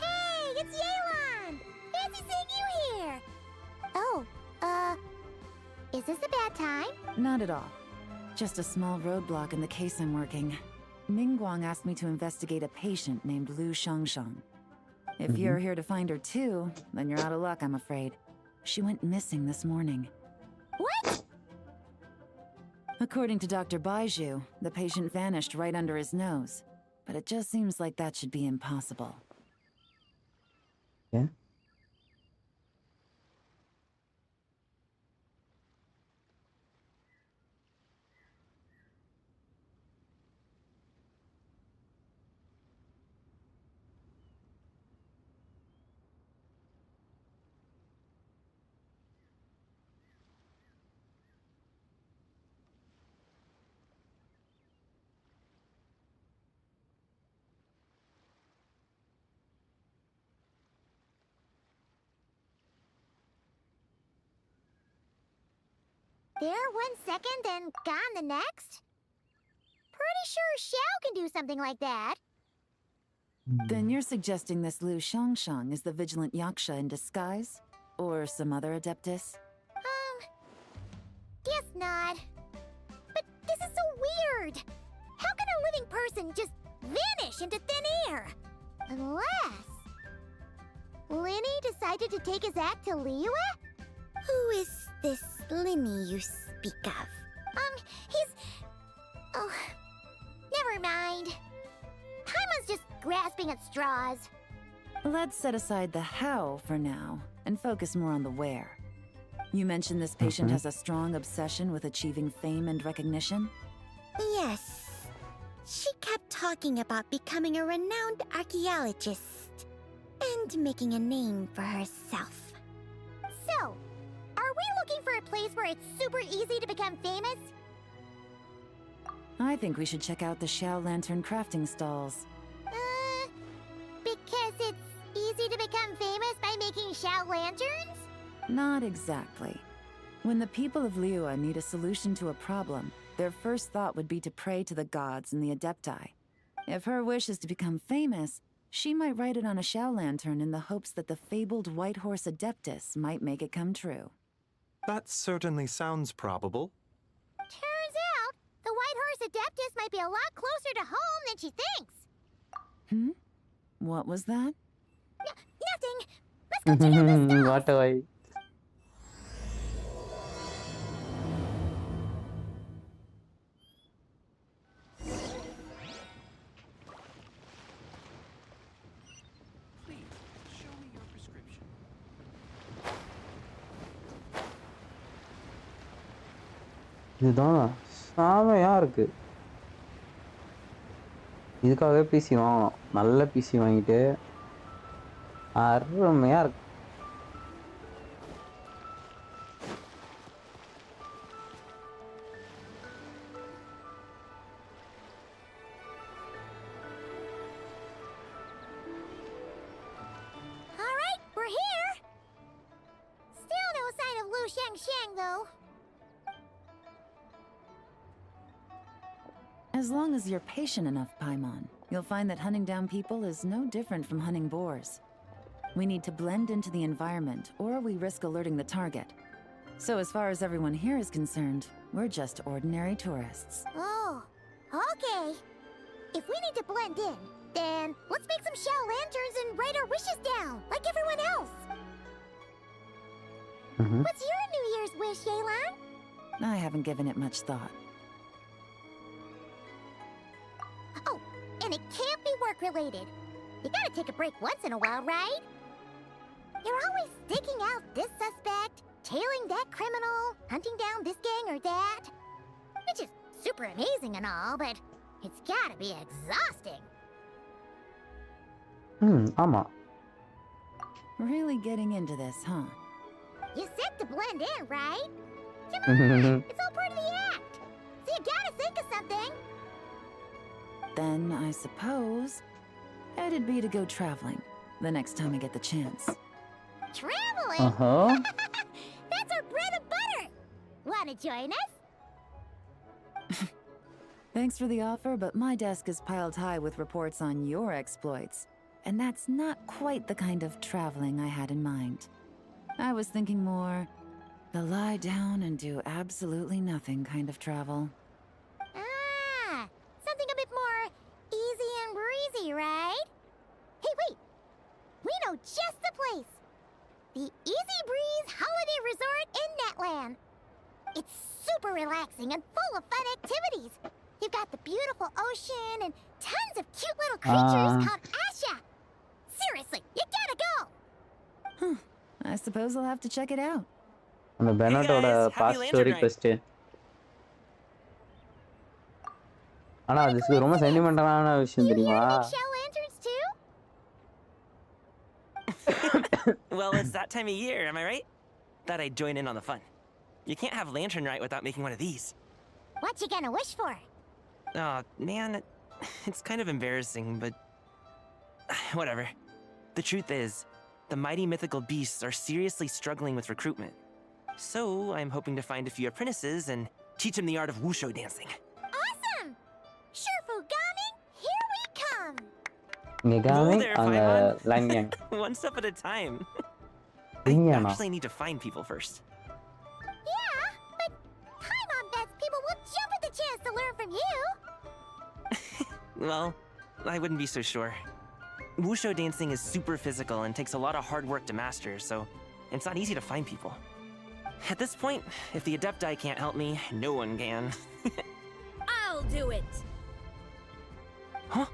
Hey, it's Yelan! Fancy seeing you here! Oh, is this a bad time? Not at all. Just a small roadblock in the case I'm working. Ningguang asked me to investigate a patient named Lu Shangshang. If you're here to find her too, then you're out of luck, I'm afraid. She went missing this morning. What? According to Dr. Baiju, the patient vanished right under his nose. But it just seems like that should be impossible. Yeah. There 1 second and gone the next? Pretty sure Xiao can do something like that. Then you're suggesting this Lu Shangshang is the vigilant Yaksha in disguise? Or some other adeptus? Guess not. But this is so weird. How can a living person just vanish into thin air? Unless... Linny decided to take his act to Liyue? Who is this Linny you speak of? He's... Oh... Never mind. Paimon's just grasping at straws. Let's set aside the how for now, and focus more on the where. You mentioned this patient has a strong obsession with achieving fame and recognition? Yes. She kept talking about becoming a renowned archaeologist and making a name for herself. So, are we looking for a place where it's super easy to become famous? I think we should check out the Xiao Lantern crafting stalls. Because it's easy to become famous by making Xiao lanterns? Not exactly. When the people of Liyue need a solution to a problem, their first thought would be to pray to the gods and the Adepti. If her wish is to become famous, she might write it on a Xiao lantern in the hopes that the fabled White Horse Adeptus might make it come true. That certainly sounds probable. Turns out, the White Horse Adeptus might be a lot closer to home than she thinks. What was that? Nothing. Let's go check out the stalls. What do I... இதுதான் செமையா இருக்கு. இதுக்காகவே PC வாங்கணும். நல்ல PC வாங்கிட்டு அருமையா இருக்கு. All right, we're here. Still no sign of Lu Shangshang, though. As long as you're patient enough, Paimon, you'll find that hunting down people is no different from hunting boars. We need to blend into the environment, or we risk alerting the target. So as far as everyone here is concerned, we're just ordinary tourists. Oh, okay. If we need to blend in, then let's make some Xiao lanterns and write our wishes down, like everyone else. What's your New Year's wish, Yelan? I haven't given it much thought. Oh, and it can't be work-related. You gotta take a break once in a while, right? You're always sticking out this suspect, tailing that criminal, hunting down this gang or that. Which is super amazing and all, but it's gotta be exhausting. ஆமா. Really getting into this, huh? You said to blend in, right? Come on, it's all part of the act. So you gotta think of something. Then I suppose it'd be to go traveling the next time I get the chance. Traveling? That's our bread and butter. Wanna join us? Thanks for the offer, but my desk is piled high with reports on your exploits. And that's not quite the kind of traveling I had in mind. I was thinking more the lie down and do absolutely nothing kind of travel. Ah, something a bit more know just the place. The Easy Breeze Holiday Resort in Netland. It's super relaxing and full of fun activities. You've got the beautiful ocean and tons of cute little creatures called Asha. Seriously, you gotta go. I suppose I'll have to check it out. அந்த பெனட்டோட past story quest. ஆனா அது ரொம்ப சென்டிமெண்டலான விஷயம் தெரியுமா? Shell lanterns too? Well, it's that time of year, am I right? Thought I'd join in on the fun. You can't have lantern right without making one of these. What you gonna wish for? Oh, man, it's kind of embarrassing, but whatever. The truth is, the mighty mythical beasts are seriously struggling with recruitment. So, I'm hoping to find a few apprentices and teach them the art of wushu dancing. Awesome! Shifu Gaming, here we come! Gaming there, and Paimon. One step at a time. I actually need to find people first. Yeah, but Paimon bets people will jump at the chance to learn from you! Well, I wouldn't be so sure. Wushu dancing is super physical and takes a lot of hard work to master, so it's not easy to find people. At this point, if the Adepti can't help me, no one can. I'll do it! Huh?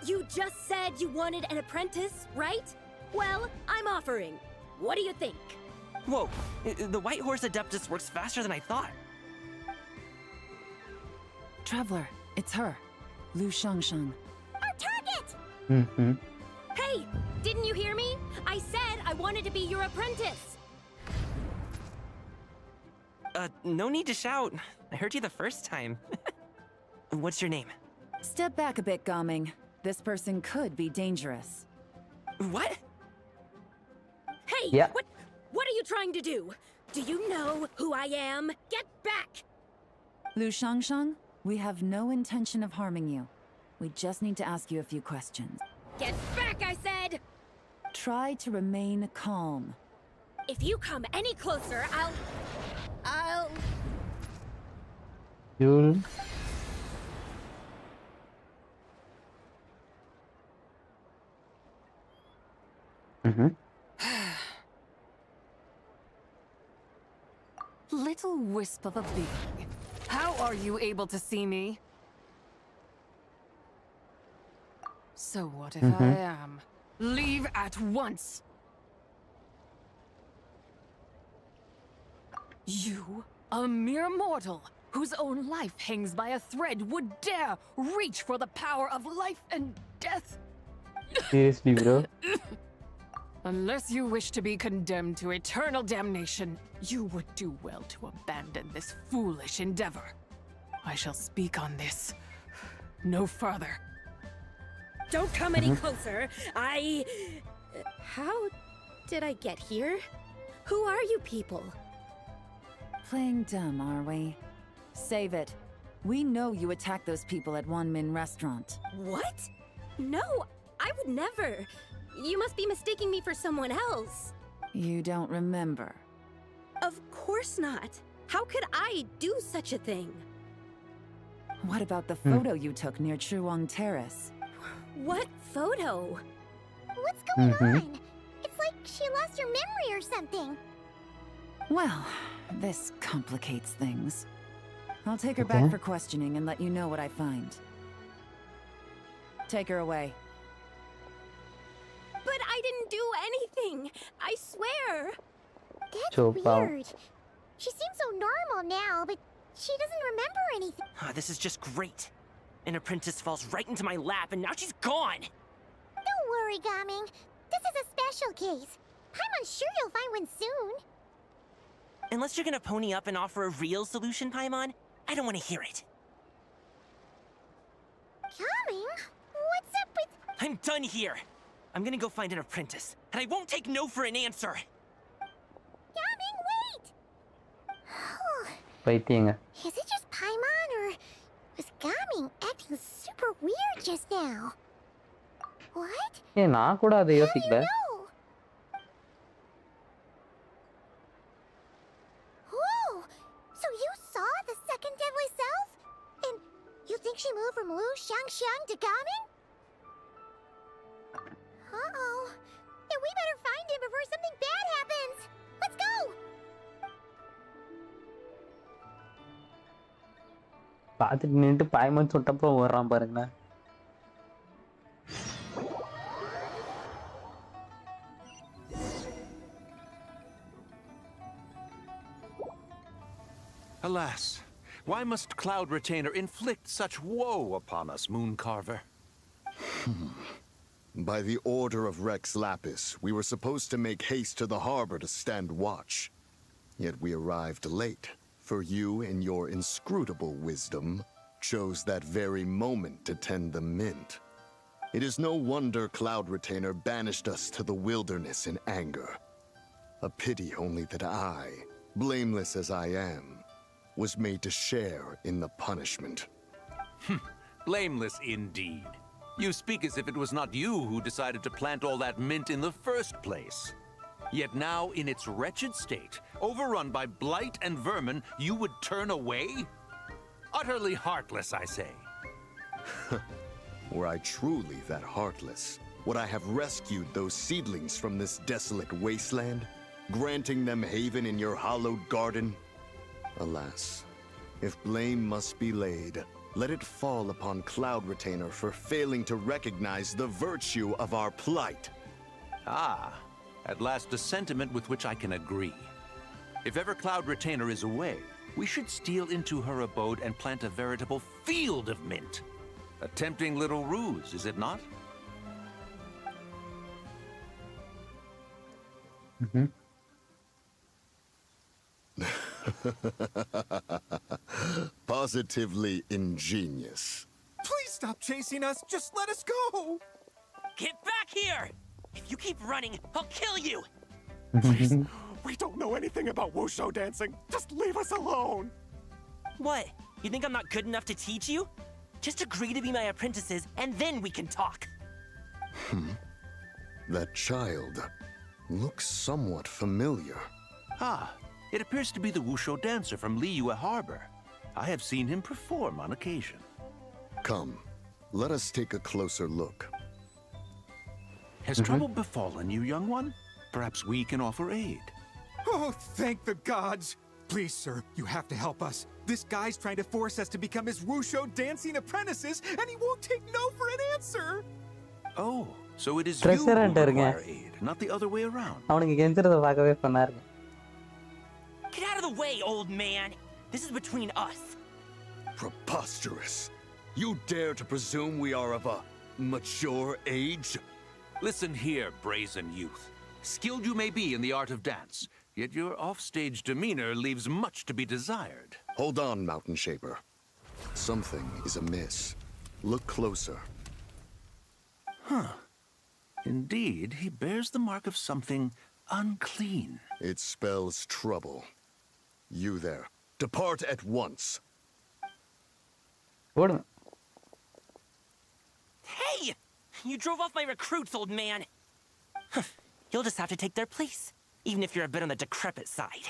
You just said you wanted an apprentice, right? Well, I'm offering. What do you think? Whoa, the White Horse Adeptus works faster than I thought. Traveler, it's her. Lu Shangshang. Our target! Hey, didn't you hear me? I said I wanted to be your apprentice. No need to shout. I heard you the first time. What's your name? Step back a bit, Gaming. This person could be dangerous. What? Hey, yeah. What are you trying to do? Do you know who I am? Get back! Lu Shangshang, we have no intention of harming you. We just need to ask you a few questions. Get back, I said! Try to remain calm. If you come any closer, I'll... You'll... Little wisp of a being. How are you able to see me? So what if I am? Leave at once! You, a mere mortal, whose own life hangs by a thread, would dare reach for the power of life and death? Seriously, bro? Unless you wish to be condemned to eternal damnation, you would do well to abandon this foolish endeavor. I shall speak on this. No further. Don't come any closer. How did I get here? Who are you people? Playing dumb, are we? Save it. We know you attacked those people at Wan Min restaurant. What? No, I would never. You must be mistaking me for someone else. You don't remember? Of course not. How could I do such a thing? What about the photo you took near Chuang Terrace? What photo? What's going on? It's like she lost her memory or something. Well, this complicates things. I'll take her back for questioning and let you know what I find. Take her away. But I didn't do anything. I swear. That's weird. She seems so normal now, but she doesn't remember anything. This is just great. An apprentice falls right into my lap and now she's gone. Don't worry, Gaming. This is a special case. I'm sure you'll find one soon. Unless you're gonna pony up and offer a real solution, Paimon, I don't want to hear it. Gaming? What's up with... I'm done here. I'm gonna go find an apprentice, and I won't take no for an answer. Gaming, wait! பைத்தியங்க. Is it just Paimon, or was Gaming acting super weird just now? What? நான் கூட அதை யோசிக்கல. Oh, so you saw the second deadly self? And you think she moved from Lu Shangxiang to Gaming? பார்த்துட்டு நின்னுட்டு பாய்மன் சொட்டப்புறம் ஓடுறான் பாருங்களேன். Alas, why must Cloud Retainer inflict such woe upon us, Mooncarver? By the order of Rex Lapis, we were supposed to make haste to the harbor to stand watch. Yet we arrived late, for you, in your inscrutable wisdom, chose that very moment to tend the mint. It is no wonder Cloud Retainer banished us to the wilderness in anger. A pity only that I, blameless as I am, was made to share in the punishment. Blameless indeed. You speak as if it was not you who decided to plant all that mint in the first place. Yet now, in its wretched state, overrun by blight and vermin, you would turn away? Utterly heartless, I say. Were I truly that heartless, would I have rescued those seedlings from this desolate wasteland, granting them haven in your hallowed garden? Alas, if blame must be laid, let it fall upon Cloud Retainer for failing to recognize the virtue of our plight. Ah, at last a sentiment with which I can agree. If ever Cloud Retainer is away, we should steal into her abode and plant a veritable field of mint. A tempting little ruse, is it not? Positively ingenious. Please stop chasing us. Just let us go. Get back here! If you keep running, I'll kill you! Please. We don't know anything about wushu dancing. Just leave us alone. What? You think I'm not good enough to teach you? Just agree to be my apprentices, and then we can talk. That child looks somewhat familiar. Ah, it appears to be the wushu dancer from Liyue Harbor. I have seen him perform on occasion. Come, let us take a closer look. Has trouble befallen you, young one? Perhaps we can offer aid. Oh, thank the gods. Please, sir, you have to help us. This guy's trying to force us to become his wushu dancing apprentices, and he won't take no for an answer. Oh, so it is you who require aid, not the other way around. அவனுக்கு கெஞ்சறத பார்க்கவே பண்ணாரு. Get out of the way, old man! This is between us. Preposterous. You dare to presume we are of a mature age? Listen here, brazen youth. Skilled you may be in the art of dance, yet your offstage demeanor leaves much to be desired. Hold on, Mountain Shaper. Something is amiss. Look closer. Huh. Indeed, he bears the mark of something unclean. It spells trouble. You there. Depart at once. Hey! You drove off my recruits, old man! You'll just have to take their place, even if you're a bit on the decrepit side.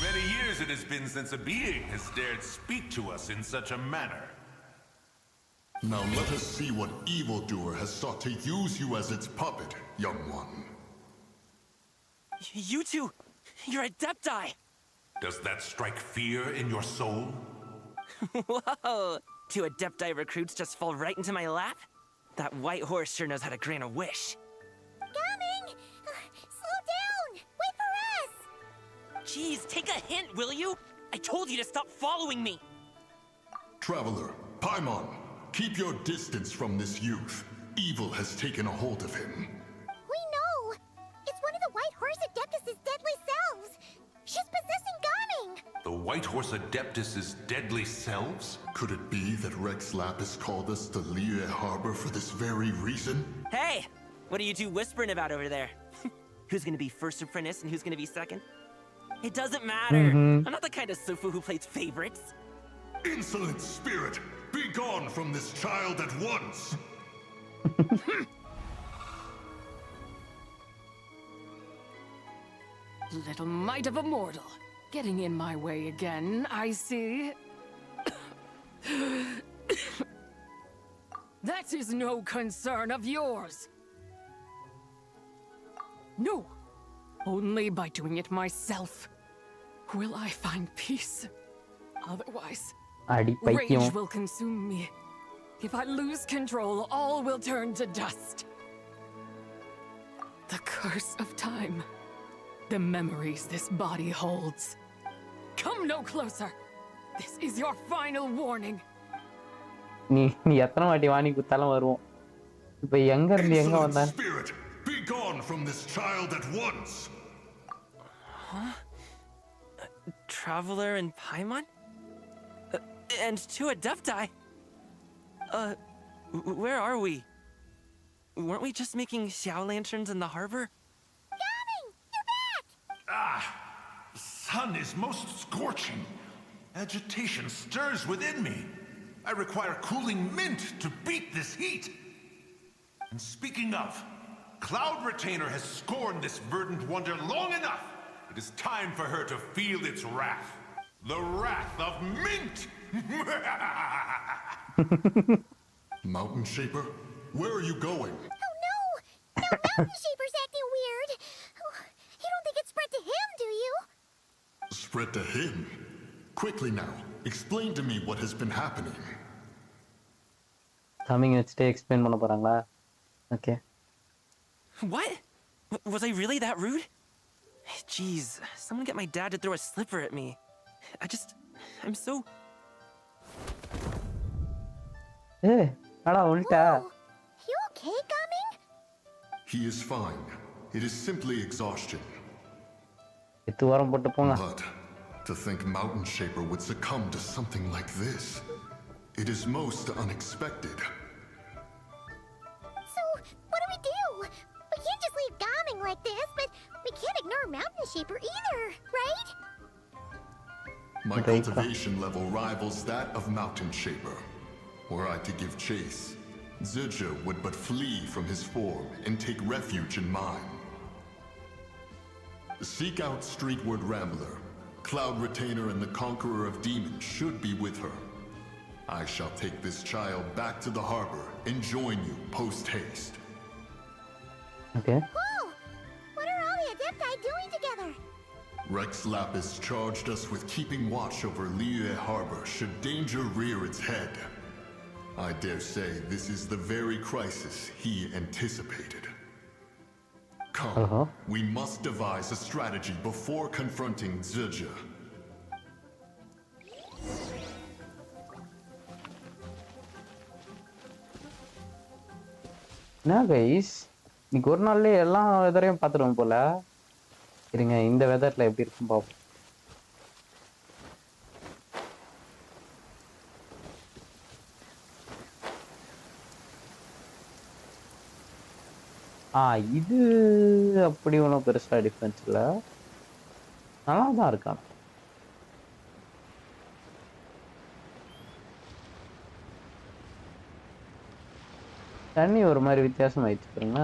Many years it has been since a being has dared speak to us in such a manner. Now let us see what evildoer has sought to use you as its puppet, young one. You two, you're Adepti! Does that strike fear in your soul? Whoa! 2 Adepti recruits just fall right into my lap? That white horse sure knows how to grant a wish. Coming! Slow down! Wait for us! Jeez, take a hint, will you? I told you to stop following me! Traveler, Paimon, keep your distance from this youth. Evil has taken a hold of him. We know! It's one of the White Horse Adeptus' deadly selves! She's possessing Gaming! The White Horse Adeptus' deadly selves? Could it be that Rex Lapis called us to Liyue Harbor for this very reason? Hey! What are you two whispering about over there? Who's gonna be first apprentice and who's gonna be second? It doesn't matter! I'm not the kind of Sufu who plays favorites. Insolent spirit! Be gone from this child at once! Little mite of a mortal. Getting in my way again, I see. That is no concern of yours. No. Only by doing it myself will I find peace. Otherwise, அடி rage பைத்தியம். will consume me. If I lose control, all will turn to dust. The curse of time. The memories this body holds. Come no closer. This is your final warning. நீ எத்தனை வாட்டி வாணி குத்தாலும் வருவோம். இப்போ எங்க இருந்து எங்க வந்தான்? Spirit, be gone from this child at once. Huh? Traveler and Paimon? And two Adepti? Where are we? Weren't we just making xiao lanterns in the harbor? Coming! You're back! Ah! The sun is most scorching. Agitation stirs within me. I require cooling mint to beat this heat. And speaking of, Cloud Retainer has scorned this verdant wonder long enough. It is time for her to feel its wrath. The wrath of mint! Mountain Shaper, where are you going? Oh no! Now Mountain Shaper's acting weird. Oh, you don't think it's spread to him, do you? Spread to him? Quickly now, explain to me what has been happening. Coming வச்சுட்டு explain பண்ண போறாங்களா? Okay. What? Was I really that rude? Jeez, someone get my dad to throw a slipper at me. I'm so... Hey, அடா உள்டா. You okay, Gaming? He is fine. It is simply exhaustion. எத்து வாரம் போட்டு போங்க. But to think Mountain Shaper would succumb to something like this, it is most unexpected. So, what do we do? We can't just leave Gaming like this, but we can't ignore Mountain Shaper either, right? My cultivation level rivals that of Mountain Shaper. Were I to give chase, Zizha would but flee from his form and take refuge in mine. Seek out Streetward Rambler. Cloud Retainer and the Conqueror of Demons should be with her. I shall take this child back to the harbor and join you post-haste. Okay. Whoa! What are all the Adepti doing together? Rex Lapis charged us with keeping watch over Liyue Harbor should danger rear its head. I dare say this is the very crisis he anticipated. Come, we must devise a strategy before confronting Zizha. என்ன guys, இன்னைக்கு ஒரு நாள்லயே எல்லா வெதரையும் பார்த்துருவோம் போல. இருங்க, இந்த வெதர்ல எப்படி இருக்கும் பார்ப்போம். இது அப்படி ஒன்றும் பெருசா டிஃபரன்ஸ் இல்லை, நல்லா தான் இருக்கான். தண்ணி ஒரு மாதிரி வித்தியாசமா ஆயிடுச்சுங்க.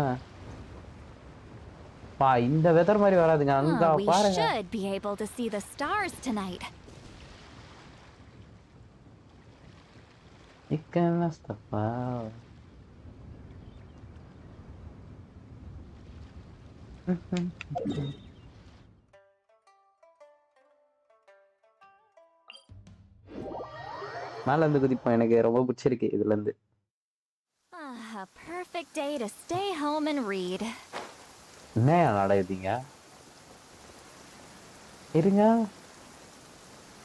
இந்த வெதர் மாதிரி வராதுங்க. அங்க பாருங்க. We should be able to see the stars tonight. Ikana stuff. மேல இருந்து குதிப்போம். எனக்கு ரொம்ப பிடிச்சிருக்கு இதுல இருந்து. A perfect day to stay home and read. என்ன நடக்குதுங்க? இருங்க,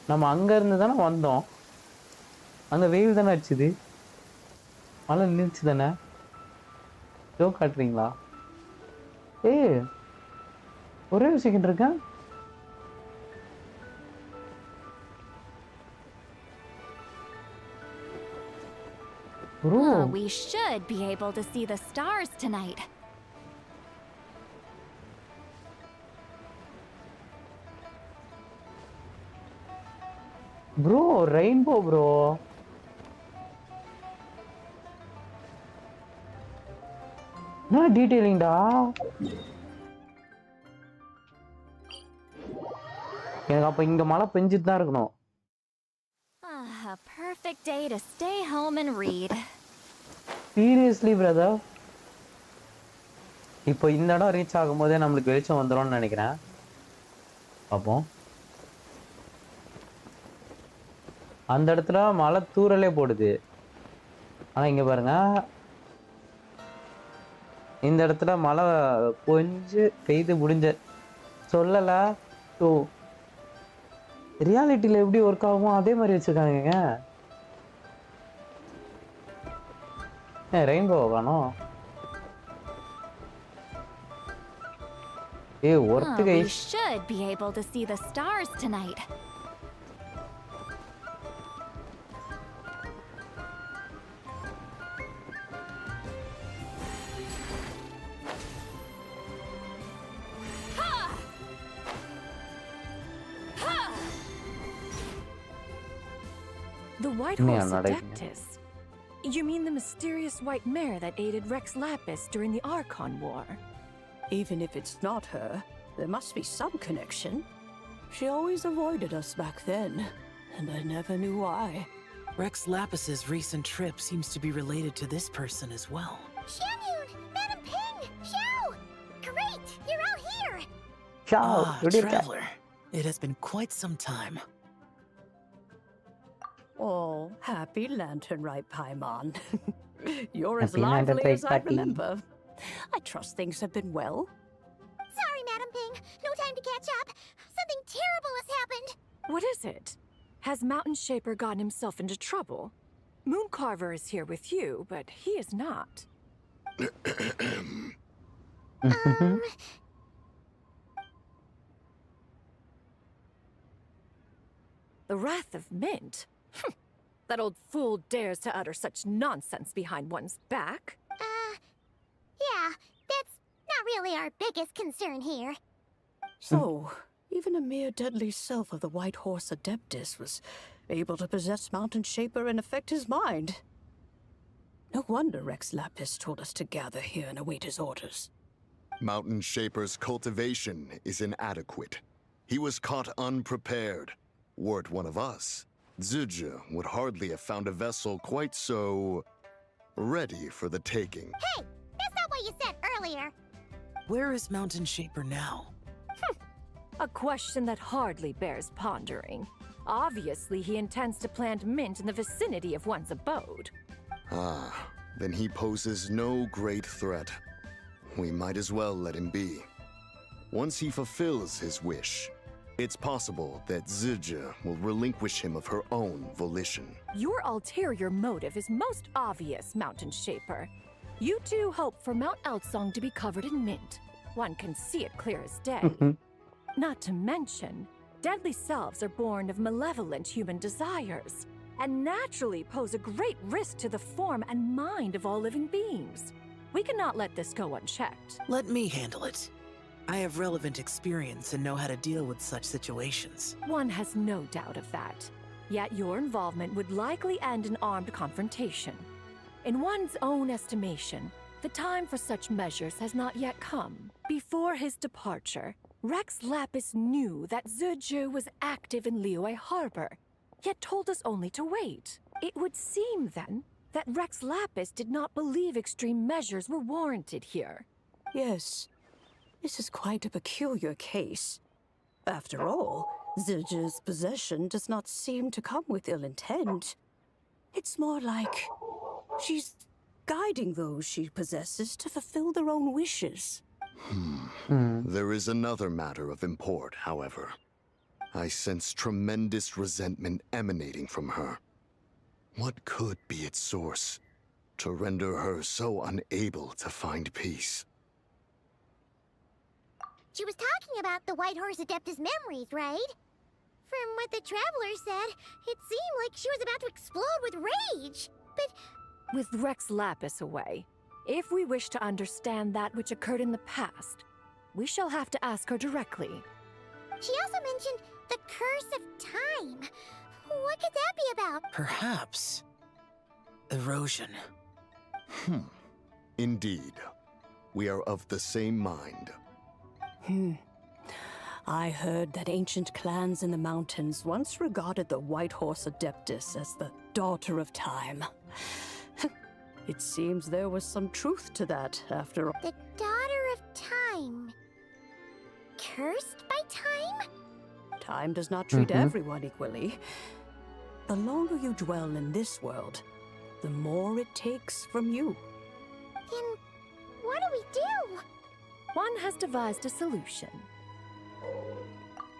நம்ம அங்க இருந்து தானே வந்தோம். அங்க வெயில் தானே அடிச்சுது, மழை நின்றுச்சு தானே. ஜோ காட்டுறீங்களா? ஒரே ஒரு செகண்ட் இருக்கேன். We should be able to see the stars tonight. Bro, rainbow bro. No detailing da. எனக்கு அப்ப இங்க மழை பெஞ்சிட்டு தான் இருக்கணும். A perfect day to stay home and read. Seriously brother. இப்போ இந்த இடம் ரீச் ஆகும்போதே நம்மளுக்கு வெளிச்சம் வந்துரும்னு நினைக்கிறேன். பாப்போம். அந்த இடத்துல மழை தூறலே போடுது. ஆனா இங்க பாருங்க, இந்த இடத்துல மழை பெய்து முடிஞ்ச சொல்லல. ஸோ ரியாலிட்டியில எப்படி ஒர்க் ஆகும் அதே மாதிரி வச்சிருக்காங்க. ரெயின்போ காணோம். Worth We guys. should be able to see the stars tonight. The White Horse Adeptus? You mean the mysterious white mare that aided Rex Lapis during the Archon War? Even if it's not her, there must be some connection. She always avoided us back then, and I never knew why. Rex Lapis's recent trip seems to be related to this person as well. Xianyun! Madam Ping! Xiao! Great! You're out here! Xiao! Traveler. It has been quite some time. Oh, happy lantern rite, Paimon. You're as Happy lantern lively as rite I party. remember. I trust things have been well. Sorry, Madam Ping. No time to catch up. Something terrible has happened. What is it? Has Mountain Shaper gotten himself into trouble? Mooncarver is here with you, but he is not. The Wrath of Mint? That old fool dares to utter such nonsense behind one's back. Yeah, that's not really our biggest concern here. So, even a mere deadly self of the White Horse Adeptus was able to possess Mountain Shaper and affect his mind. No wonder Rex Lapis told us to gather here and await his orders. Mountain Shaper's cultivation is inadequate. He was caught unprepared. Were it one of us, Zizhi would hardly have found a vessel quite so ready for the taking. Hey, that's not what you said earlier. Where is Mountain Shaper now? A question that hardly bears pondering. Obviously, he intends to plant mint in the vicinity of one's abode. Ah, then he poses no great threat. We might as well let him be. Once he fulfills his wish, it's possible that Zizhi will relinquish him of her own volition. Your ulterior motive is most obvious, Mountain Shaper. You two hope for Mount Eltsong to be covered in mint. One can see it clear as day. Not to mention, deadly selves are born of malevolent human desires, and naturally pose a great risk to the form and mind of all living beings. We cannot let this go unchecked. Let me handle it. I have relevant experience and know how to deal with such situations. One has no doubt of that. Yet your involvement would likely end in armed confrontation. In one's own estimation, the time for such measures has not yet come. Before his departure, Rex Lapis knew that Zizhi was active in Liyue Harbor, yet told us only to wait. It would seem, then, that Rex Lapis did not believe extreme measures were warranted here. Yes, this is quite a peculiar case. After all, Zizhi's possession does not seem to come with ill intent. It's more like she's guiding those she possesses to fulfill their own wishes. There is another matter of import, however. I sense tremendous resentment emanating from her. What could be its source to render her so unable to find peace? She was talking about the White Horse Adeptus memories, right? From what the Traveler said, it seemed like she was about to explode with rage. But with Rex Lapis away, if we wish to understand that which occurred in the past, we shall have to ask her directly. She also mentioned the Curse of Time. What could that be about? Perhaps erosion. Indeed. We are of the same mind. I heard that ancient clans in the mountains once regarded the White Horse Adeptus as the daughter of time. It seems there was some truth to that, after all. The daughter of time. Cursed by time? Time does not treat everyone equally. The longer you dwell in this world, the more it takes from you. Then what do we do? One has devised a solution.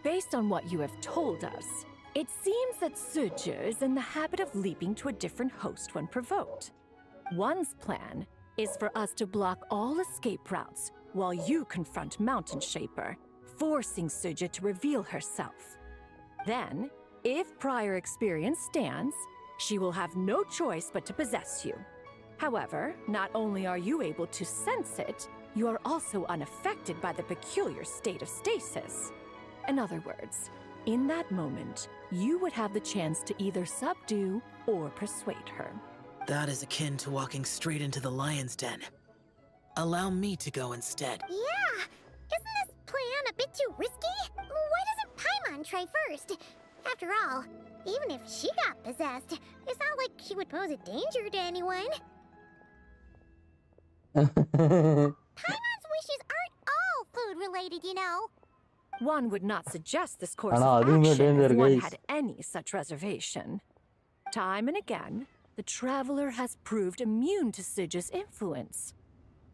Based on what you have told us, it seems that Suju is in the habit of leaping to a different host when provoked. One's plan is for us to block all escape routes while you confront Mountain Shaper, forcing Suju to reveal herself. Then, if prior experience stands, she will have no choice but to possess you. However, not only are you able to sense it, you are also unaffected by the peculiar state of stasis. In other words, in that moment, you would have the chance to either subdue or persuade her. That is akin to walking straight into the lion's den. Allow me to go instead. Yeah! Isn't this plan a bit too risky? Why doesn't Paimon try first? After all, even if she got possessed, it's not like she would pose a danger to anyone. Paimon's wishes aren't all food-related, you know. One would not suggest this course Ana, of அதுவுமே action danger, if one guys. had any such reservation. Time and again, the Traveler has proved immune to Suju's influence.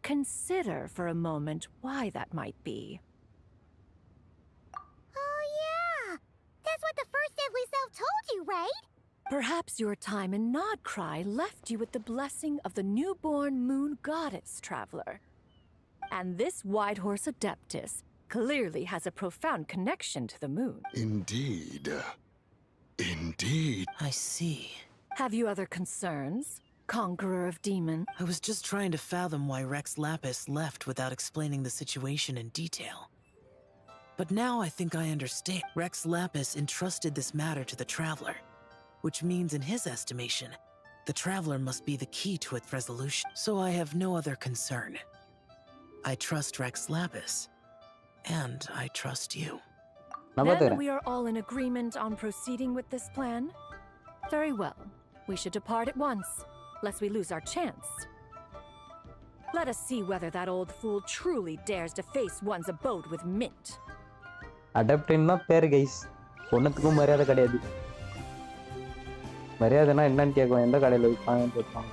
Consider for a moment why that might be. Oh yeah! That's what the first deadly self told you, right? Perhaps your time in Nodcry left you with the blessing of the newborn moon goddess, Traveler. And this Whitehorse Adeptus clearly has a profound connection to the moon. Indeed. Indeed. I see. Have you other concerns, Conqueror of Demon? I was just trying to fathom why Rex Lapis left without explaining the situation in detail. But now I think I understand. Rex Lapis entrusted this matter to the Traveler, which means in his estimation, the Traveler must be the key to its resolution. So I have no other concern. I trust Rex Lapis, and I trust you. Then we are all in agreement on proceeding with this plan? Very well. We should depart at once, lest we lose our chance. Let us see whether that old fool truly dares to face one's abode with Mint. அடாப்டின்னா பேர் guys ஒன்றுத்துக்கும் மரியாதை கிடையாது. மரியாதைனா என்னன்னு கேட்கும், எந்த கடையில் விற்பாங்கன்னு கேட்பாங்க.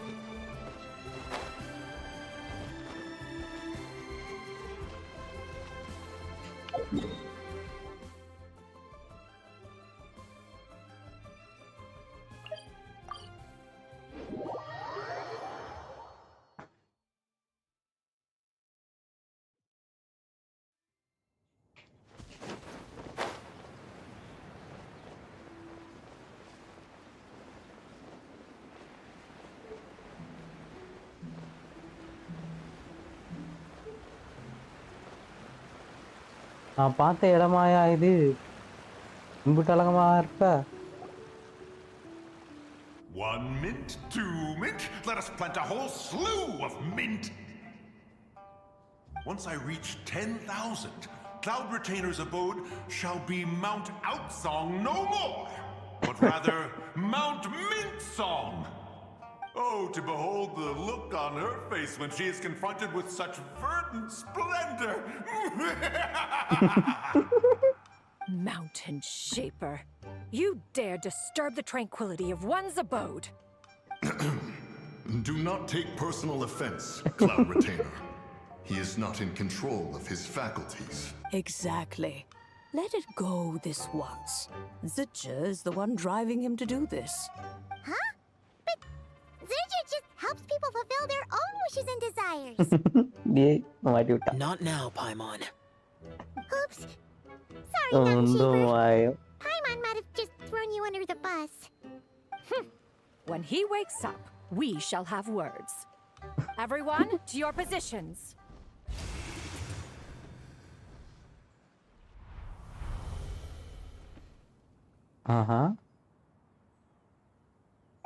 நான் பார்த்த இடமாயா இது? இம்புட்டு அழகமா இருப்ப. 1 mint, 2 mint, let us plant a whole slew of mint. Once I reach 10,000, Cloud Retainer's abode shall be Mount Outsong no more, but rather Mount Mintsong. Oh, to behold the look on her face when she is confronted with such verdant splendor! Mountain Shaper, you dare disturb the tranquility of one's abode. Do not take personal offense, Cloud Retainer. He is not in control of his faculties. Exactly. Let it go this once. Zidja is the one driving him to do this. Huh? But Zidja just helps people fulfill their own wishes and desires. Not now, Paimon. Oops. Sorry, Mountain no, Shaper. Paimon might have just thrown you under the bus. When he wakes up, we shall have words. Everyone, to your positions.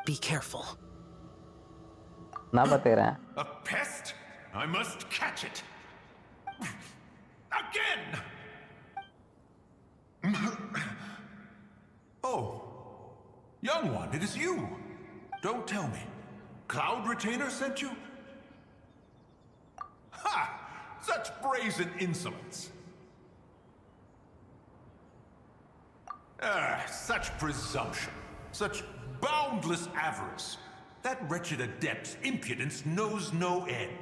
Be careful. நான் பார்த்துக்கிறேன். A pest? I must catch it. Again! Oh, young one, it is you. Don't tell me. Cloud Retainer sent you? Ha! Such brazen insolence. Such presumption. Such boundless avarice. That wretched adept's impudence knows no end.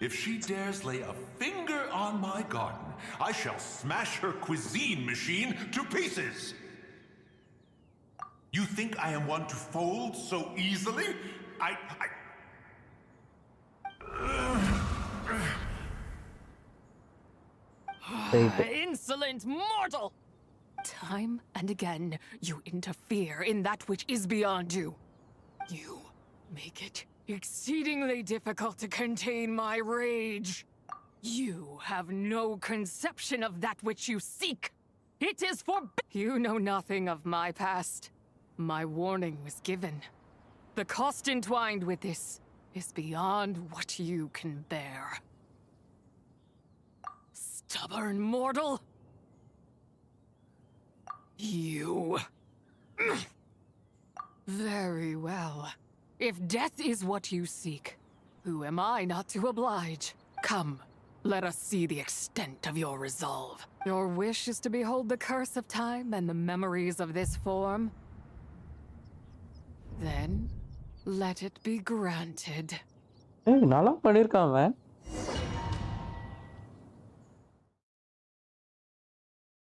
If she dares lay a finger on my garden, I shall smash her cuisine machine to pieces. You think I am one to fold so easily? Insolent mortal! Time and again, you interfere in that which is beyond you. You make it exceedingly difficult to contain my rage. You have no conception of that which you seek. It is You know nothing of my past. My warning was given. The cost entwined with this is beyond what you can bear. Stubborn mortal! You... Very well. If death is what you seek, who am I not to oblige? Come, let us see the extent of your resolve. Your wish is to behold the curse of time and the memories of this form? Then, let it be granted. நல்லா பண்ணிருக்கான் அவன்.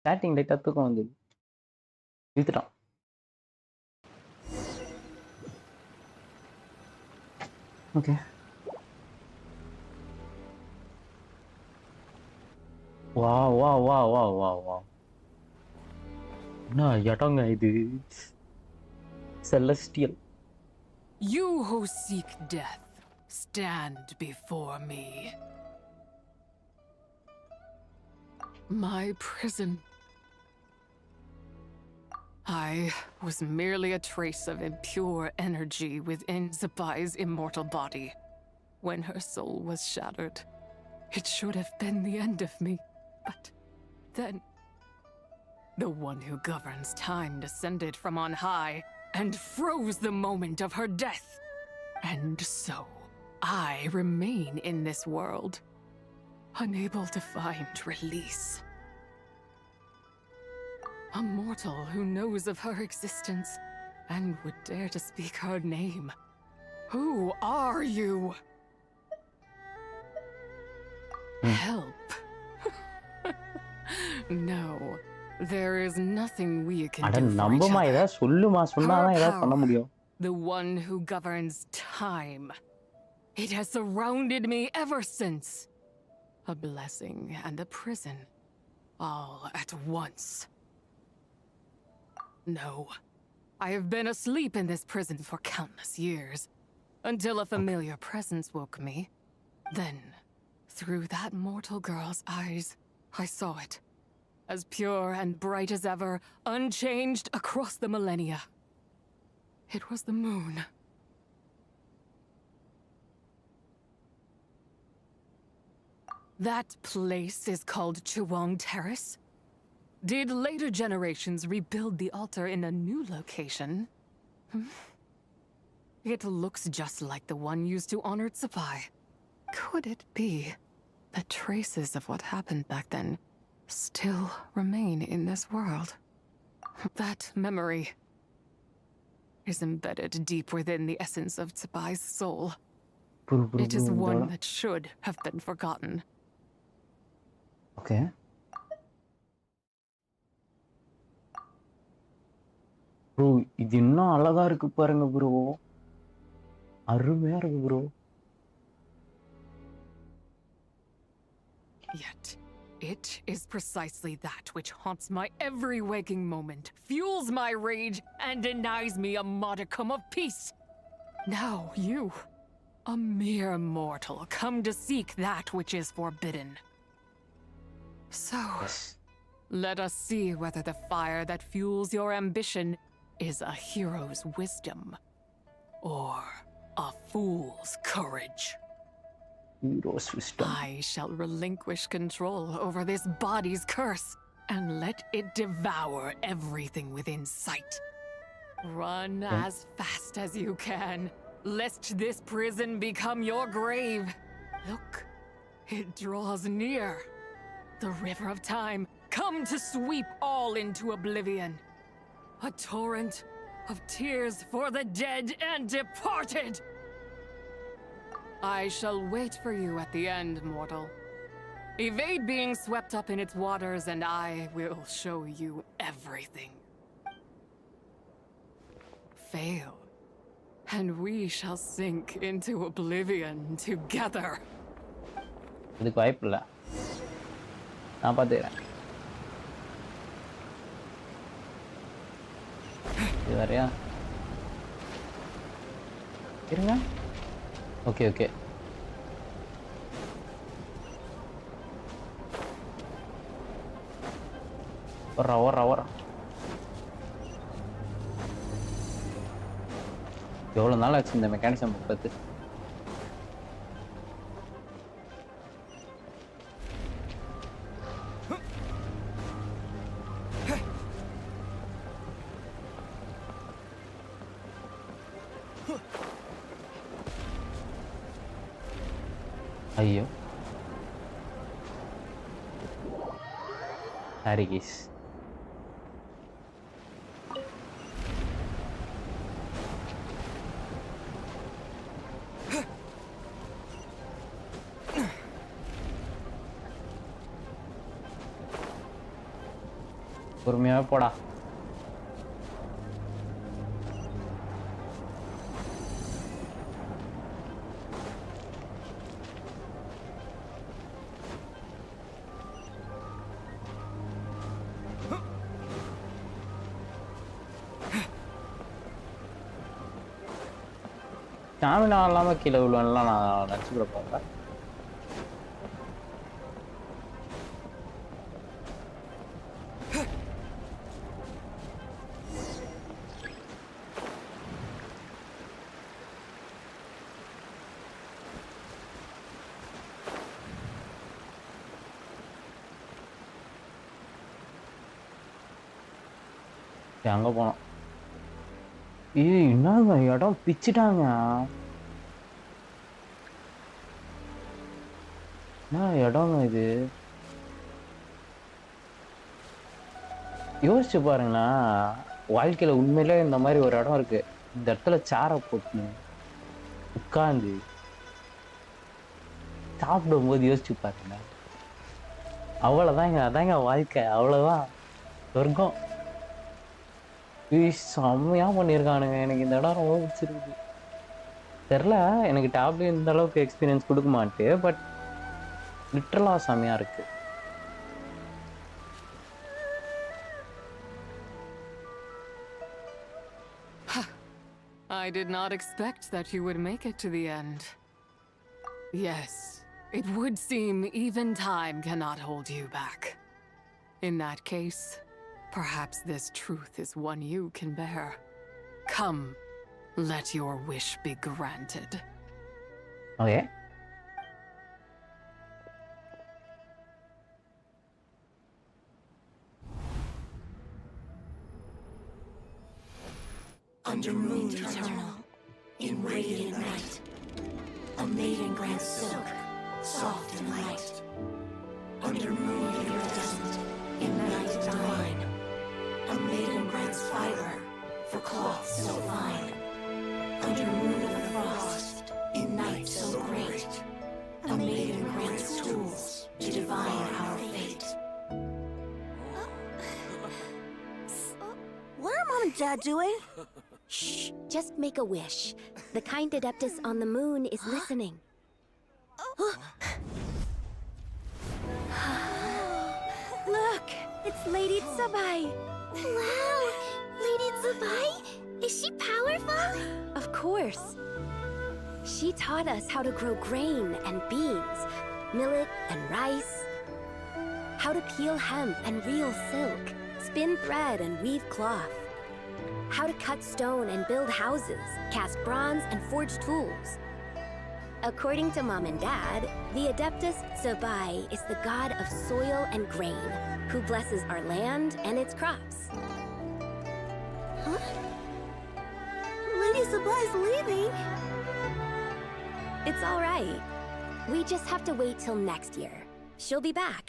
Starting லைட்டா தூக்கம் வந்தது. இழுத்துட்டான். Okay. வா. என்ன இடங்க இது? Celestial. You who seek death, stand before me. My prison. I was merely a trace of impure energy within Zabai's immortal body. When her soul was shattered, it should have been the end of me. But then, the one who governs time descended from on high and froze the moment of her death. And so, I remain in this world, unable to find release. A mortal who knows of her existence and would dare to speak her name. Who are you? Help. No, there is nothing we can do for each other. The one who governs time. It has surrounded me ever since. A blessing and a prison, all at once. No, I have been asleep in this prison for countless years, until a familiar presence woke me. Then, through that mortal girl's eyes, I saw it, as pure and bright as ever, unchanged across the millennia. It was the moon. That place is called Chuang Terrace. Did later generations rebuild the altar in a new location? It looks just like the one used to honor Tsupai. Could it be that traces of what happened back then still remain in this world? That memory is embedded deep within the essence of Tsubai's soul. It is one that should have been forgotten. Okay. Bro, இது இன்னும் அழகா இருக்கு பாருங்க bro. அருமையா இருக்கு bro. Yet, it is precisely that which haunts my every waking moment, fuels my rage, and denies me a modicum of peace. Now you, a mere mortal, come to seek that which is forbidden. So, let us see whether the fire that fuels your ambition is a hero's wisdom or a fool's courage. Hero's wisdom. I shall relinquish control over this body's curse and let it devour everything within sight. Run as fast as you can, lest this prison become your grave. Look, it draws near. The river of time, come to sweep all into oblivion. A torrent of tears for the dead and departed. I shall wait for you at the end, mortal. Evade being swept up in its waters, and I will show you everything. Fail, and we shall sink into oblivion together. இதுக்கு வாய்ப்பு இல்லை, நான் பார்த்துக்கிறேன். இது வேறையா இருங்க. Okay okay, ஓடுறா. எவ்வளோ நாள் ஆச்சு இந்த மெக்கானிசம் பார்த்து. ஐயோ, ஹாரிகிஸ் பொறுமையாக போடா. ஸ்டாமினா இல்லாமல் கீழே விழுவலாம் நான் நினச்சிக்கிற போகிறேன். அங்கே போனோம். என்னங்க இடம் பிச்சுட்டாங்க. என்ன இடங்க இது, யோசிச்சு பாருங்களேன். வாழ்க்கையில உண்மையிலே இந்த மாதிரி ஒரு இடம் இருக்கு. இந்த இடத்துல சேரை போட்டு உட்கார்ந்து சாப்பிடும் போது யோசிச்சு பாருங்க. அவ்வளோதாங்க, அதாங்க வாழ்க்கை, அவ்வளோதான் சொர்க்கம். செம்மையா பண்ணியிருக்கானுங்க. எனக்கு இந்த இடம் ரொம்ப பிடிச்சிருக்கு. தெரில, எனக்கு டேப்ல இந்த அளவுக்கு எக்ஸ்பீரியன்ஸ் கொடுக்க மாட்டே, பட் லிட்டரலா செம்மையா இருக்கு. I did not expect that you would make it to the end. Yes, it would seem even time cannot hold you back. In that case, perhaps this truth is one you can bear. Come, let your wish be granted. Okay. Under moon eternal, in radiant night, a maiden grants silk, soft and light. Under moon iridescent, in night divine, a maiden grants fiber for cloth so fine. Under moon of frost, in night so great, a maiden grants tools to divine our fate. What are Mom and Dad doing? Shh, just make a wish. The kind Adeptus on the moon is listening. Look, it's Lady Tsabai. Wow, Lady Tsabai? Is she powerful? Of course. She taught us how to grow grain and beans, millet and rice, how to peel hemp and reel silk, spin thread and weave cloth, how to cut stone and build houses, cast bronze and forge tools. According to Mom and Dad, the Adeptus Tsabai is the god of soil and grain, who blesses our land and its crops. Huh? Lady Tsabai's leaving? It's all right. We just have to wait till next year. She'll be back.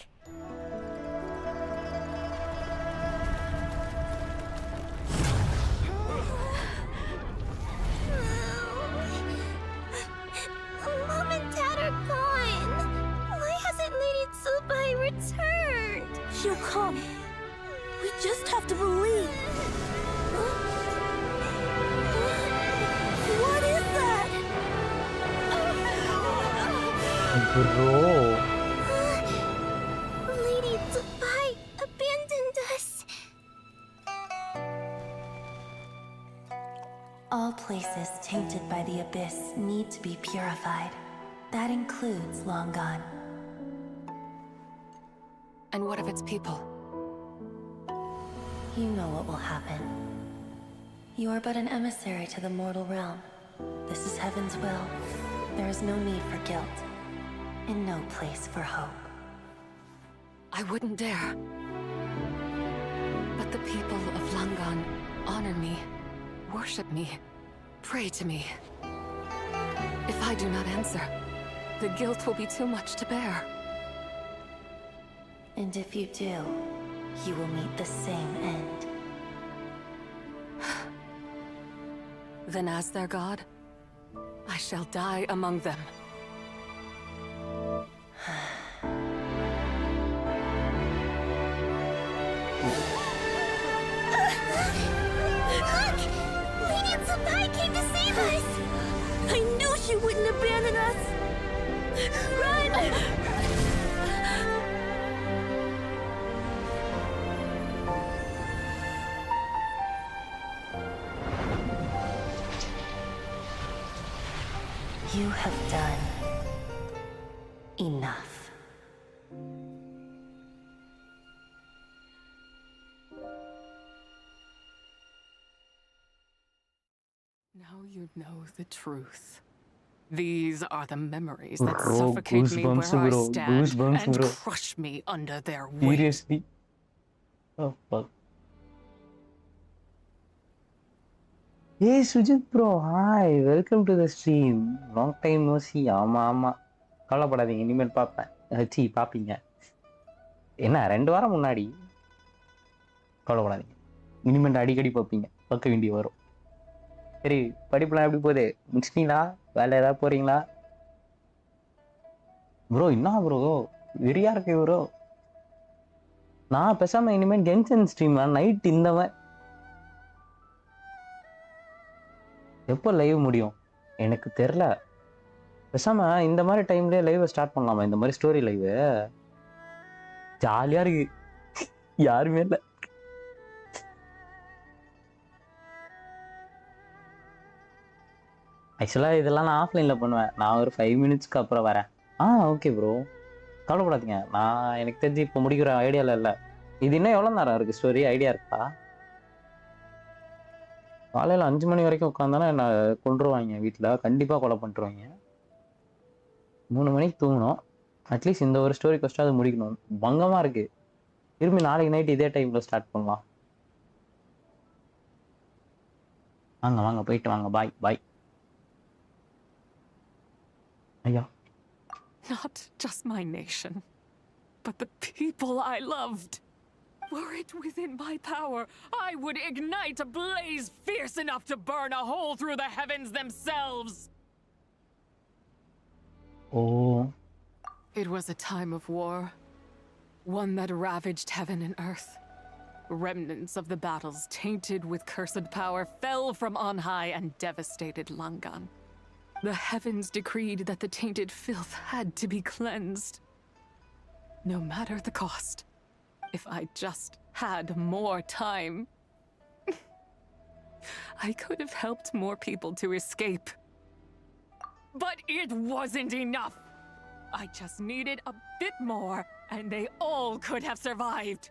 just have to believe. What is that? Bro. Lady Dubai abandoned us. All places tainted by the abyss need to be purified. That includes Long Gone. And what of its people? You know what will happen. You are but an emissary to the mortal realm. This is Heaven's will. There is no need for guilt, and no place for hope. I wouldn't dare. But the people of Langan honor me, worship me, pray to me. If I do not answer, the guilt will be too much to bear. And if you do, you will meet the same end. Then as their god, I shall die among them. Look! Lady Dubai came to save us! I knew she wouldn't abandon us! Run! You have done enough. Now you know the truth. These are the memories that Bro, suffocate me where goosebumps, I bro. stand Goosebumps, and bro. crush me under their weight. Seriously. Oh, fuck. Hey, Sujit bro. Hi. Welcome to the stream. Long time no see. ஆமா கவலைப்படாதீங்க, இனிமேல் பார்ப்பேன். பார்ப்பீங்க. என்ன 2 வாரம் முன்னாடி கவலைப்படாதீங்க, இனிமேல் அடிக்கடி பார்ப்பீங்க, பார்க்க வேண்டிய வரும். சரி, படிப்புலாம் எப்படி போகுது? முடிச்சிட்டீங்களா? வேலை ஏதாவது போறீங்களா? ப்ரோ என்ன ப்ரோ வெறியா இருக்கு ப்ரோ. நான் பேசாம இனிமேல் ஜென்சன் ஸ்ட்ரீம் நைட் இந்தவன் எப்போ லைவ் முடியும் எனக்கு தெரில. பேசாம இந்த மாதிரி டைம்லேயே லைவை ஸ்டார்ட் பண்ணலாமா? இந்த மாதிரி ஸ்டோரி லைவ் ஜாலியா இருக்கு. யாருமே இல்லை. ஆக்சுவலாக இதெல்லாம் நான் ஆஃப்லைனில் பண்ணுவேன். நான் ஒரு 5 மினிட்ஸ்க்கு அப்புறம் வரேன். ஓகே ப்ரோ, கவலைப்படாதீங்க. நான் எனக்கு தெரிஞ்சு இப்போ முடிக்கிற ஐடியாவில் இல்லை. இது இன்னும் எவ்வளோ நேரம் இருக்குது ஸ்டோரி? ஐடியா இருக்கா? காலையில் 5 மணி வரைக்கும் உட்காந்தானே என்னை கொண்டுருவாங்க வீட்டில். கண்டிப்பாக கொலை பண்ணிட்டுருவாங்க. 3 மணிக்கு தூங்கணும். அட்லீஸ்ட் இந்த ஒரு ஸ்டோரி ஃபஸ்ட்டு அது முடிக்கணும். பங்கமாக இருக்குது. திரும்பி நாளைக்கு நைட் இதே டைமில் ஸ்டார்ட் பண்ணலாம். வாங்க போயிட்டு வாங்க. பாய் பாய். ஐயா. Not just my nation, but the people I loved. Were it within my power, I would ignite a blaze fierce enough to burn a hole through the heavens themselves. Oh. It was a time of war, one that ravaged heaven and earth. Remnants of the battles, tainted with cursed power, fell from on high and devastated Langan. The heavens decreed that the tainted filth had to be cleansed. No matter the cost. If I just had more time, I could have helped more people to escape. But it wasn't enough. I just needed a bit more, and they all could have survived.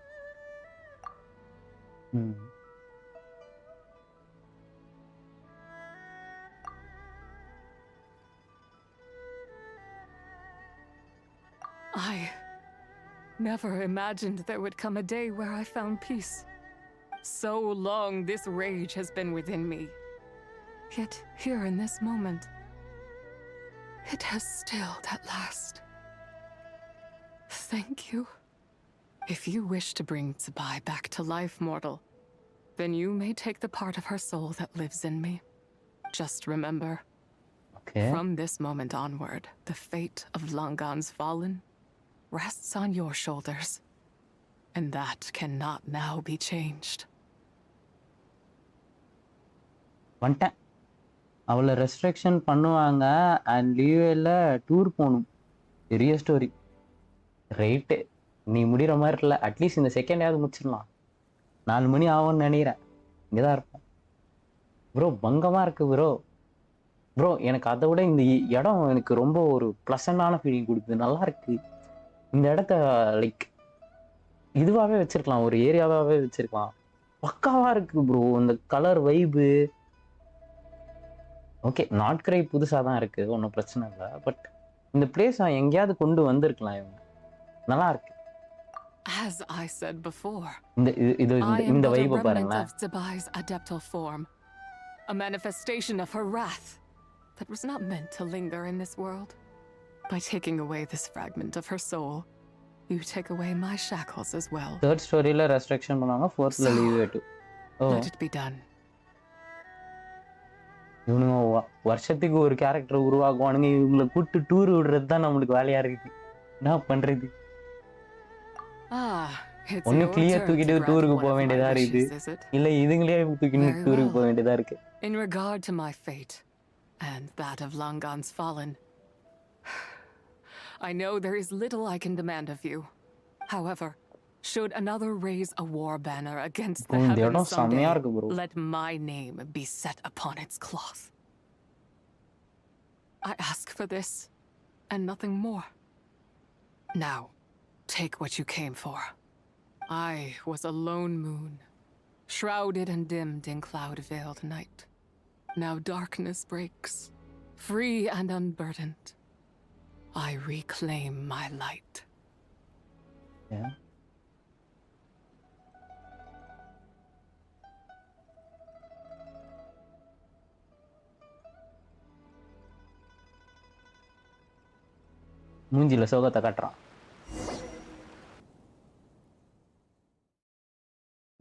I never imagined there would come a day where I found peace. So long this rage has been within me. Yet here in this moment, it has stilled at last. Thank you. If you wish to bring Tsubai back to life, mortal, then you may take the part of her soul that lives in me. Just remember, from this moment onward, the fate of Langan's fallen rests on your shoulders. And that cannot now be changed. வந்துட்டேன். அவளை restriction பண்ணுவாங்க and லீவில் tour போகணும். பெரிய story. Right, நீ முடிகிற மாதிரி இல்லை. அட்லீஸ்ட் இந்த செகண்டாவது முடிச்சிடலாம். 4 மணி ஆகும்னு நினைக்கிறேன். இங்கே தான் இருப்பேன் ப்ரோ. பங்கமாக இருக்குது ப்ரோ. ப்ரோ எனக்கு அதை விட இந்த இடம் எனக்கு ரொம்ப ஒரு ப்ளசண்டான ஃபீலிங் கொடுக்குது. நல்லா இருக்கு இந்த இடத்த. லைக் இதுவாகவே வச்சிருக்கலாம், ஒரு ஏரியாவாகவே வச்சிருக்கலாம். பக்காவாக இருக்கு ப்ரோ இந்த கலர் வைபு. ஓகே, நாட் கிரை புதுசாக தான் இருக்கு, ஒன்றும் பிரச்சனை இல்லை. பட் இந்த பிளேஸ் எங்கேயாவது கொண்டு வந்திருக்கலாம் இவங்க. நல்லா இருக்கு. As I said before, இந்த இந்த வைபை பாருங்களேன். of Zabai's adeptal form, a manifestation of her wrath that was not meant to linger in this world. By taking away this fragment of her soul, you take away my shackles as well. Third storyல restriction பண்ணாங்க, fourthல leave it. Let it be done. இவனுங்க வருஷத்துக்கு ஒரு character உருவாக்குவானுங்க. இவங்களை கூட்டு tour விடுறது தான் நம்மளுக்கு வேலையா இருக்கு. என்ன பண்றது? ஒன்னு கிளியர் தூக்கிட்டு டூருக்கு போக வேண்டியதா இருக்கு, இல்ல இதுங்களே தூக்கிட்டு டூருக்கு போக வேண்டியதா இருக்கு. In regard to my fate and that of Langan's fallen, I know there is little I can demand of you. However, should another raise a war banner against the heavens someday, let my name be set upon its cloth. I ask for this and nothing more. Now, take what you came for. I was a lone moon, shrouded and dimmed in cloud-veiled night. Now darkness breaks, free and unburdened. I reclaim my light. Yeah. மூஞ்சில சோகத்தை காட்டுறான்.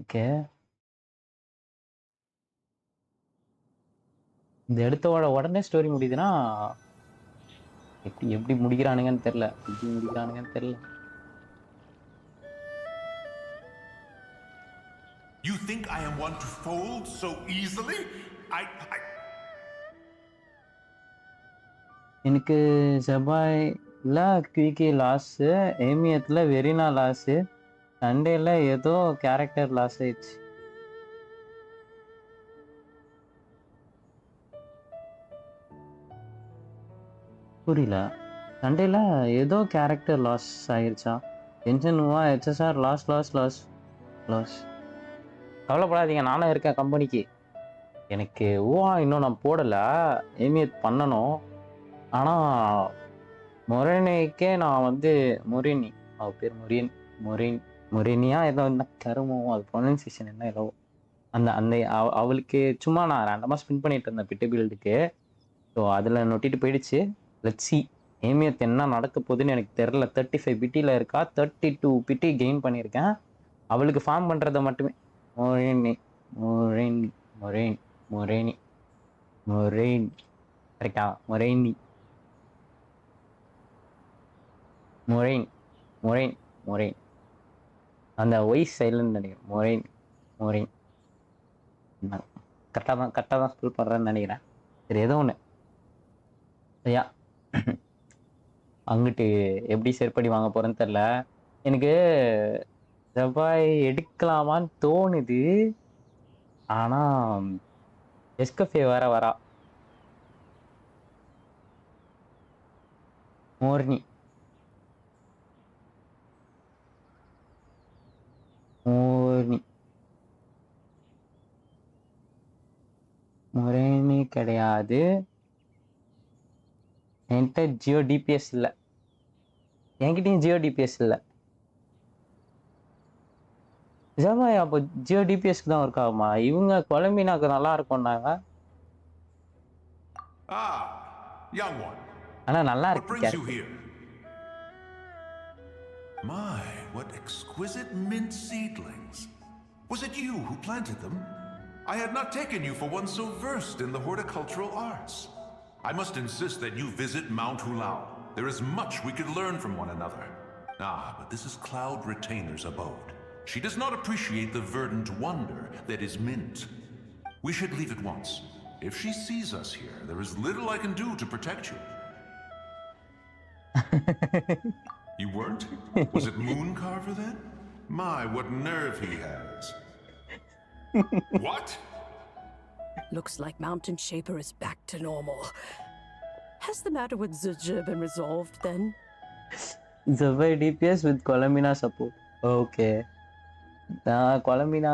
Okay, இந்த இடத்தோட உடனே story முடியுதுன்னா எப்படி முடிக்கிறானுங்கன்னு தெரியல. You think I am one to fold so easily? எனக்கு செவ்வாயில குயிக்கி லாஸு, ஏமியத்தில் வெரினா லாஸு, சண்டேல ஏதோ கேரக்டர் லாஸ் ஆயிடுச்சு. புரியல. சண்டேல ஏதோ கேரக்டர் லாஸ் ஆயிடுச்சா? டென்ஷனுவா? HSR loss loss loss loss. கவலைப்படாதீங்க, நானும் இருக்கேன் கம்பெனிக்கு. எனக்கு இன்னும் நான் போடலை, ஏமியத் பண்ணணும். ஆனால் மொரேனிக்கே நான் வந்து மொரினி, அவள் பேர் மொரினியா ஏதோ என்ன கருமோ, அது ப்ரொனன்சியேஷன் என்ன ஏதோ அந்த அவளுக்கு சும்மா நான் ரேண்டமாக ஸ்பின் பண்ணிட்டு இருந்தேன் பிட்டு பில்டுக்கு. ஸோ அதில் நொட்டிட்டு போயிடுச்சு. லெட்ஸ் சி ஏமியத் என்ன நடக்க போகுதுன்னு எனக்கு தெரில. 35 பிட்டியில் இருக்கா, 32 பிட்டி கெயின் பண்ணியிருக்கேன். அவளுக்கு ஃபார்ம் பண்ணுறதை மட்டுமே. மொரேனி கரெக்டா? மொரைன் அந்த ஒய்ஸ் சைலண்ட் நினைக்கிறேன். மொரைன் கரெக்டாக தான் ஸ்பெல் பண்ணுறேன்னு நினைக்கிறேன். சரி, ஏதோ ஒன்று. சரியா, அங்கிட்டு எப்படி செருப்படி வாங்க போகிறேன்னு தெரில. எனக்கு செவ்வாய் எடுக்கலாமான்னு தோணுது. ஆனால் எஸ்கஃபே வரா. மொரேனி கிடையாது. என்கிட்ட ஜியோ டிபிஎஸ் இல்லை. என்கிட்டயும் ஜியோ டிபிஎஸ் இல்லை. ஜவாய் அப்போ ஜியோ டிபிஎஸ்க்கு தான் ஒர்க் ஆகுமா? இவங்க கொலம்பினாக்கு நல்லா இருக்கும்னாங்க. ஆனா நல்லா இருக்கு. My, what exquisite mint seedlings. Was it you who planted them? I had not taken you for one so versed in the horticultural arts. I must insist that you visit Mount Hulao. There is much we could learn from one another. But this is Cloud Retainer's abode. She does not appreciate the verdant wonder that is mint. We should leave at once. If she sees us here, there is little I can do to protect you. You weren't? Was it Moon Carver then? My, what nerve he has. What? Looks like Mountain Shaper is back to normal. Has the matter with Zizhi been resolved then? Zavai DPS with Colomina support. Okay. Colomina.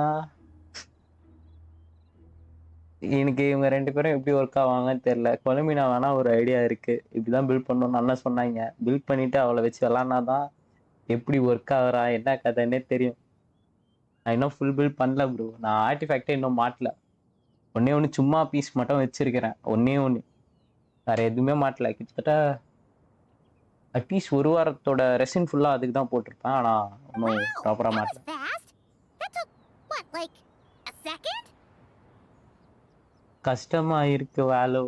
எனக்கு இவங்க 2 பேரும் எப்படி work ஆவாங்கன்னு தெரியல. கொலமினா வேணா ஒரு idea இருக்கு. இப்படிதான் build பண்ணணும்னு அண்ணா சொன்னாங்க. பில்ட் பண்ணிட்டு அவளை வச்சு விளாட்னாதான் எப்படி ஒர்க் ஆகுறா என்ன கதைன்னே தெரியும். நான் இன்னும் ஃபுல் பில்ட் பண்ணல ப்ரோ. நான் ஆர்டிஃபேக்டே இன்னும் மாட்டல. ஒன்று சும்மா பீஸ் மட்டும் வச்சிருக்கிறேன். ஒன்று வேற எதுவுமே மாட்டல. கிட்டத்தட்ட அட்லீஸ்ட் ஒரு வாரத்தோட ரெசின் ஃபுல்லாக அதுக்கு தான் போட்டிருப்பேன். ஆனால் ஒன்றும் ப்ராப்பராக மாட்டல. கஷ்டமாக இருக்கு வேலோ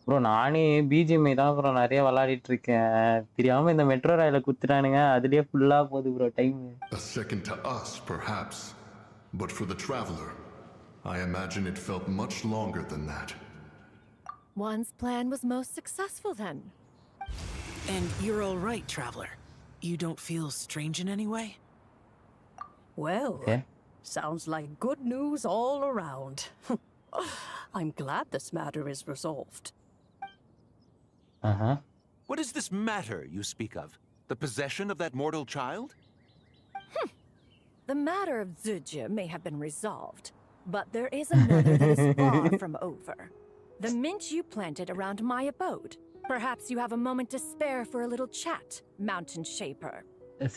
ப்ரோ. நானே பிஜிஎம்ஐ தான் ப்ரோ நிறைய விளையாடிட்டு இருக்கேன். தெரியாமல் இந்த மெட்ரோ ராயில குத்துட்டானுங்க. அதுலேயே ஃபுல்லாக போகுது bro time. A second to us, perhaps. But for the traveler, I imagine it felt much longer than that. One's plan was most successful then. And you're all right, traveler. You don't feel strange in any way? Well, sounds like good news all around. I'm glad this matter is resolved. What is this matter you speak of? The possession of that mortal child? The matter of Zizhi may have been resolved, but there is another that is far from over. The mint you planted around my abode. Perhaps you have a moment to spare for a little chat, Mountain Shaper. You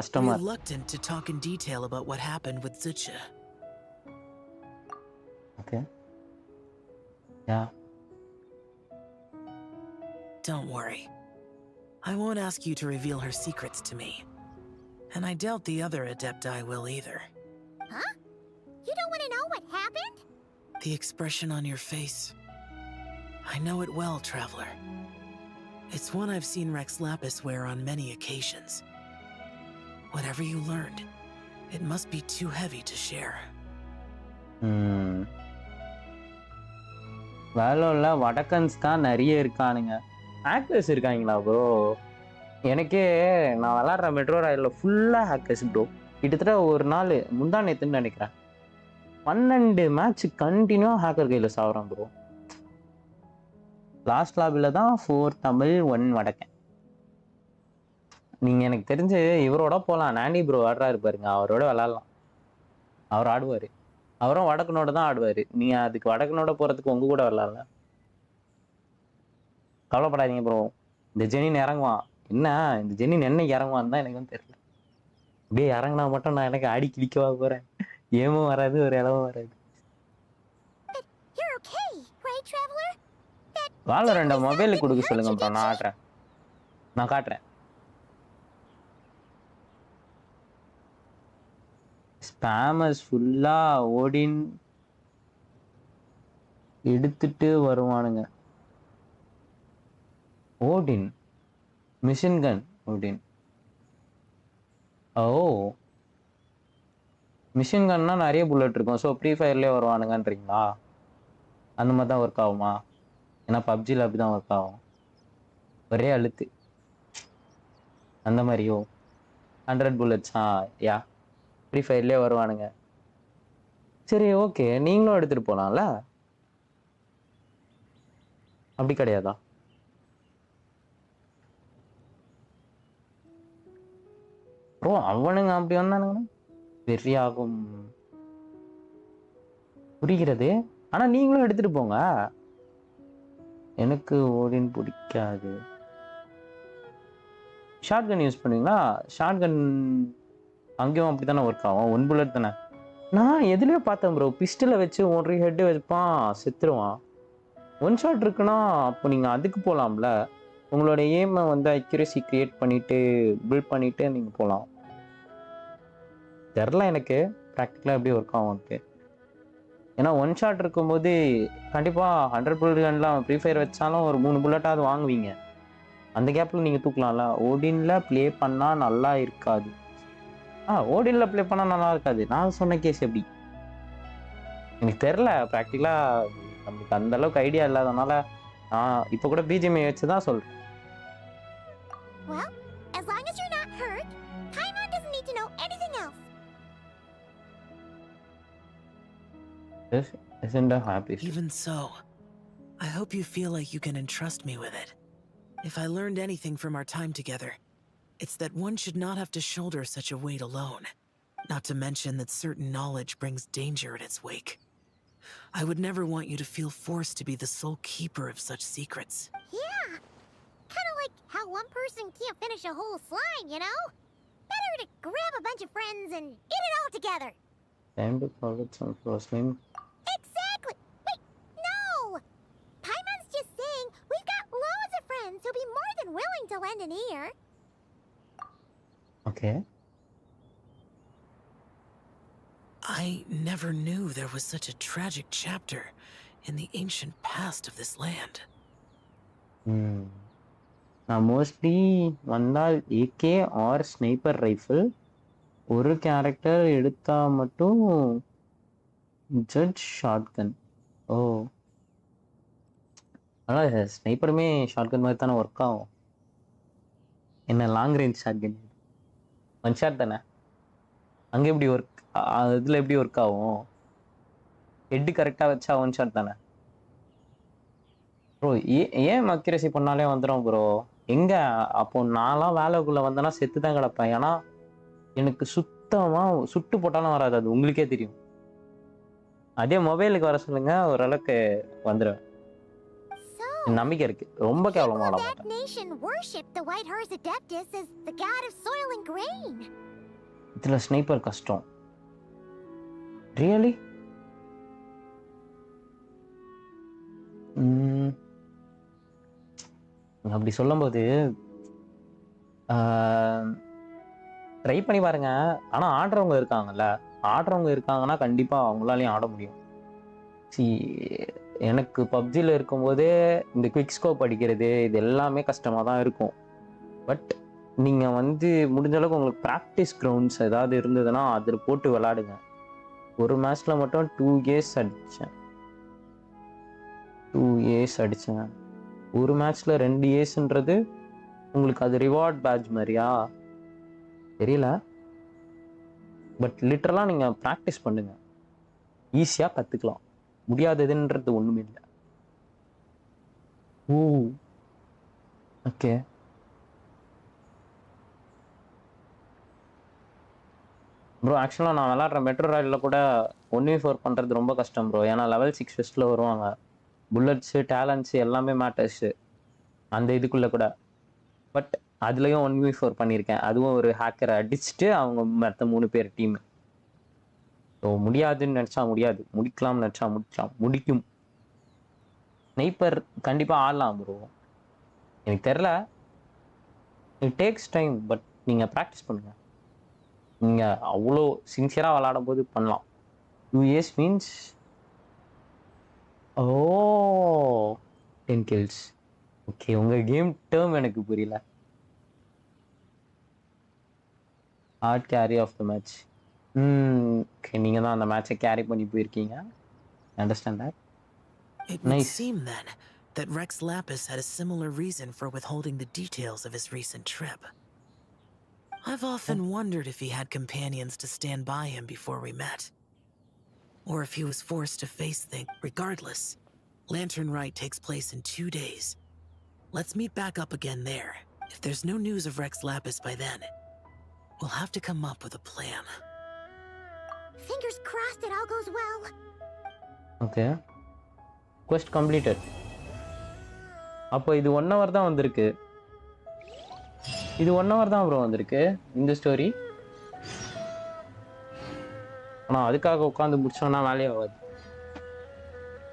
seem reluctant to talk in detail about what happened with Zizhi. Okay. Yeah. Don't worry. I won't ask you to reveal her secrets to me. And I doubt the other Adepti will either. Huh? You don't want to know what happened? The expression on your face. I know it well, traveler. It's one I've seen Rex Lapis wear on many occasions. Whatever you learned, it must be too heavy to share. வேலோல வடக்கன்ஸ் தான் நிறைய இருக்கானுங்க. Hackers இருக்காங்களா bro? எனக்கே நான் விளாட்ற metro ராயிலில் ஃபுல்லாக hackers bro. கிட்டத்தட்ட ஒரு நாள் முந்தா நேத்துன்னு நினைக்கிறேன் 12 மேட்ச் கண்டினியூ ஹேக்கர் கையில் சாப்பிட்றேன் ப்ரோ. லாஸ்ட் லாபியில் தான் 4 தமிழ் 1 வடக்கன். நீங்கள் எனக்கு தெரிஞ்சு இவரோட போகலாம். நாண்டி ப்ரோ ஆடுறாரு பாருங்க, அவரோட விளாட்லாம். அவர் ஆடுவார். அவரும் வடக்கனோட தான் ஆடுவார். நீங்கள் அதுக்கு வடக்கனோட போகிறதுக்கு உங்கள் கூட விளாட்லாம். கவலைப்படாதீங்க ப்ரோ. இந்த ஜெனின் இறங்குவான். என்ன இந்த ஜெனின் என்னைக்கு இறங்குவான்னு தான் எனக்கு வந்து தெரியல. அப்படியே இறங்கினா மட்டும் நான் எனக்கு அடி கிடிக்கவா போகிறேன். ஏமும் வராது, ஒரு இளவும் வராது. வாழ 2 மொபைலுக்கு கொடுக்க சொல்லுங்க ப்ரோ. நான் ஆடுறேன், நான் காட்டுறேன். ஸ்பேமர்ஸ் ஃபுல்லாக ஓடின் எடுத்துட்டு வருவானுங்க. ஓடின் மிஷின் கன் ஓடின். ஓ மிஷின் கன்னா நிறைய புல்லட் இருக்கும். ஸோ ஃப்ரீ ஃபயர்லேயே வருவானுங்கன்றீங்களா? அந்த மாதிரி தான் ஒர்க் ஆகுமா? ஏன்னா பப்ஜியில் அப்படி தான் ஒர்க் ஆகும். ஒரே அழுத்து அந்த மாதிரியோ 100 புல்லட்ஸ். யா ஃப்ரீ ஃபயர்லேயே வருவானுங்க. சரி ஓகே, நீங்களும் எடுத்துகிட்டு போகலாம்ல? அப்படி கிடையாதா? ப்ரோ அவனுங்க அப்படி வந்தானுங்கன்னா வெறியாகும். புரிகிறது. ஆனால் நீங்களும் எடுத்துகிட்டு போங்க. எனக்கு ஓடின் பிடிக்காது. ஷார்ட் கன் யூஸ் பண்ணுவீங்களா? ஷார்ட் கன் அங்கேயும் அப்படி தானே ஒர்க் ஆகும். 1 புல்லட் தானே. நான் எதுலேயோ பார்த்தேன் ப்ரோ, பிஸ்டலை வச்சு 1 ஹெட்டு வச்சுப்பான், செத்துருவான். 1 ஷாட் இருக்குன்னா அப்போ நீங்கள் அதுக்கு போகலாம்ல. உங்களோட எய்மை வந்து அக்யூரசி க்ரியேட் பண்ணிவிட்டு பில்ட் பண்ணிவிட்டு நீங்கள் போகலாம். தெரில எனக்கு ப்ராக்டிக்கலாக எப்படி ஒர்க் ஆகும். ஏன்னா ஒன் ஷாட் இருக்கும்போது கண்டிப்பாக 100 புல்லட் கன்லாம் ஃப்ரீ ஃபயர் வச்சாலும் ஒரு 3 புல்லட்டாவது வாங்குவீங்க. அந்த கேப்பில் நீங்கள் தூக்கலாம்ல. ஓடினில் ப்ளே பண்ணால் நல்லா இருக்காது. ஓடினில் ப்ளே பண்ணால் நல்லா இருக்காது. நான் சொன்ன கேஸ் எப்படி எனக்கு தெரில. ப்ராக்டிக்கலாக நம்மளுக்கு அந்த அளவுக்கு ஐடியா இல்லாதனால நான் இப்போ கூட பிஜிஎம்ஐ வச்சு தான் சொல்கிறேன். Well, as long as you're not hurt, Paimon doesn't need to know anything else. This isn't a happy story. Even so, I hope you feel like you can entrust me with it. If I learned anything from our time together, it's that one should not have to shoulder such a weight alone. Not to mention that certain knowledge brings danger in its wake. I would never want you to feel forced to be the sole keeper of such secrets. Yeah, kind of like how one person can't finish a whole slime, you know? Better to grab a bunch of friends and eat it all together. Time to forget some slim. Exactly! Wait, no! Paimon's just saying we've got loads of friends who'll be more than willing to lend an ear. Okay. I never knew there was such a tragic chapter in the ancient past of this land. நான் mostly வந்தால் AK R sniper rifle ஒரு character எடுத்தா மட்டும் judge shotgun. ஓ ஆனால் ஸ்னைப்பருமே shotgun மாதிரி தானே work ஆகும். என்ன long range shotgun one shot தானே. அங்கே எப்படி ஒர்க் இதில் எப்படி ஒர்க் ஆகும்? ஹெட்டு கரெக்டாக வச்சா ஒன் ஷாட் தானே ப்ரோ. ஏன் அக்யூரசி பண்ணாலே வந்துடும் ப்ரோ. எங்கே அப்போ நான்லாம் வேலைக்குள்ளே வந்தேன்னா செத்து தான் கிடப்பேன். ஏன்னா எனக்கு சுத்தமாக சுட்டு போட்டாலும் வராது, அது உங்களுக்கே தெரியும். அதே மொபைலுக்கு வர சொல்லுங்க, ஓரளவுக்கு வந்துடுவேன். நம்பிக்கை இருக்கு. ரொம்ப கேவலமா ஆட மாட்டேன். Nation worship the White Horse Adeptus as the god of soil and grain. இதுல ஸ்னைப்பர் கஷ்டம். ரியலி அப்படி சொல்லும்போது ட்ரை பண்ணி பாருங்க. ஆனா ஆடுறவங்க இருக்காங்கன்னா கண்டிப்பா அவங்களாலையும் ஆட முடியும். எனக்கு பப்ஜியில் இருக்கும்போதே இந்த குவிக் ஸ்கோப் அடிக்கிறது இது எல்லாமே கஷ்டமாக தான் இருக்கும். பட் நீங்கள் முடிஞ்ச அளவுக்கு உங்களுக்கு ப்ராக்டிஸ் கிரவுண்ட்ஸ் ஏதாவது இருந்ததுன்னா அதில் போட்டு விளாடுங்க. ஒரு மேட்ச்சில் மட்டும் 2 ஏஸ் அடித்தேன். ஒரு மேட்ச்சில் 2 ஏஸ்ன்றது உங்களுக்கு அது ரிவார்ட் பேட்ச் மாதிரியா தெரியல. பட் லிட்டரலாக நீங்கள் ப்ராக்டிஸ் பண்ணுங்கள், ஈஸியாக கற்றுக்கலாம். முடியாததுன்றது ஒன்றுமே இல்லை. ஓ ஓகே. ப்ரோ ஆக்சுவலாக நான் விளாட்ற மெட்ரோ ராயலில் கூட 1v4 பண்ணுறது ரொம்ப கஷ்டம் ப்ரோ. ஏன்னா லெவல் 6 ஃபெஸ்ட்டில் வருவாங்க. புல்லட்ஸு டேலண்ட்ஸு எல்லாமே மேட்டர்ஸு அந்த இதுக்குள்ளே கூட. பட் அதுலேயும் 1v4 பண்ணியிருக்கேன். அதுவும் ஒரு ஹேக்கரை அடிச்சுட்டு அவங்க மற்ற 3 பேர் டீமு. ஸோ முடியாதுன்னு நினச்சா முடியாது, முடிக்கலாம்னு நினச்சா முடிக்கும். ஸ்னைப்பர் கண்டிப்பாக ஆடலாம் ப்ரோ. எனக்கு தெரில, இட் டேக்ஸ் டைம். பட் நீங்கள் ப்ராக்டிஸ் பண்ணுங்கள். நீங்கள் அவ்வளோ சின்சியராக விளாடும் போது பண்ணலாம். 2 years மீன்ஸ் 10 kills. ஓகே, உங்கள் கேம் டேர்ம் எனக்கு புரியல. Hard carry of the match. Okay, நீங்கள் தான் அந்த மேட்சை கேரி பண்ணி போயிருக்கீங்க. Understand that. It would seem then that Rex Lapis had a similar reason for withholding the details of his recent trip. I've often wondered if he had companions to stand by him before we met. Or if he was forced to face things. Regardless, Lantern Rite takes place in 2 days. Let's meet back up again there. If there's no news of Rex Lapis by then, we'll have to come up with a plan. Fingers crossed it all goes well. Okay, quest completed. அப்போ இது 1 hour தான் வந்திருக்கு. இது 1 hour தான் bro வந்திருக்கு இந்த story. ஆனால் அதுக்காக உட்காந்து முடிச்சோன்னா வேலையே ஆகாது.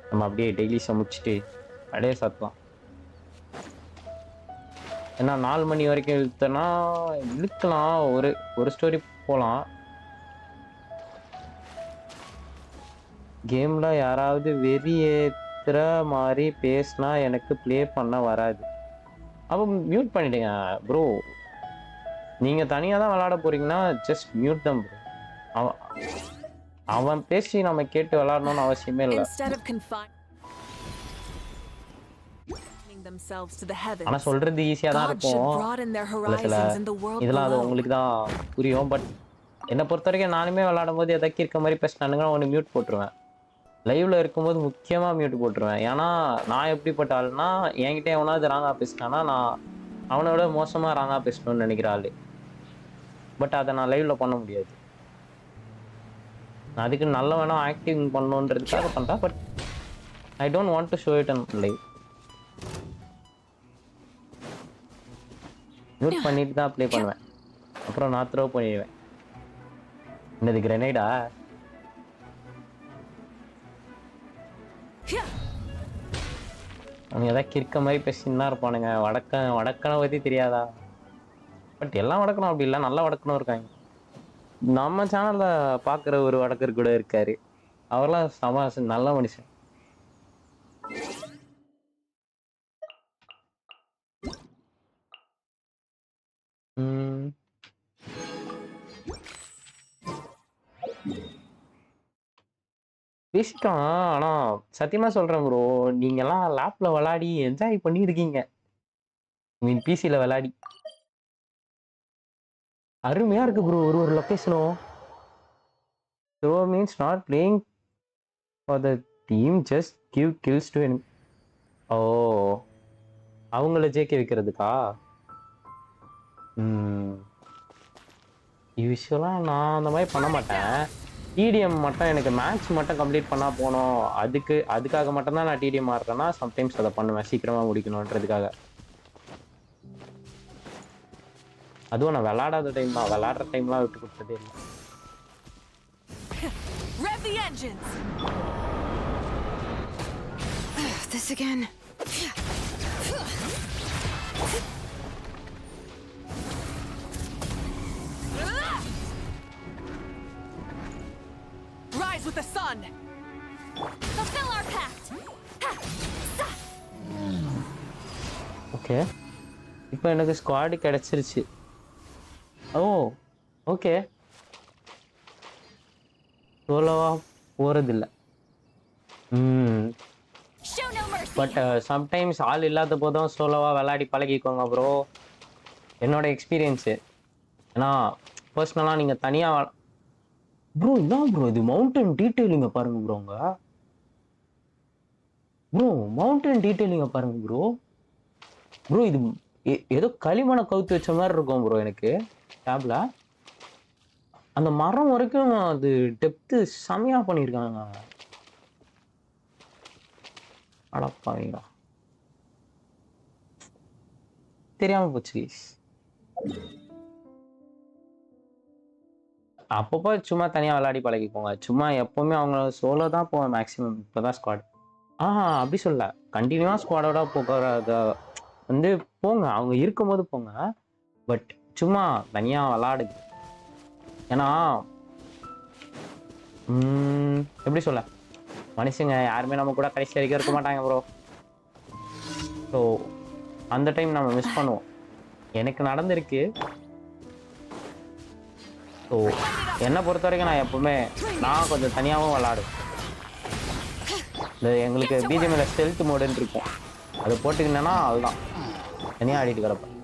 நம்ம அப்படியே டெய்லி சமைச்சிட்டு அப்படியே சாத்தலாம். ஏன்னா 4 மணி வரைக்கும் இழுக்கலாம். ஒரு ஸ்டோரி போகலாம். கேமில் யாராவது வெறியேற்றுற மாதிரி பேசினா எனக்கு ப்ளே பண்ண வராது. அப்போ மியூட் பண்ணிடுங்க ப்ரோ. நீங்கள் தனியாக தான் விளாட போகிறீங்கன்னா ஜஸ்ட் மியூட் தான் ப்ரோ. அவன் அவன் பேசி நம்ம கேட்டு விளாடணும்னு அவசியமே இல்லை. ஆனால் சொல்கிறது ஈஸியாக தான் இருக்கும். இதெல்லாம் அது உங்களுக்கு தான் புரியும். பட் என்னை பொறுத்த வரைக்கும் நானுமே விளாடும் போது எதாக்கி இருக்க மாதிரி பேசினானுங்கன்னா ஒன்று மியூட் போட்டுருவேன். லைவில் இருக்கும்போது முக்கியமாக மியூட் போட்டுருவேன். ஏன்னா நான் எப்படிப்பட்ட ஆளுனா, என்கிட்ட எவனாவது ராங்காக பேசினானா நான் அவனை விட மோசமாக ராங்காக பேசணும்னு நினைக்கிற ஆள். பட் அதை நான் லைவில் பண்ண முடியாது. நான் அதுக்கு நல்ல வேணால் ஆக்டிங் பண்ணணுன்றதுக்காக பண்ணுறேன். But I don't want to show it an live. Mute பண்ணிட்டு தான் ப்ளே பண்ணுவேன். அப்புறம் நான் த்ரோ பண்ணிடுவேன். என்னது கிரனேடா? அவங்க எதாவது கிறுக்க மாதிரி பேசின்னு தான் இருப்பானுங்க. வடக்கனை பற்றி தெரியாதா? பட் எல்லாம் வடக்கணும் அப்படி இல்லை, நல்லா வடக்கணும் இருக்காங்க. நம்ம சேனலில் பார்க்குற ஒரு வடக்கர் கூட இருக்காரு. அவரெல்லாம் நல்ல மனுஷன். பேசிட்டோம். ஆனால் சத்தியமாக சொல்கிறேன் ப்ரோ, நீங்கள்லாம் லேப்பில் விளாடி என்ஜாய் பண்ணியிருக்கீங்க. மீன் பிசியில் விளாடி அருமையாக இருக்குது ப்ரோ. ஒரு லொக்கேஷனும் so means not playing for the team, just give kills to enemy. Oh, அவங்கள ஜேகே வைக்கிறதுக்கா? யூஸ்வலாக நான் அந்த மாதிரி பண்ண மாட்டேன். டிடிஎம் மட்டும் எனக்கு மேட்ச் மட்டும் கம்ப்ளீட் பண்ணால் போனோம். அதுக்காக மட்டும்தான் நான் டிடிஎம் ஆடுறேன்னா சம்டைம்ஸ் அதை பண்ணுவேன், சீக்கிரமாக முடிக்கணுன்றதுக்காக. அதுவும் நான் விளாடாத டைம் தான், விளாடுற டைம்லாம் விட்டு கொடுத்ததே இல்லை. This again. Rise with the sun. Fulfill our pact. Okay, இப்போ எனக்கு ஸ்குவாடு கிடைச்சிருச்சு. ஓ ஓகே, சோலோவா போகிறதில்ல. பட் சம்டைம்ஸ் ஆள் இல்லாத போதும் சோலோவாக விளையாடி பழகிக்கோங்க ப்ரோ. என்னோட எக்ஸ்பீரியன்ஸு. ஏன்னா பர்சனலாக நீங்கள் தனியாக ப்ரோ என்ன ப்ரோ இது மவுண்டன் டீட்டெயிலிங்க பாருங்க ப்ரோங்க. ப்ரோ மவுண்டன் டீட்டெயிலிங்க பாருங்க ப்ரோ. ப்ரோ இது ஏதோ களிமண்ணை கவுத்து வச்ச மாதிரி இருக்கும் ப்ரோ எனக்கு டேப்ல. அந்த மரம் வரைக்கும் அது டெப்த்து செமையாக பண்ணியிருக்காங்க. அடப்பாவீங்களா, தெரியாமல் போச்சு. அப்பப்போ சும்மா தனியாக விளையாடி பழகிக்கோங்க. சும்மா எப்போவுமே அவங்க சோலோ தான் போவேன் மேக்ஸிமம். இப்போ தான் ஸ்குவாட். அப்படி சொல்ல, கண்டினியூவாக ஸ்குவாடோட போகிறத வந்து போங்க, அவங்க இருக்கும்போது போங்க. பட் சும்மா தனியாக விளாடுங்க. ஏன்னா எப்படி சொல்ல, மனுஷங்க யாருமே நம்ம கூட கடைசி வரைக்கும் இருக்க மாட்டாங்க ப்ரோ. ஸோ அந்த டைம் நம்ம மிஸ் பண்ணுவோம். எனக்கு நடந்திருக்கு. ஸோ என்னை பொறுத்த வரைக்கும் நான் எப்பவுமே கொஞ்சம் தனியாகவும் விளாடுவேன். இந்த எங்களுக்கு பிஜிஎம்ல ஸ்டெல்த் மோடுன்னு இருக்கும், அது போட்டுக்கிட்டேன்னா அதுதான் தனியாக ஆடிட்டு கிடப்பேன்.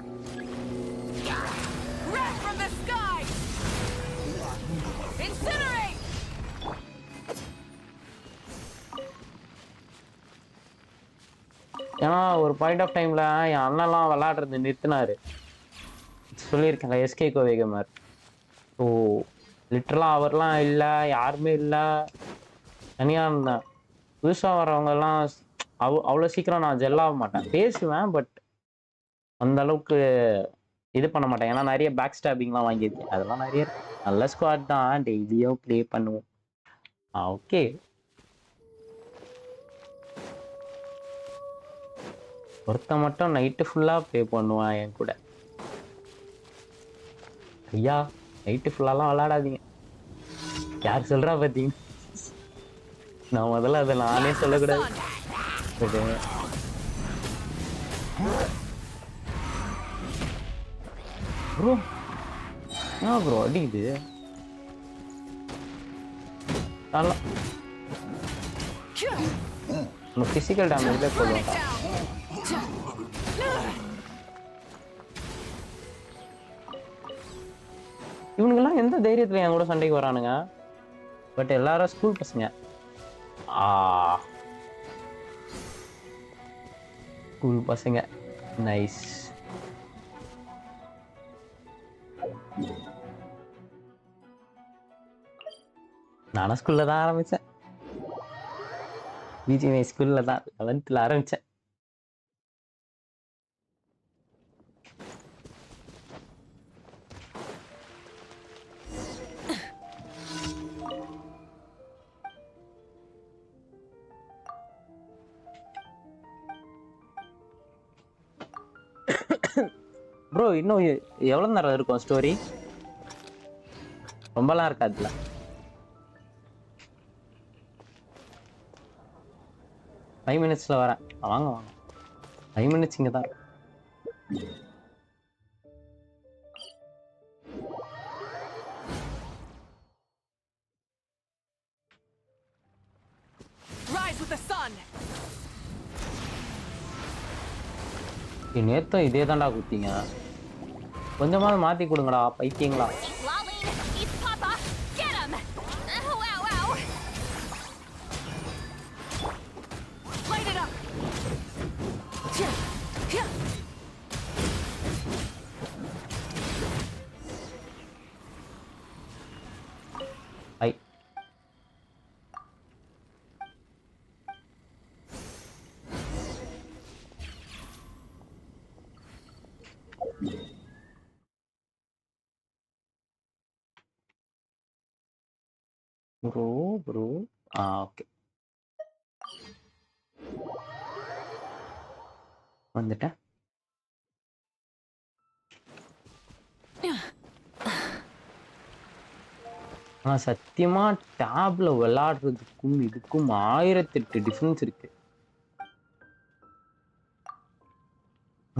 ஏன்னா ஒரு பாயிண்ட் ஆஃப் டைமில் என் அண்ணெல்லாம் விளாடுறது நிறுத்தினாரு. சொல்லியிருக்கேன் எஸ்கே கோவேகமார். ஸோ லிட்டரலாக அவர்லாம் இல்லை, யாருமே இல்லை, தனியாக இருந்தேன். புதுசாக வரவங்கெல்லாம் அவ்வளோ சீக்கிரம் நான் ஜெல்லாக மாட்டேன். பேசுவேன், பட் அந்த அளவுக்கு இது பண்ண மாட்டேன். ஏன்னா நிறைய பேக் ஸ்டாபிங்லாம் வாங்கியிருக்கேன். அதெல்லாம் நிறைய நல்ல ஸ்குவாட் தான், டெய்லியும் ப்ளே பண்ணுவோம். ஓகே, ஒருத்த மட்டும் நைட்டு ஃபுல்லாக ப்ளே பண்ணுவான் என் கூட. ஐயா நைட்டு ஃபுல்லாலாம் விளாடாதீங்க. யார் சொல்கிறா பார்த்தீங்க? நான் முதல்ல அதை நானே சொல்லக்கூடாது. ப்ரோ ப்ரோ அடிக்குது. நம்ம பிசிக்கல் டேமேஜ்ல போடுவோம். இவனுங்கெல்லாம் எந்த தைரியத்துல என் கூட சண்டைக்கு வரானுங்க? பட் எல்லாரும் ஸ்கூல் பசங்க. ஸ்கூல் பசங்க நைஸ். நானும் ஸ்கூல்ல தான் ஆரம்பிச்சேன். பிஜிஎம் ஸ்கூல்ல தான் 11th ஆரம்பிச்சேன். ப்ரோ இன்னும் எவ்வளோ நேரம் இருக்கும் ஸ்டோரி? ரொம்பலாம் இருக்காதுல. ஃபைவ் மினிட்ஸில் வரேன். வாங்க வாங்க, 5 மினிட்ஸ் இங்கே தான். நேத்தும் இதே தாண்டா குத்திங்க. கொஞ்சமாவது மாத்தி கொடுங்கடா பைத்தியங்களா. ப்ரோ ஓகே வந்துட்டேன். ஆனால் சத்தியமா டேப்ல விளையாடுறதுக்கும் இதுக்கும் 1008 டிஃபரன்ஸ் இருக்கு.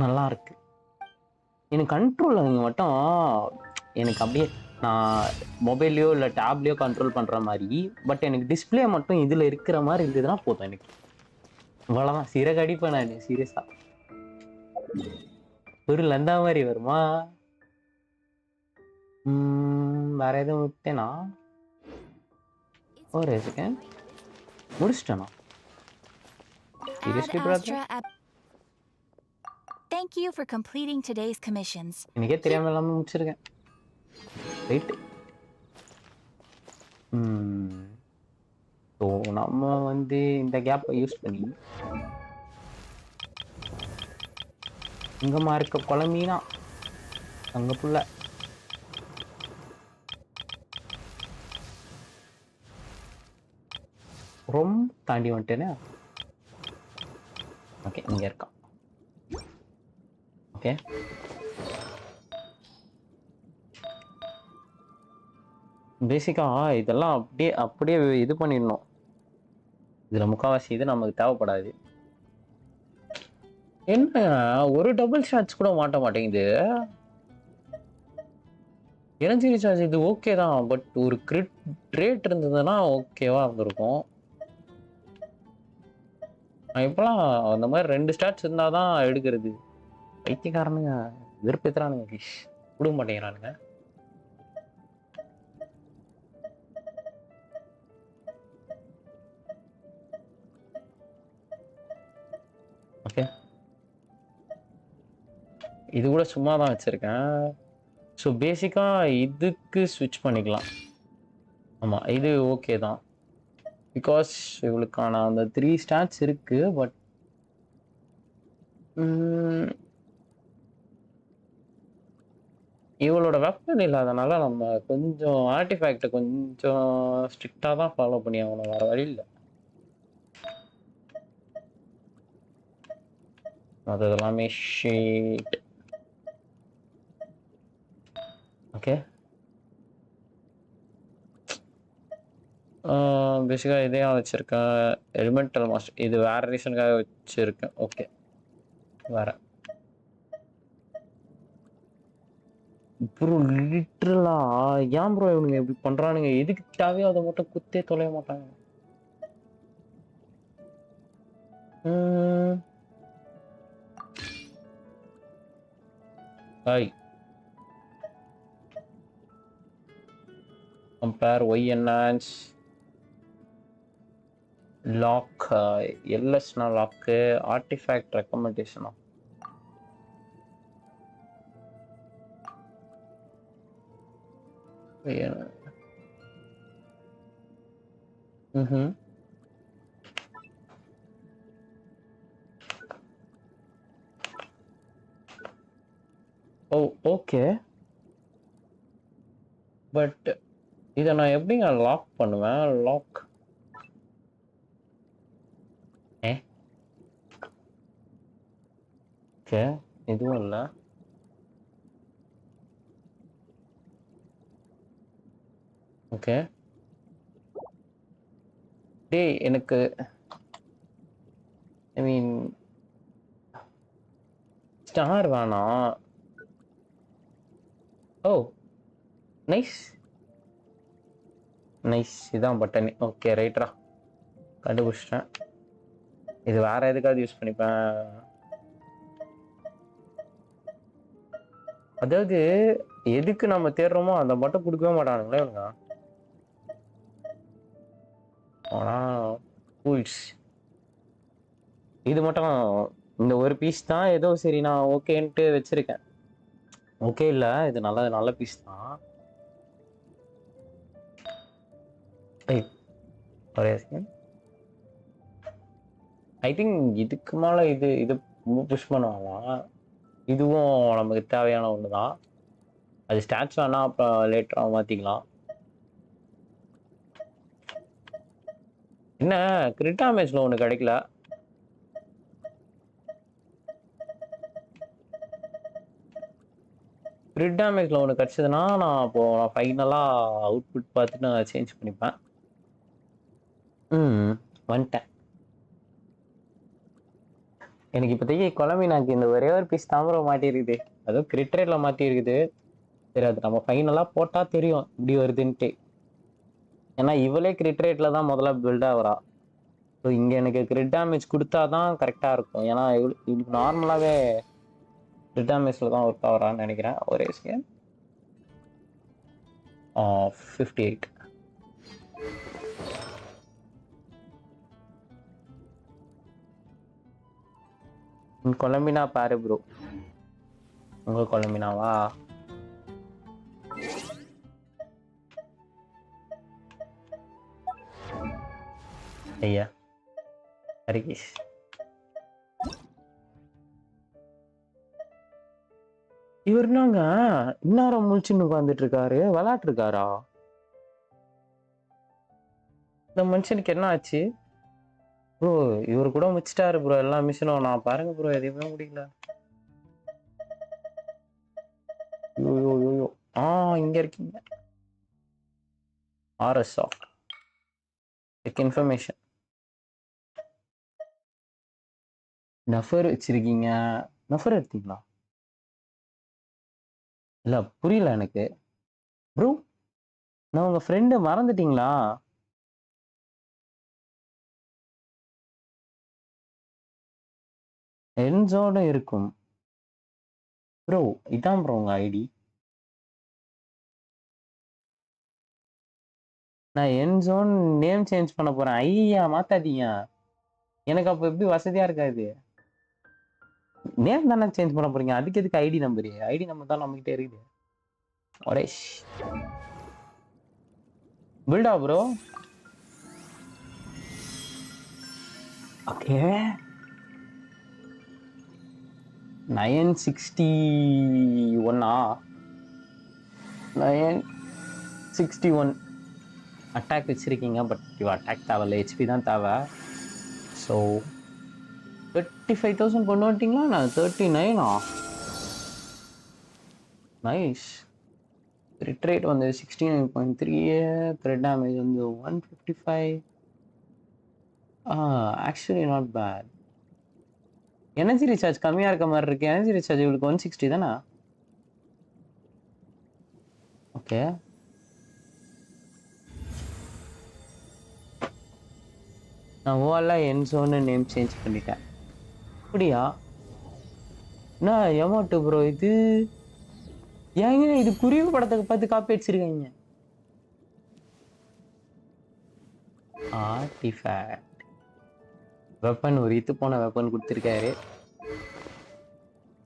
நல்லா இருக்கு. எனக்கு கண்ட்ரோல் அவங்க மட்டும் எனக்கு அப்படியே நான் மொபைல்லையோ இல்லை டேப்லையோ கண்ட்ரோல் பண்ணுற மாதிரி. பட் எனக்கு டிஸ்பிளே மட்டும் இதில் இருக்கிற மாதிரி இருந்ததுன்னா போதும் எனக்கு. அவ்வளோதான், சிறகு அடிப்பேன் நான். சீரியஸா பொருள் அந்த மாதிரி வருமா? வேற எதுவும் விட்டேனா? ஒரு செகண்ட் முடிச்சிட்டேனா? Seriously brother, Thank you for completing today's commissions. எனக்கே தெரியாம எல்லாமே முடிச்சிருக்கேன். ரைட். ஸோ நம்ம வந்து இந்த கேப்பை யூஸ் பண்ணி இங்கம்மா இருக்க குழம்பீனா அங்க புள்ள ரொம்ப தாண்டி வந்துட்டேனே. ஓகே இங்க இருக்கான். ஓகே பேசிக்கா இதெல்லாம் அப்படியே இது பண்ணிடணும். இதுல முக்காவாசி இது நமக்கு தேவைப்படாது. என்ன ஒரு டபுள் ஷாட்ஸ் கூட மாட்ட மாட்டேங்குது. எனர்ஜி ரீசார்ஜ் இது ஓகே தான், பட் ஒரு கிரிட் ரேட் இருந்ததுன்னா ஓகேவா இருந்திருக்கும். இப்பெல்லாம் அந்த மாதிரி 2 ஸ்டாட்ஸ் இருந்தாதான் எடுக்கிறது. பைத்தியக்காரனுங்க வெறுப்பேத்துறானுங்க. ஃபிஷ் கொடுக்க மாட்டேங்கிறானுங்க. ஓகே இது கூட சும்மா தான் வச்சிருக்கேன். ஸோ பேசிக்கா இதுக்கு ஸ்விட்ச் பண்ணிக்கலாம். ஆமா இது ஓகே தான், பிகாஸ் இவளுக்கான அந்த 3 ஸ்டாட்ஸ் இருக்கு. பட் இவளோட வெப்பன் இல்லாதனால நம்ம கொஞ்சம் ஆர்டிஃபேக்டை கொஞ்சம் ஸ்ட்ரிக்டா தான் ஃபாலோ பண்ணி ஆகணும், வேற வழி இல்லை. அது எல்லாமே ஷீட். ஓகே பேசிக்காக இதையும் வச்சுருக்கேன். எலிமெண்டல் மாஸ்டர் இது வேறு ரீசனுக்காக வச்சுருக்கேன். ஓகே வேறு ப்ரோ லிட்ரலா ஏன் ப்ரோ இவனுங்க இப்படி பண்ணுறானுங்க? எதுக்கு தேவையோ அதை மட்டும் குத்தே தொலைய மாட்டாங்க. Hi compare y enhance lock ls na lock artifact recommendation oh okay but இதை நான் எப்படிங்க லாக் பண்ணுவேன்? லாக் ஓகே இதுவும் இல்லை. ஓகே டேய் எனக்கு ஐ மீன் ஸ்டார் வேணாம். ஓ நைஸ் நைஸ் இதான் பட்டனி. ஓகே ரைட்ரா கண்டுபிடிச்சிட்டேன். இது வேற எதுக்காவது யூஸ் பண்ணிப்பேன். அதாவது எதுக்கு நம்ம தேடுறோமோ அதை மட்டும் கொடுக்கவே மாட்டானுங்களே இவங்க. ஆனால் கூல்ஸ் இது மட்டும் இந்த ஒரு பீஸ் தான் ஏதோ சரி நான் ஓகேன்ட்டு வச்சிருக்கேன். ஓகே இல்லை இது நல்ல பீஸ் தான். ஒரே செகண்ட். ஐ திங்க் இதுக்கு மேலே இது புஷ் பண்ணுவாங்களாம். இதுவும் நமக்கு தேவையான ஒன்று தான். அது ஸ்டாட்ச் வேணால் அப்புறம் லேட்டராக மாற்றிக்கலாம். என்ன கிரிட் டேமேஜில் ஒன்று கிடைக்கல. கிரிட் டேமேஜில் ஒன்று கிடச்சதுன்னா நான் ஃபைனலாக அவுட்புட் பார்த்துட்டு நான் சேஞ்ச் பண்ணிப்பேன். வந்துட்டேன். எனக்கு இப்போதைக்கு கொலம்பினாக்கு இந்த ஒரே ஒரு பீஸ் தாமரம் மாட்டியிருக்குது. அதுவும் கிரிட்ரேட்டில் மாட்டியிருக்குது. சரி அது நம்ம ஃபைனலாக போட்டால் தெரியும் இப்படி வருதுன்ட்டு. ஏன்னா இவளே கிரிட்ரேட்டில் தான் முதல்ல பில்ட் ஆகிறா. ஸோ இங்கே எனக்கு கிரிட் டேமேஜ் கொடுத்தா தான் கரெக்டாக இருக்கும். ஏன்னா இவளுக்கு நார்மலாகவே கிரிட் டேமேஜில் தான் ஒர்க் ஆகிறான்னு நினைக்கிறேன். ஒரே செகண்ட் 58 கொலம்பினா பாரு ப்ரோ. உங்க கொலம்பினாவா? ஐயா ஹரிகேஷ் இவர் நாங்க இன்னாரம் முழிச்சுன்னு உட்காந்துட்டு இருக்காரு. விளையாட்டு இருக்காரா? இந்த மனுஷனுக்கு என்ன ஆச்சு ப்ரோ? இவர் கூட முடிச்சிட்டாரு ப்ரோ எல்லா மிஷினும். நான் பாருங்க ப்ரோ எதுவுமே முடியல. யோ இங்க இருக்கீங்க. ஆர்எஸ் இன்ஃபர்மேஷன் நஃபர் வச்சிருக்கீங்க. நஃபர் எடுத்தீங்களா? இல்ல புரியல எனக்கு ப்ரோ. நான் உங்க ஃப்ரெண்டு மறந்துட்டீங்களா? என்ஸோட இருக்கும் ப்ரோ. இதான் ப்ரோ உங்க ஐடி. நான் என்ஸோன் நேம் சேஞ்ச் பண்ண போறேன். ஐயா மாத்தாதீங்க. எனக்கு அப்போ எப்படி வசதியா இருக்காது. நேம் தானே சேஞ்ச் பண்ண போறீங்க. அதுக்கு எதுக்கு ஐடி நம்பரு? ஐடி நம்பர் தான் நம்மகிட்ட இருக்குது. ஒரே பில்டா ப்ரோ. ஓகே 961 961 அட்டாக் வச்சிருக்கீங்க. பட் இவ அட்டாக் தேவையில்ல, ஹெச்பி தான் தேவை. ஸோ 35,000 கொண்டு வந்துட்டீங்களா? நான் 39 நைஸ். கிரிட் ரேட் வந்து 69.3, கிரிட் டேமேஜ் வந்து 155. Actually not bad. Energy recharge கம்மியாக இருக்க மாதிரி இருக்கு. எனர்ஜி ரீசார்ஜ் இவளுக்கு 160 தானே? ஓகே. நான் ஓவராலாக என்சோன்னு நேம் சேஞ்ச் பண்ணிட்டேன். அப்படியா? என்ன எமௌண்ட்டு ப்ரோ இது? ஏங்க இது குருவி படத்துக்கு பார்த்து காப்பி அடிச்சிருக்காங்க. ஆர்டிஃபேக்ட் வெப்பன், ஒரு இது போன வெப்பன் கொடுத்துருக்காரு.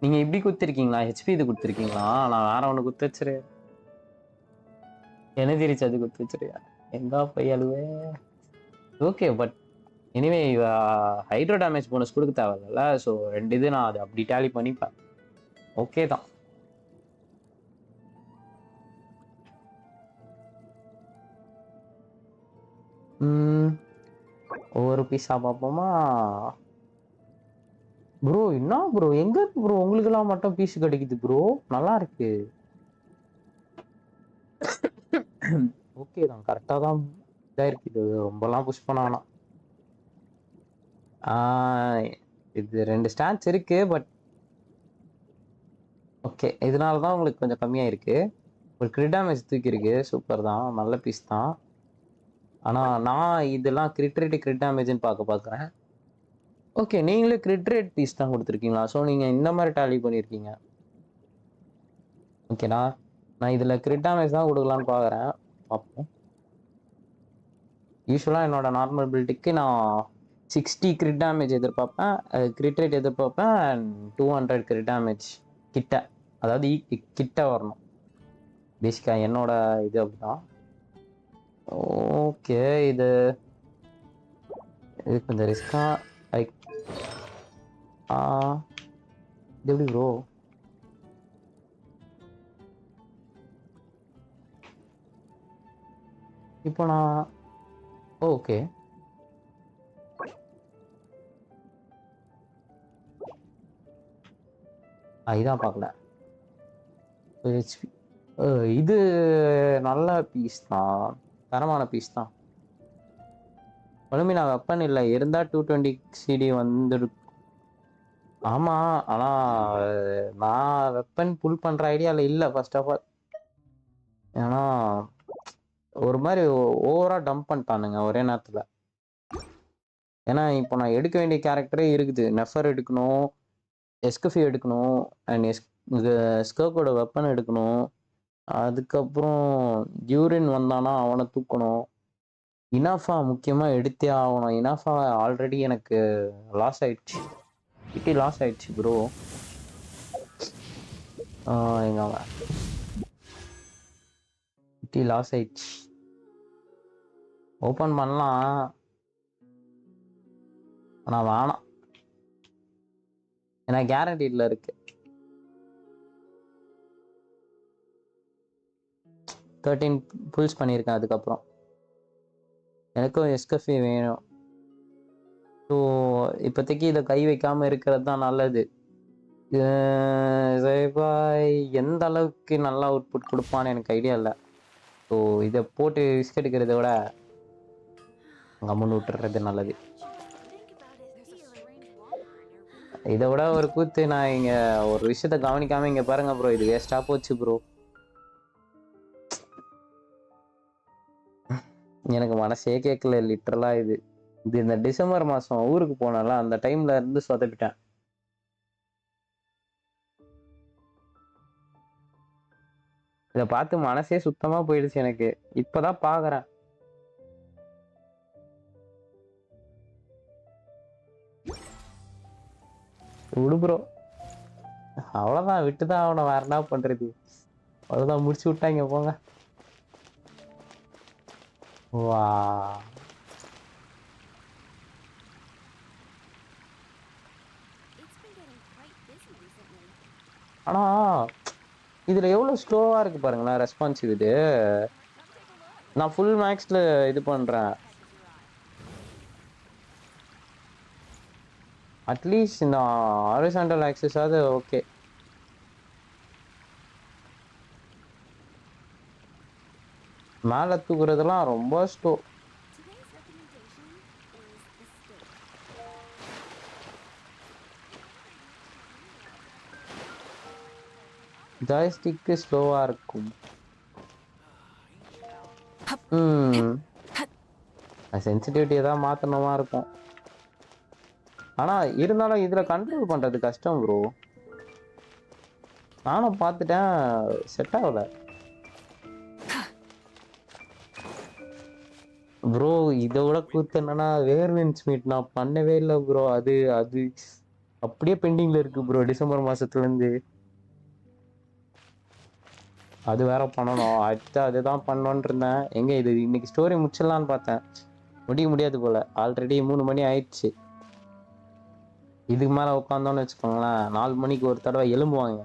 நீங்க இப்படி கொடுத்துருக்கீங்களா? ஹெச்பி இது கொடுத்துருக்கீங்களா? நான் வேற ஒன்று கொடுத்து வச்சிரு. எனர்ஜி ரீசார்ஜ் கொடுத்து வச்சிருயா. எங்க போய் அழுவே. Okay, but anyway hydro damage bonus கொடுக்க தேவையில்ல. ஸோ 2 இது நான் அதை அப்படி டேலி பண்ணிப்பேன். ஓகே தான். ஒவ்வொரு பீஸா பார்ப்போமா? ப்ரோ என்ன ப்ரோ, எங்க இருக்கு ப்ரோ உங்களுக்கெல்லாம் மட்டும் பீஸ் கிடைக்குது ப்ரோ? நல்லா இருக்கு. ஓகே தான், கரெக்டாக தான் இதாக இருக்குது. ரொம்பலாம் புஷ் பண்ண வேணாம். இது 2 ஸ்டான்ஸ் இருக்கு, பட் ஓகே இதனால தான் உங்களுக்கு கொஞ்சம் கம்மியாக இருக்கு. ஒரு கிரிட் டேமேஜ் தூக்கி இருக்கு. சூப்பர் தான், நல்ல பீஸ் தான். ஆனால் நான் இதெல்லாம் கிரிட் ரேட்டு கிரிட் டேமேஜ்னு பார்க்குறேன். ஓகே, நீங்களே கிரிட் ரேட் பீஸ் தான் கொடுத்துருக்கீங்களா? ஸோ நீங்கள் இந்த மாதிரி டேலி பண்ணியிருக்கீங்க. ஓகேண்ணா, நான் இதில் கிரிட் டேமேஜ் தான் கொடுக்கலான்னு பார்க்குறேன். பார்ப்போம். யூஸ்வலாக என்னோட நார்மல் பில்டுக்கு நான் 60 கிரிட் டேமேஜ் எதிர்பார்ப்பேன், கிரிட் ரேட் எதிர்பார்ப்பேன், அண்ட் 200 கிரிட் டேமேஜ் கிட்ட, அதாவது கிட்ட வரணும். பேசிக்காக என்னோட இது அப்படிதான். ஓகே, இது கொஞ்சம் ரிஸ்கா லைக் இது எப்படி ப்ரோ? இப்போ நான் ஓகே இதான் பார்க்கல. இது நல்ல பீஸ் தான், தரமான பீஸ் தான். ஒன்றுமே நான் வெப்பன் இல்லை இருந்தால் 220 CD வந்துருக்கு. ஆமாம், ஆனால் நான் வெப்பன் புல் பண்ணுற ஐடியாவில் இல்லை ஃபர்ஸ்ட் ஆஃப் ஆல். ஏன்னா ஒரு மாதிரி ஓவராக டம்ப் பண்ணிட்டானுங்க ஒரே நேரத்தில். ஏன்னா இப்போ நான் எடுக்க வேண்டிய கேரக்டரே இருக்குது. நெஃபர் எடுக்கணும், எஸ்கஃபி எடுக்கணும், அண்ட் ஸ்கர்க்கோட வெப்பன் எடுக்கணும். அதுக்கப்புறம் யூரின் வந்தானா அவனை தூக்கணும். இனாஃபா முக்கியமாக எடுத்தே ஆகணும். இனாஃபா ஆல்ரெடி எனக்கு லாஸ் ஆயிடுச்சு, கிட்டி லாஸ் ஆயிடுச்சு ப்ரோ. எங்க கிட்டி லாஸ் ஆயிடுச்சு. ஓப்பன் பண்ணலாம், ஆனால் வேணாம், ஏன்னா கேரண்டீட்ல இருக்கு. 13 புல்ஸ் பண்ணியிருக்கேன். அதுக்கப்புறம் எனக்கும் எஸ்கஃபி வேணும். ஸோ இப்போதைக்கு இதை கை வைக்காமல் இருக்கிறது தான் நல்லது. எந்த அளவுக்கு நல்லா அவுட்புட் கொடுப்பான்னு எனக்கு ஐடியா இல்லை. ஸோ இதை போட்டு ரிஸ்க் எடுக்கிறத விட கம்முன்னு விட்டுறது நல்லது. இதை விட ஒரு கூத்து, நான் இங்கே ஒரு விஷயத்த கவனிக்காமல் இங்கே பாருங்க ப்ரோ, இது வேஸ்ட்டாக போச்சு ப்ரோ. எனக்கு மனசே கேட்கல லிட்டரலா. இது இந்த டிசம்பர் மாசம் ஊருக்கு போனால அந்த டைம்ல இருந்து சொதப்பிட்டேன். இதை பார்த்து மனசே சுத்தமா போயிடுச்சு எனக்கு. இப்பதான் பாக்குறேன். விடு ப்ரோ, அவ்வளவுதான், விட்டுதான் அவனை. வேற என்ன பண்றது? அவ்வளவுதான், முடிச்சு விட்டாங்க போங்க. வா, ஆனா இதுல எவ்வளவு ஸ்லோவா இருக்கு பாருங்களேன் ரெஸ்பான்சிவ். இது நான் ஃபுல் மேக்ஸ்ல இது பண்றேன். அட்லீஸ்ட் இந்த ஹாரிசான்டல் ஆக்சஸ் ஆகுது. ஓகே, மேலே தூக்குறதெல்லாம் ரொம்ப ஸ்லோ. ஜாய்ஸ்டிக்கு ஸ்லோவாக இருக்கும். சென்சிட்டிவிட்டியை தான் மாற்றணுமா இருக்கும். ஆனால் இருந்தாலும் இதில் கண்ட்ரோல் பண்ணுறது கஷ்டம் ப்ரோ. நானும் பார்த்துட்டேன், செட் ஆகலை ப்ரோ. இதை விட கூத்து என்னன்னா வேர்வின்ஸ் மீட் நான் பண்ணவே இல்லை ப்ரோ. அது அது அப்படியே பெண்டிங்கில் இருக்குது ப்ரோ. டிசம்பர் மாதத்துலேருந்து அது வேற பண்ணணும். அடுத்து அதுதான் பண்ணோன்னு இருந்தேன். எங்கே இது இன்னைக்கு ஸ்டோரி முடிச்சிடலான்னு பார்த்தேன், முடிய முடியாது போல. ஆல்ரெடி 3 மணி ஆயிடுச்சு. இதுக்கு மேலே உட்காந்தோன்னு வச்சுக்கோங்களேன், 4 மணிக்கு ஒரு தடவை எலும்புவாங்க,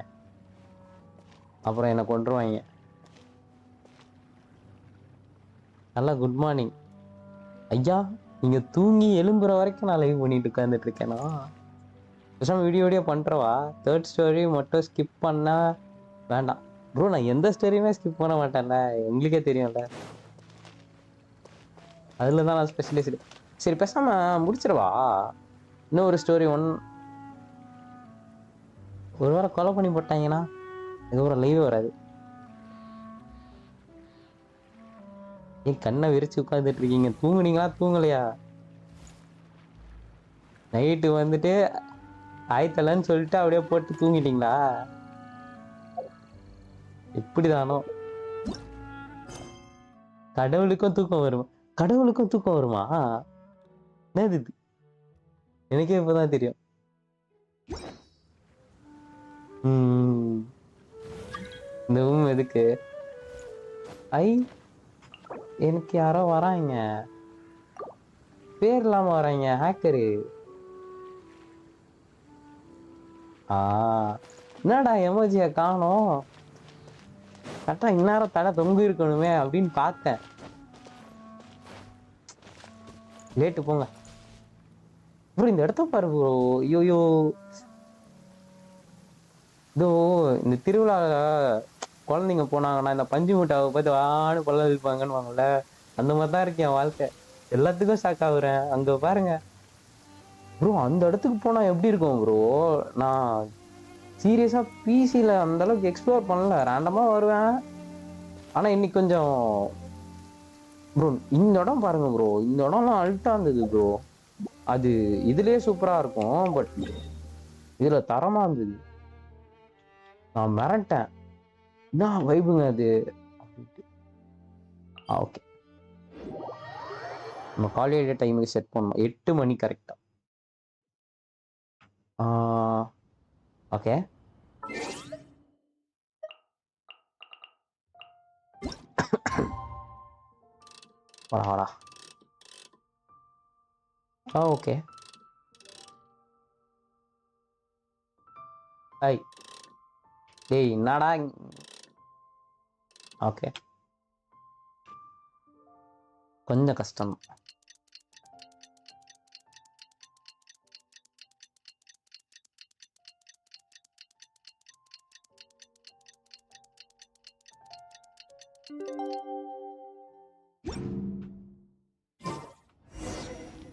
அப்புறம் என்னை கொண்டுருவாங்க. நல்லா குட் மார்னிங் ஐயா. நீங்கள் தூங்கி எலும்புற வரைக்கும் நான் லைவ் பண்ணிட்டு உட்காந்துட்டு இருக்கேனா? வீடியோ பண்ணுறவா? 3rd ஸ்டோரி மட்டும் ஸ்கிப் பண்ண வேண்டாம் ப்ரோ. நான் எந்த ஸ்டோரியுமே ஸ்கிப் பண்ண மாட்டேன்ல, உங்களுக்கே தெரியும்ல. அதில் தான் நான் ஸ்பெஷலிஸ்ட். சரி பேசாமல் முடிச்சிடவா? இன்னும் ஒரு ஸ்டோரி ஒரு வாரம் கொலை பண்ணி போட்டாங்கன்னா அதுக்கப்புறம் லைவே வராது. ஏன் கண்ணை விரிச்சு உட்காந்துட்டு இருக்கீங்க? தூங்குனீங்களா தூங்கலையா? நைட்டு வந்துட்டு ஆயத்தலன்னு சொல்லிட்டு அப்படியே போட்டு தூங்கிட்டீங்களா? இப்படிதானோ? கடவுளுக்கும் தூக்கம் வருமா? கடவுளுக்கும் தூக்கம் வருமா? என்னது இது? எனக்கே இப்பதான் தெரியும். இந்த ரூம் எதுக்கு? எனக்கு யாரோ வராங்க, பேர் இல்லாம வராங்க, ஹேக்கரு. என்னடா எமோஜியை காணோம்? கரெக்டா இந்நேரம் தலை தொங்கு இருக்கணுமே அப்படின்னு பார்த்தேன். லேட்டு போங்க ப்ரோ. இந்த இடத்த பாரு ப்ரோ. ஐயோயோ, இதோ இந்த திருவிழால குழந்தைங்க போனாங்கன்னா இந்த பஞ்சு மூட்டாவை பார்த்து வான்னு கொள்ள வைப்பாங்கன்னு வாங்கல, அந்த மாதிரி தான் இருக்கு என் வாழ்க்கை. எல்லாத்துக்கும் ஷாக் ஆகுறேன். அங்க பாருங்க ப்ரோ, அந்த இடத்துக்கு போனா எப்படி இருக்கும் ப்ரோ? நான் சீரியஸா பிசியில அந்த அளவுக்கு எக்ஸ்ப்ளோர் பண்ணல, ரேண்டமா வருவேன். ஆனா இன்னைக்கு கொஞ்சம் ப்ரோ இந்த இடம் பாருங்க ப்ரோ. இந்த இடம்லாம் அல்ட்டா இருந்தது ப்ரோ. அது இதுலயே சூப்பரா இருக்கும், பட் இதுல தரமா இருந்தது. நான் மிரட்டேன், என்ன வைபுங்க அது. ஓகே, நம்ம காலேஜ் டைமுக்கு செட் பண்ணணும், 8 மணி கரெக்டா. ஓகே, வாடா வாடா. Okay, hi. டேய் என்னடா? ஓகே, கொஞ்சம் கஷ்டம்.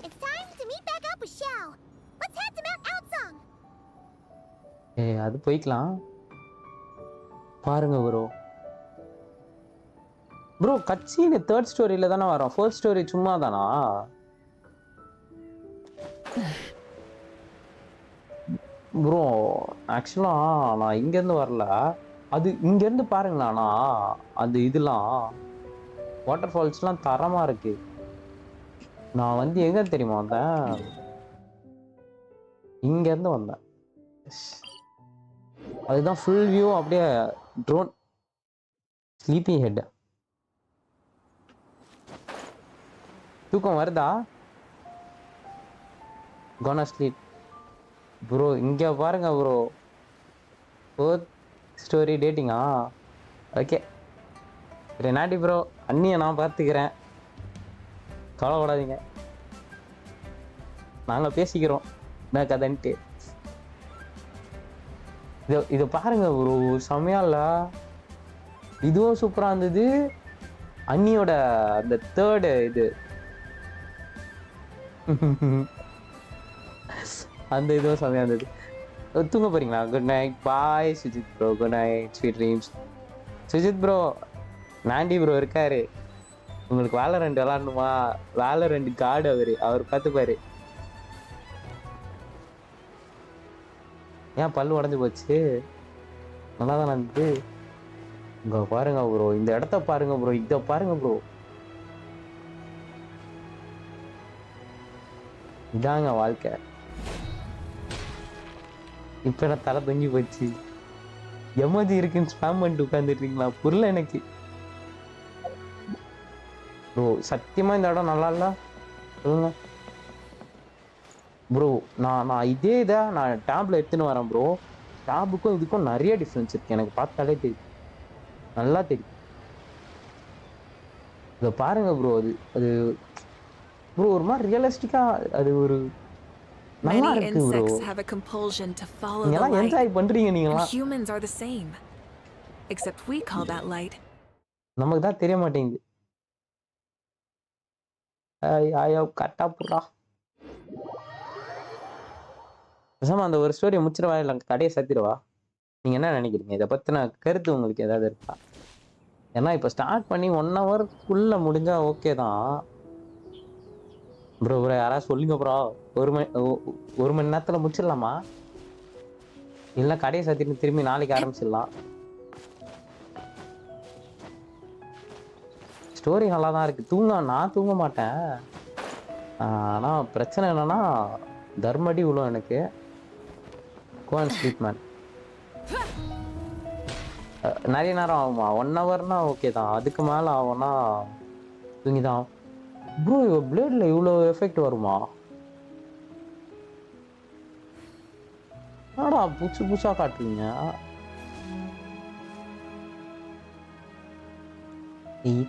It's time to meet back up with Xiao. Let's head to Mount Outsong. அது போய்க்கலாம். பாருங்க ப்ரோ. ப்ரோ கட்சின்னு 3rd ஸ்டோரியில தானே வரும், 4th ஸ்டோரி சும்மா தானா? ப்ரோ ஆக்சுவலா நான் இங்கேருந்து வரல, அது இங்கேருந்து பாருங்களாண்ணா. அது இதெல்லாம் வாட்டர் ஃபால்ஸ்லாம் தரமா இருக்கு. நான் வந்து எங்க தெரியுமா வந்தேன்? இங்கேருந்து வந்தேன். அதுதான் ஃபுல் வியூ. அப்படியே ட்ரோன் ஸ்லீப்பி ஹெட். தூக்கம் வருதா? Gonna sleep bro. இங்கே பாருங்க ப்ரோ, 4th ஸ்டோரி டேட்டிங்கா? ஓகே ரெனாடி ப்ரோ, அண்ணியை நான் பார்த்துக்கிறேன், கவலைப்படாதீங்க, நாங்கள் பேசிக்கிறோம் என்ன கதைன்ட்டு. இதை பாருங்க ப்ரோ, செமையா இல்ல? இதுவும் சூப்பராக இருந்தது. அண்ணியோட அந்த தேர்டு இது அந்த இதுவும் செமையா இருந்தது. தூங்க போறீங்களா? Good night bye Sujith bro. Good night sweet dreams. Sujith bro Nandi bro இருக்காரு, உங்களுக்கு வேலரண்ட் விளாடணுமா? வேலரண்ட் கார்டு அவர் பார்த்துப்பாரு. ஏன் பல்லு உடஞ்சு போச்சு? நல்லா தானே இருந்தது. இங்க பாருங்க ப்ரோ, இந்த இடத்த பாருங்க ப்ரோ, இதை பாருங்க ப்ரோ, இதாங்க வாழ்க்கை. இப்ப நான் தலை தொங்கி போச்சு. எமோஜி இருக்குன்னு ஸ்பேம் பண்ணிட்டு உட்காந்துருக்கீங்களா? புரியல எனக்கு ப்ரோ. சத்தியமா இந்த இடம் நல்லா இல்ல சொல்லுங்க ப்ரோ. நான் இதே நான் டேப்ல எடுத்துன்னு வரேன் ப்ரோ. டேபுக்கும் இதுக்கும் நிறைய டிஃப்ரென்ஸ் இருக்கு, எனக்கு பார்த்தாலே தெரியும், நல்லா தெரியும். இதை பாருங்க ப்ரோ. அது அது ப்ரோ ஒரு மாதிரி ரியலிஸ்டிக்கா அது ஒரு நல்லா Many இருக்கு bro. insects have a compulsion to follow the நீங்களாம் light. என்ஜாய் பண்றீங்க And நீங்களாம். humans are the same. Except we call that light. நமக்கு தான் தெரிய மாட்டேங்குது. ஐயோ கட்டா புறா. பேசாம அந்த ஒரு ஸ்டோரியை முடிச்சிடவா இல்லை கடையை சேர்த்திடவா? நீங்க என்ன நினைக்கிறீங்க? இதை பத்தின கருத்து உங்களுக்கு ஏதாவது இருக்கா? ஏன்னா இப்போ ஸ்டார்ட் பண்ணி 1 ஹவருக்குள்ள முடிஞ்சா ஓகே தான் ப்ரோ. ப்ரோ யாராவது சொல்லுங்க ப்ரோ. ஒரு மணி நேரத்துல முடிச்சிடலாமா? இல்லை கடையை சேர்த்திட்டு திரும்பி நாளைக்கு ஆரம்பிச்சிடலாம். ஸ்டோரி நல்லா தான் இருக்கு. நான் தூங்க மாட்டேன். ஆனால் பிரச்சனை என்னன்னா தர்மடி விழும் எனக்கு. Go and sleep man. நிறைய நேரம் ஆகுமா? 1 ஹவர்னா ஓகே தான், அதுக்கு மேலே ஆகும்னா தூங்கிதான். ப்ரோ பிளேட்ல இவ்வளோ எஃபெக்ட் வருமா? ஆடா புதுசு புதுசா காட்டுறீங்க.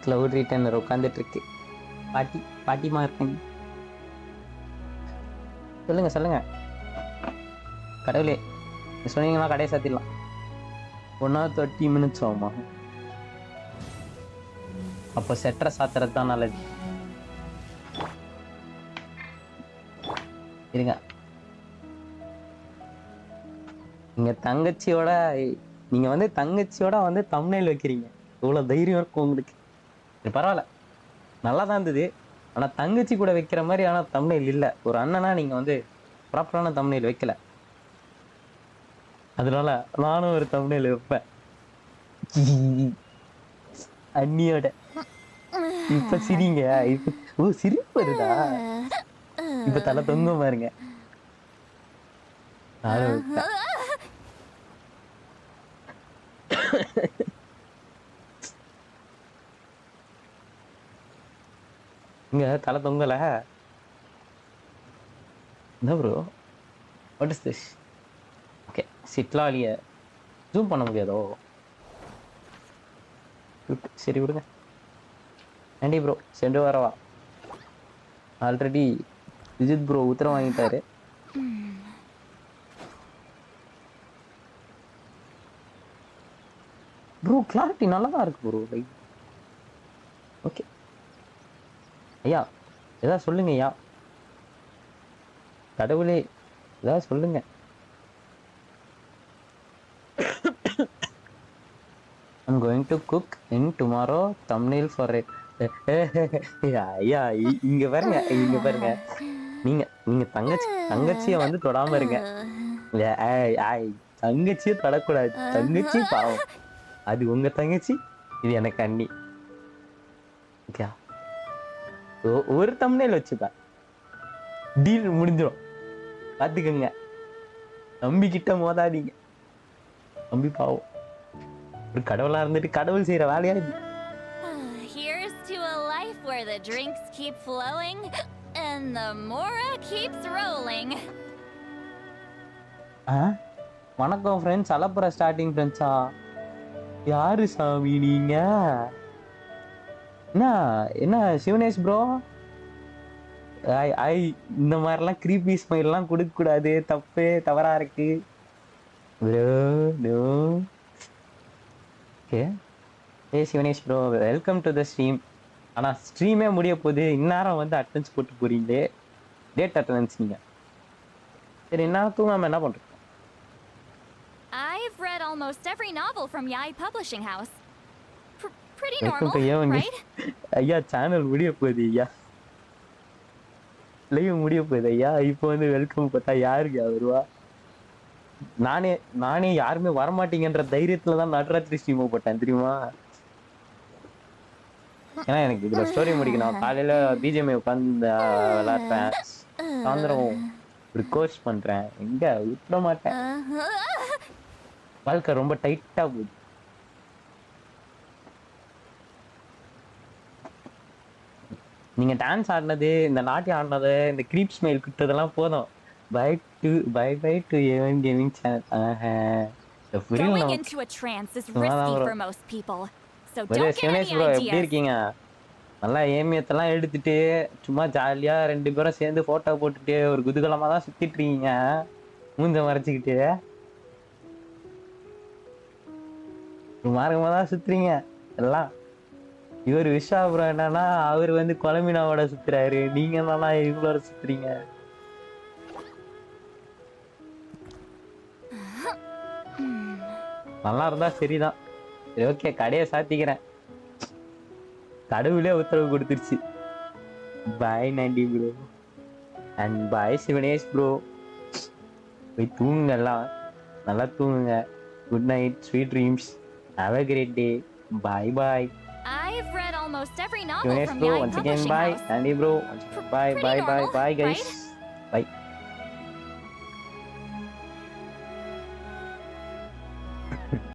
கிளவுட் ரிட்டர்னர் உட்காந்துட்டு இருக்கு. பாட்டிமா இருக்கீங்க. சொல்லுங்க கடவுளே, சொன்னீங்களா கடையை சாத்திடலாம். 1 hour 30 minutes ஆகுமா? அப்போ செட்டரை சாத்துறது தான் நல்லது. இருங்க, நீங்க தங்கச்சியோட வந்து தம்ப்நெயில் வைக்கிறீங்க. இவ்வளோ தைரியம் இருக்கும் உங்களுக்கு. பரவாயில்ல, நல்லா தான் இருந்தது. ஆனால் தங்கச்சி கூட வைக்கிற மாதிரி ஆனால் தம்ப்நெயில் இல்லை. ஒரு அண்ணனா நீங்கள் வந்து ப்ராப்பரான தம்ப்நெயில் வைக்கல. அதனால நானும் ஒரு தம்ப்நெயில் வைப்பேன் அண்ணியோட. இப்ப சிரிங்க. இப்ப சிரிப்பு வருதா? இப்ப தலை தொங்க பாருங்க. இங்க தலை தொங்கல. என்ன bro, what is this? Okay, சிட்லாலிய ஜூம் பண்ண முடியாதோ? சரி விடுங்க. ஆண்டி ப்ரோ சென்று வரவா? ஆல்ரெடி விஜித் ப்ரோ உத்தரவு வாங்கிட்டாரு. ப்ரோ கிளாரிட்டி நல்லா தான் இருக்கு ப்ரோ. லைக் ஓகே ஐயா, ஏதாவது சொல்லுங்க ஐயா. கடவுளே ஏதாவது சொல்லுங்க. I'm going to cook in tomorrow thumbnail for it. ஐயா இங்க பாருங்க, நீங்க தங்கச்சிய வந்து தொடாம இருங்க. தங்கச்சியை தொடக்கூடாது. தங்கச்சி பாவம், அது உங்க தங்கச்சி, இது எனக்கு அண்ணி. ஓகே, ஒரு தம்ப்நெயில் வச்சுப்பேன், டீல் முடிஞ்சிடும். பாத்துக்கங்க, தம்பி கிட்ட மோதாதீங்க. தம்பி பாவம், ஒரு கடவுளா இருந்துட்டு கடவுள் செய்யற வேலையா இது. Here's to a life where the drinks keep flowing and the mora keeps rolling. வணக்கம் ஃப்ரெண்ட்ஸ். அலப்புற ஸ்டார்டிங் ஃப்ரெண்ட்ஸா? யாரு சாமி நீங்க? என்ன சிவனேஷ் ப்ரோ? இந்த மாதிரிலாம் கிரீப்பி ஸ்மைல்லாம் கொடுக்க கூடாது, தப்பு, தவறா இருக்கு ப்ரோ. நோ. ஓகே, ஏ Sivanesh bro, welcome to the stream. ஆனா ஸ்ட்ரீமே முடிய போகுது, இந்நேரம் வந்து அட்டெண்டன்ஸ் போட்டு போறீங்களே. டேட் அட்டெண்டன்ஸ் நீங்க. சரி இந்நேரம் தூங்காம என்ன பண்றீங்க? I've read almost every novel from Yai Publishing House. Pretty welcome normal, to A1. right? ஐயா சேனல் முடிய போகுது ஐயா. லைவ் முடிய போகுது ஐயா. இப்போ வந்து வெல்கம் பார்த்தா யாருக்கு வருவா? நானே யாருமே வரமாட்டீங்கன்ற தைரியத்துல தான் நட்ராத்திரி ஸ்ட்ரீம் போட்டேன் தெரியுமா? ஏன்னா எனக்கு இதுல ஸ்டோரி முடிக்கணும். காலையில பிஜிஎம் உட்காந்து விளையாடுறேன், சாயந்தரம் ஒரு கோர்ஸ் பண்றேன், எங்க விட மாட்டேன். வாழ்க்கை ரொம்ப டைட்டா போகுது. நீங்க டான்ஸ் ஆடினது, இந்த நாட்டியம் ஆடினது, இந்த கிரீப் ஸ்மைல் கொடுத்ததெல்லாம் போதும். Bye to Evan gaming channel. Going into a trance is risky for most people. So don't get any bro எப்படி ideas. இருக்கீங்க? நல்லா ஏமியத்தெல்லாம் எடுத்துட்டு சும்மா ஜாலியா 2 பேரும் சேர்ந்து போட்டோ போட்டுட்டு ஒரு குதூகலமா தான் சுத்திட்டு இருக்கீங்க, மூஞ்ச மறைச்சிக்கிட்டு ஒரு மார்க்கமா தான் சுத்துறீங்க எல்லாம். இவர் விஷாபுரம் என்னன்னா அவர் வந்து கொலமினாவோட சுத்துறாரு, நீங்க என்னன்னா இவங்களோட சுத்துறீங்க. நல்லா இருந்தா சரிதான். சரி ஓகே, கடையை சாத்திக்கிறேன். கடவுளே உத்தரவு கொடுத்துருச்சு. Bye Nandi bro and bye Sivanesh bro. போய் தூங்குங்க எல்லாம், நல்லா தூங்குங்க. Good night, sweet dreams, have a great day. Bye bye. I've read almost every novel Sivanesh from bro Yai once again Publishing bye. House. Nandi bro bye bye bye bye guys. Bye.